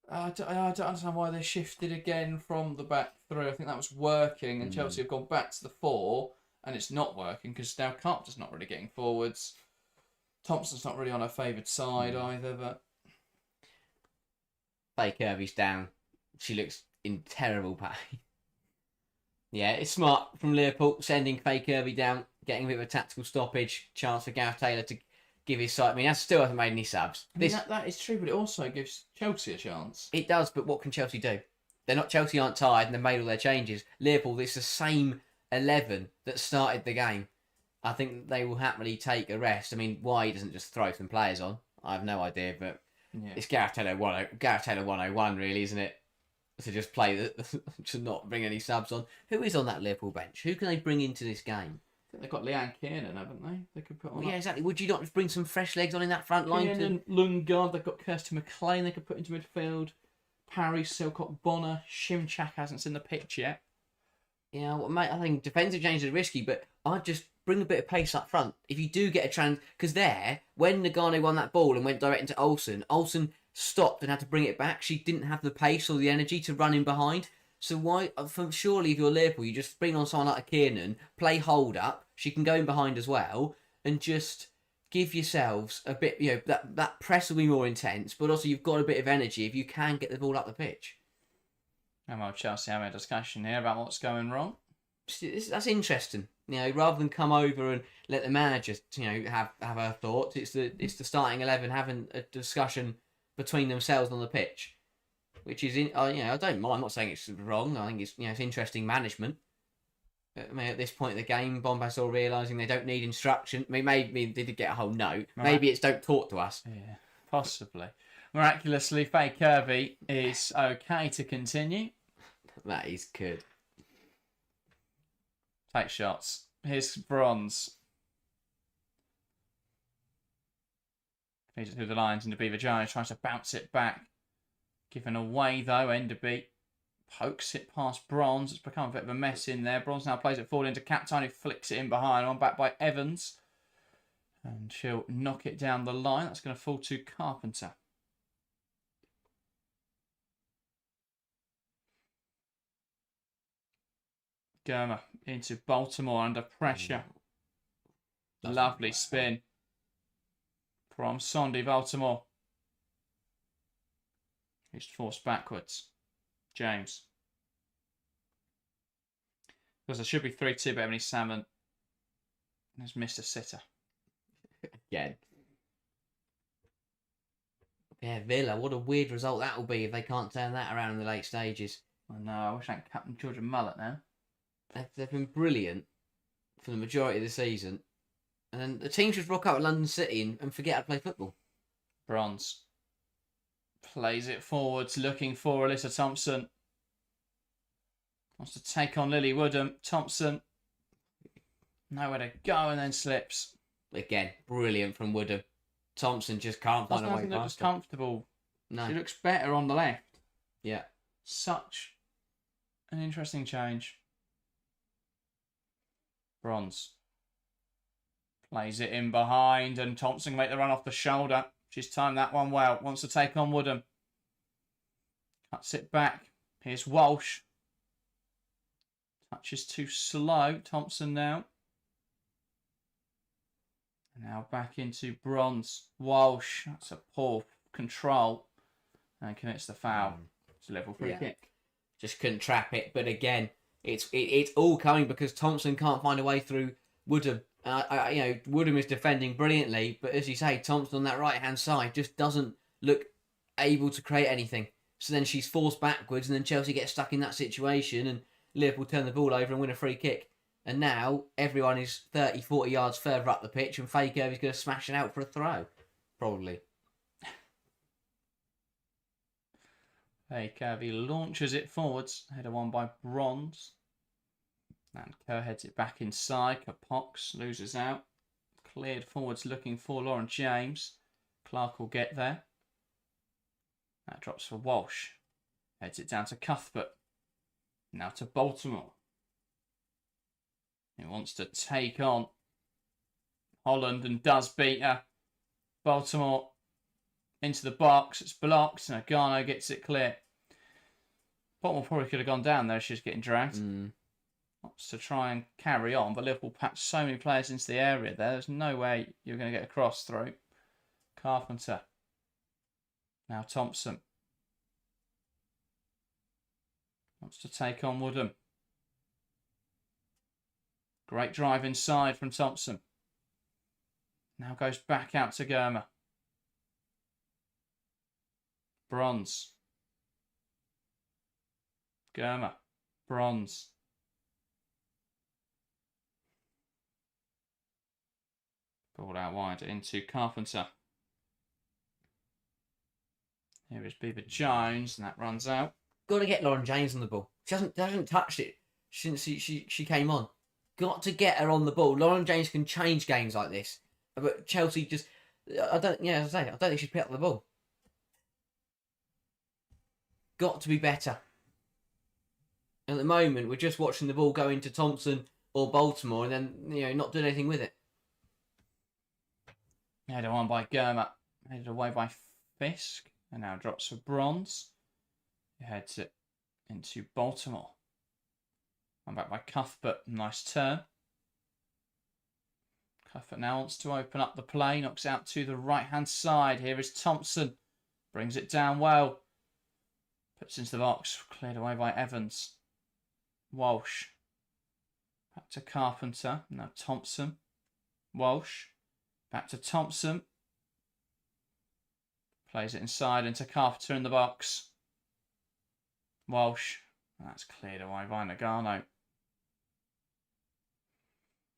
I don't understand why they shifted again from the back three. I think that was working, and Chelsea have gone back to the 4, and it's not working because now Carpenter's not really getting forwards. Thompson's not really on her favoured side either, but... Faye Kirby's down. She looks in terrible pain. Yeah, it's smart from Liverpool, sending Faye Kirby down, getting a bit of a tactical stoppage, chance for Gareth Taylor to give his side. I mean, that still hasn't made any subs. That is true, but it also gives Chelsea a chance. It does, but what can Chelsea do? Chelsea aren't tired and they've made all their changes. Liverpool, it's the same 11 that started the game. I think they will happily take a rest. I mean, why he doesn't just throw some players on, I have no idea, but it's Gareth Taylor 101 really, isn't it? To just play, to not bring any subs on. Who is on that Liverpool bench? Who can they bring into this game? I think they've got Leanne Kiernan, haven't they? They could put on. Yeah, exactly. Would you not just bring some fresh legs on in that front line? Kiernan, Lundgaard, they've got Kirsty McLean they could put into midfield. Parry, Silcock, Bonner, Shimchak hasn't seen the pitch yet. Yeah, well, mate, I think defensive changes are risky, but I'd just bring a bit of pace up front. If you do get a because when Nagano won that ball and went direct into Olsen stopped and had to bring it back. She didn't have the pace or the energy to run in behind. So why? Surely, if you're Liverpool, you just bring on someone like a Kiernan, play hold up. She can go in behind as well, and just give yourselves a bit. That press will be more intense, but also you've got a bit of energy if you can get the ball up the pitch. And well, Chelsea having a discussion here about what's going wrong. That's interesting. Rather than come over and let the manager, have her thoughts, it's the starting 11 having a discussion between themselves on the pitch, which is I don't mind. I'm not saying it's wrong. I think it's interesting management. At this point in the game, Bombas all realising they don't need instruction. Maybe they did get a whole note. Maybe it's don't talk to us. Yeah, possibly. Miraculously, Faye Kirby is okay to continue. That is good. Take shots. Here's Bronze. Feeds it through the lines into Beaver Giants. Tries to bounce it back. Given away though. Enderby pokes it past Bronze. It's become a bit of a mess in there. Bronze now plays it forward into Captain, who flicks it in behind. On back by Evans. And she'll knock it down the line. That's going to fall to Carpenter. Germer into Baltimore under pressure. Lovely spin from Sondi Baltimore. He's forced backwards. James. Because there should be 3-2, but Ebony Salmon has missed a sitter. Again. Yeah, Villa, what a weird result that will be if they can't turn that around in the late stages. I know, I wish I had Captain Georgia Mullet now. They've been brilliant for the majority of the season. And then the teams just rock up at London City and forget how to play football. Bronze. Plays it forwards, looking for Alyssa Thompson. Wants to take on Lily Woodham. Thompson. Nowhere to go and then slips. Again, brilliant from Woodham. Thompson just can't find a way past her. Looks comfortable. No. She looks better on the left. Yeah. Such an interesting change. Bronze. Plays it in behind and Thompson can make the run off the shoulder. She's timed that one well. Wants to take on Woodham. Cuts it back. Here's Walsh. Touch is too slow. Thompson now. Now back into Bronze. Walsh. That's a poor control. And commits the foul. It's a level free kick. Just couldn't trap it. But again, it's all coming because Thompson can't find a way through Woodham. Woodham is defending brilliantly, but as you say, Thompson on that right hand side just doesn't look able to create anything. So then she's forced backwards, and then Chelsea gets stuck in that situation, and Liverpool turn the ball over and win a free kick. And now everyone is 30, 40 yards further up the pitch, and Faye Kirby's going to smash it out for a throw, probably. Faye Kirby launches it forwards, header won by Bronze. And Kerr heads it back inside. Kapox loses out. Cleared forwards looking for Lauren James. Clark will get there. That drops for Walsh. Heads it down to Cuthbert. Now to Baltimore. He wants to take on Holland and does beat her. Baltimore into the box. It's blocked. And Nagano gets it clear. Baltimore probably could have gone down there. She's getting dragged. Wants to try and carry on, but Liverpool packed so many players into the area there. There's no way you're going to get a cross through. Carpenter. Now Thompson. Wants to take on Woodham. Great drive inside from Thompson. Now goes back out to Germer. Bronze. Germer. Bronze. Ball out wide into Carpenter. Here is Beaver Jones, and that runs out. Got to get Lauren James on the ball. She hasn't touched it since she came on. Got to get her on the ball. Lauren James can change games like this, but Chelsea just I don't think she's picked up the ball. Got to be better. At the moment, we're just watching the ball go into Thompson or Baltimore, and then not doing anything with it. Headed on by Germa, headed away by Fisk, and now drops for Bronze. He heads it into Baltimore. I'm back by Cuthbert, nice turn. Cuthbert now wants to open up the play, knocks out to the right-hand side. Here is Thompson, brings it down well. Puts into the box, cleared away by Evans. Walsh. Back to Carpenter, now Thompson. Walsh. Back to Thompson. Plays it inside into Carpenter in the box. Walsh. That's cleared away by Nagano.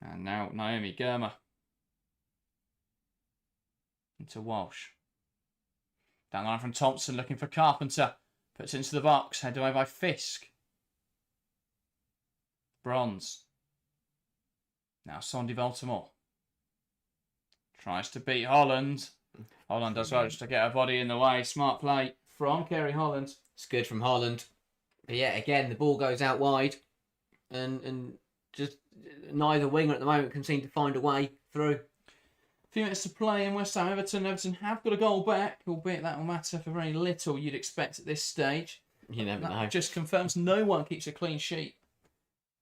And now Naomi Germa. Into Walsh. Down the line from Thompson, looking for Carpenter. Puts it into the box, headed away by Fisk. Bronze. Now Sondy Baltimore. Tries to beat Holland. Holland does well just to get her body in the way. Smart play from Kerry Holland. It's good from Holland. But yeah, again, the ball goes out wide. And just neither winger at the moment can seem to find a way through. A few minutes to play in West Ham Everton. Everton have got a goal back, albeit that will matter for very little you'd expect at this stage. You never know. That just confirms no one keeps a clean sheet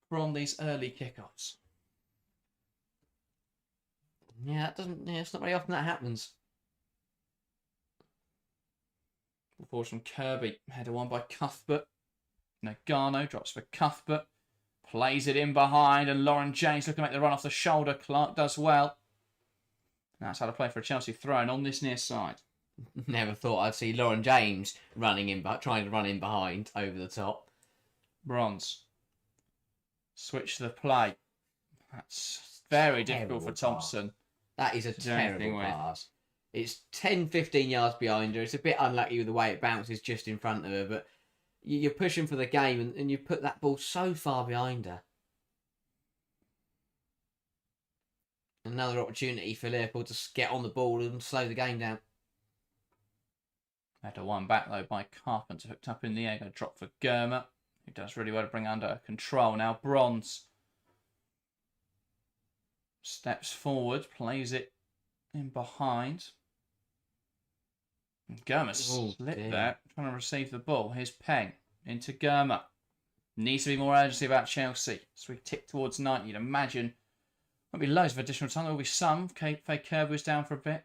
from these early kickoffs. Yeah, that doesn't. Yeah, it's not very often that happens. Balls from Kirby, header one by Cuthbert. Nagano drops for Cuthbert. Plays it in behind, and Lauren James looking to make the run off the shoulder. Clark does well. That's how to play for a Chelsea throw-in on this near side. Never thought I'd see Lauren James trying to run in behind over the top. Bronze. Switch to the play. That's very difficult for Thompson. That is a terrible pass. It's 10, 15 yards behind her. It's a bit unlucky with the way it bounces just in front of her, but you're pushing for the game and you put that ball so far behind her. Another opportunity for Liverpool to get on the ball and slow the game down. Header one back though by Carpenter, hooked up in the air. Going to drop for Germa, who does really well to bring under control. Now Bronze steps forward, plays it in behind. And Germa slipped there, trying to receive the ball. Here's Peng into Germa. Needs to be more urgency about Chelsea. So we tick towards 90. You'd imagine won't be loads of additional time. There will be some. Faye Kirby was down for a bit.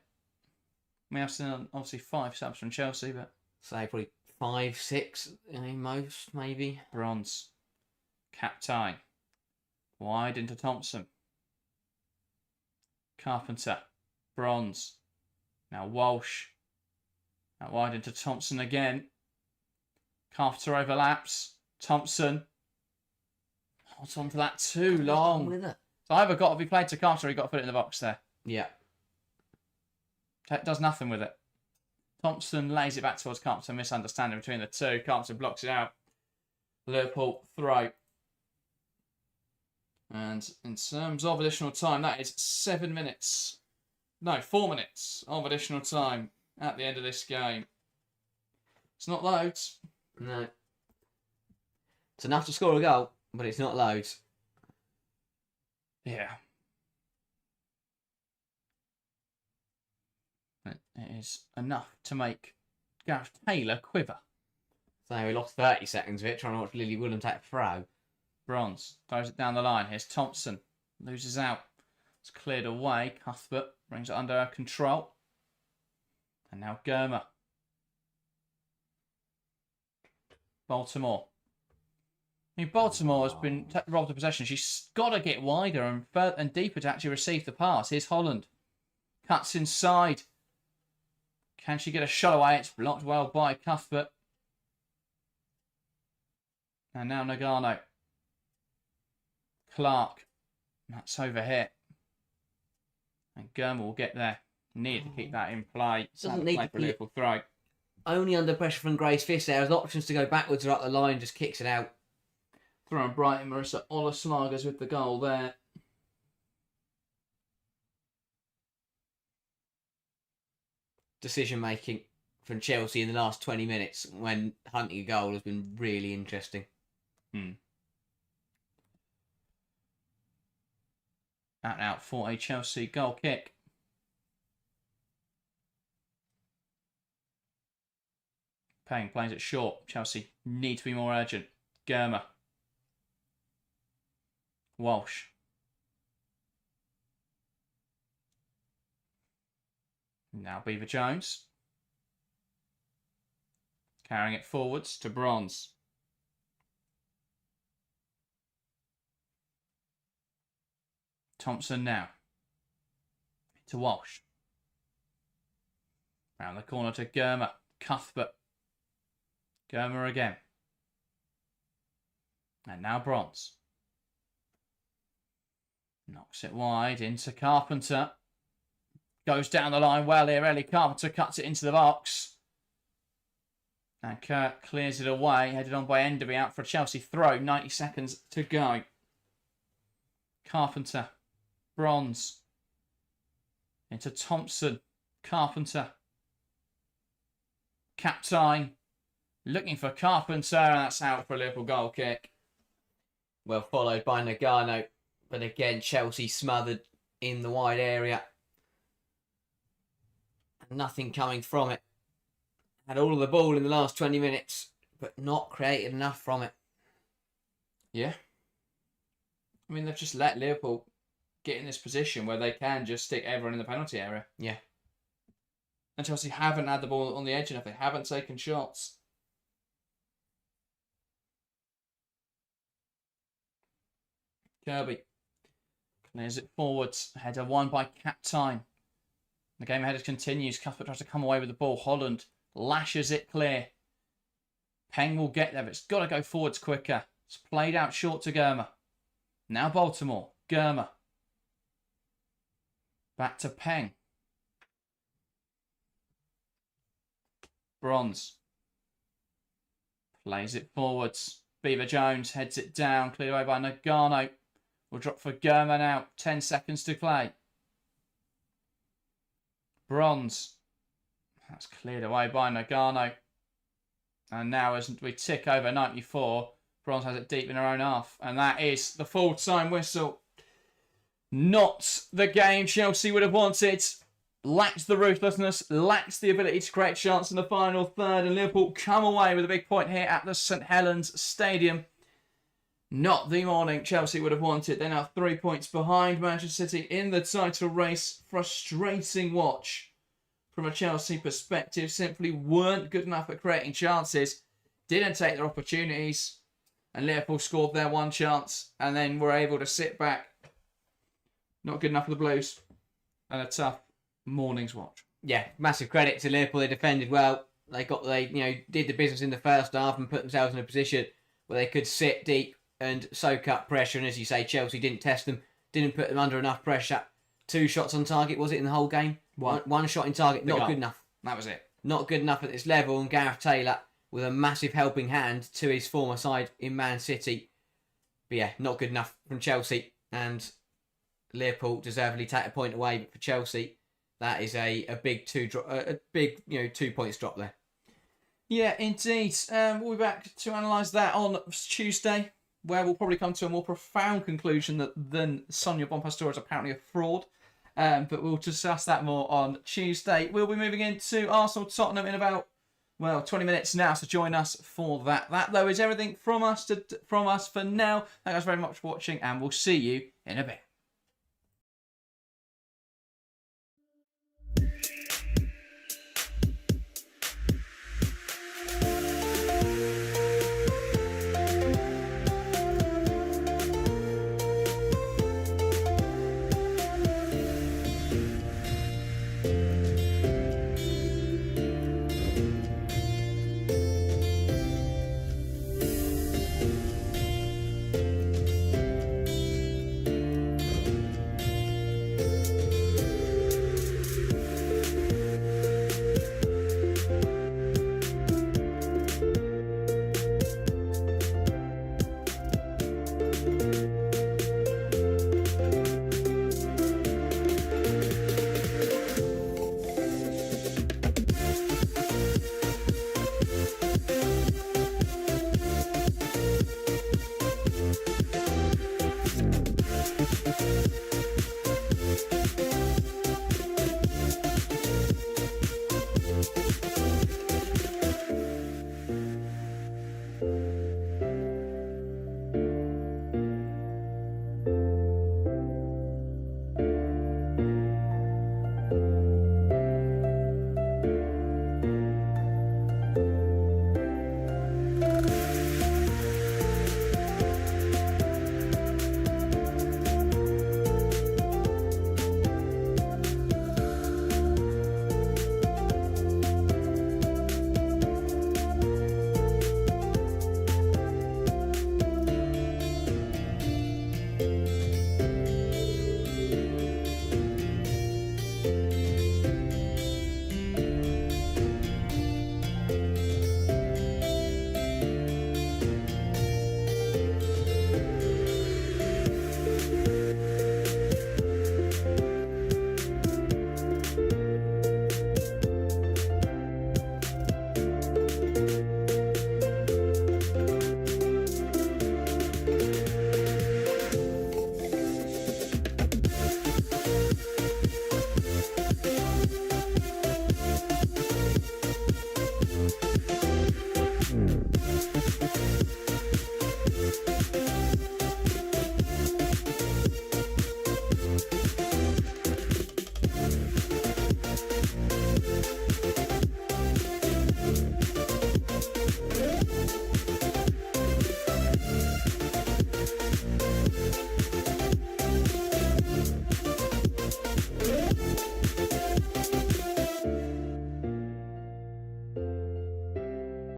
We have seen obviously 5 subs from Chelsea, but say probably 5, 6, most maybe. Bronze. Captain. Wide into Thompson. Carpenter. Bronze. Now Walsh. Now wide into Thompson again. Carpenter overlaps. Thompson. Holds on to that too long. With it. So either got to be played to Carpenter or he got to put it in the box there. Yeah. Does nothing with it. Thompson lays it back towards Carpenter. Misunderstanding between the two. Carpenter blocks it out. Liverpool throw. And in terms of additional time, that is 7 minutes. No, 4 minutes of additional time at the end of this game. It's not loads. No. It's enough to score a goal, but it's not loads. Yeah. It is enough to make Gareth Taylor quiver. So we lost 30 seconds of it trying to watch Lily Woodham take a throw. Bronze throws it down the line. Here's Thompson. Loses out. It's cleared away. Cuthbert brings it under control. And now Germa. Baltimore. I mean, Baltimore has been robbed of possession. She's got to get wider and further and deeper to actually receive the pass. Here's Holland. Cuts inside. Can she get a shot away? It's blocked well by Cuthbert. And now Nagano. Clark. That's over here. And Germa will get there. Need to keep that in play. Doesn't need to for Liverpool throw. Only under pressure from Grace Fisk there. Has options to go backwards or up the line. Just kicks it out. Throwing Brighton, Marissa Olaslagers with the goal there. Decision making from Chelsea in the last 20 minutes when hunting a goal has been really interesting. Out and out for a Chelsea goal kick. Payne plays it short. Chelsea need to be more urgent. Germer. Walsh. Now Beaver Jones. Carrying it forwards to Bronze. Thompson now. To Walsh. Round the corner to Germer. Cuthbert. Germer again. And now Bronze. Knocks it wide into Carpenter. Goes down the line well here. Ellie Carpenter cuts it into the box. And Kirk clears it away. Headed on by Enderby out for a Chelsea throw. 90 seconds to go. Carpenter. Bronze. Into Thompson. Carpenter. Captain. Looking for Carpenter. And that's out for a Liverpool goal kick. Well followed by Nagano. But again, Chelsea smothered in the wide area. Nothing coming from it. Had all of the ball in the last 20 minutes, but not created enough from it. Yeah. I mean, they've just let Liverpool get in this position where they can just stick everyone in the penalty area. Yeah. And Chelsea haven't had the ball on the edge enough. They haven't taken shots. Kirby clears it forwards. Header won by Captain. The game ahead continues. Cuthbert tries to come away with the ball. Holland lashes it clear. Peng will get there, but it's got to go forwards quicker. It's played out short to Germer. Now Baltimore. Germer. Back to Peng. Bronze. Plays it forwards. Beaver Jones heads it down. Cleared away by Nagano. Will drop for Germer now. 10 seconds to play. Bronze. That's cleared away by Nagano. And now as we tick over 94, Bronze has it deep in her own half. And that is the full-time whistle. Not the game Chelsea would have wanted. Lacked the ruthlessness, lacked the ability to create chance in the final third. And Liverpool come away with a big point here at the St Helens Stadium. Not the morning Chelsea would have wanted. They're now 3 points behind Manchester City in the title race. Frustrating watch from a Chelsea perspective. Simply weren't good enough at creating chances. Didn't take their opportunities. And Liverpool scored their one chance. And then were able to sit back. Not good enough for the Blues. And a tough morning's watch. Yeah, massive credit to Liverpool. They defended well. They did the business in the first half and put themselves in a position where they could sit deep and soak up pressure. And as you say, Chelsea didn't test them, didn't put them under enough pressure. 2 shots on target, was it, in the whole game? One shot in target, not good enough. That was it. Not good enough at this level. And Gareth Taylor with a massive helping hand to his former side in Man City. But yeah, not good enough from Chelsea. And Liverpool deservedly take a point away. But for Chelsea, that is a big 2 points drop there. Yeah, indeed. We'll be back to analyse that on Tuesday, where we'll probably come to a more profound conclusion than Sonia Bonpastor is apparently a fraud. But we'll discuss that more on Tuesday. We'll be moving into Arsenal-Tottenham in about, 20 minutes now, so join us for that. That, though, is everything from us for now. Thank you guys very much for watching, and we'll see you in a bit.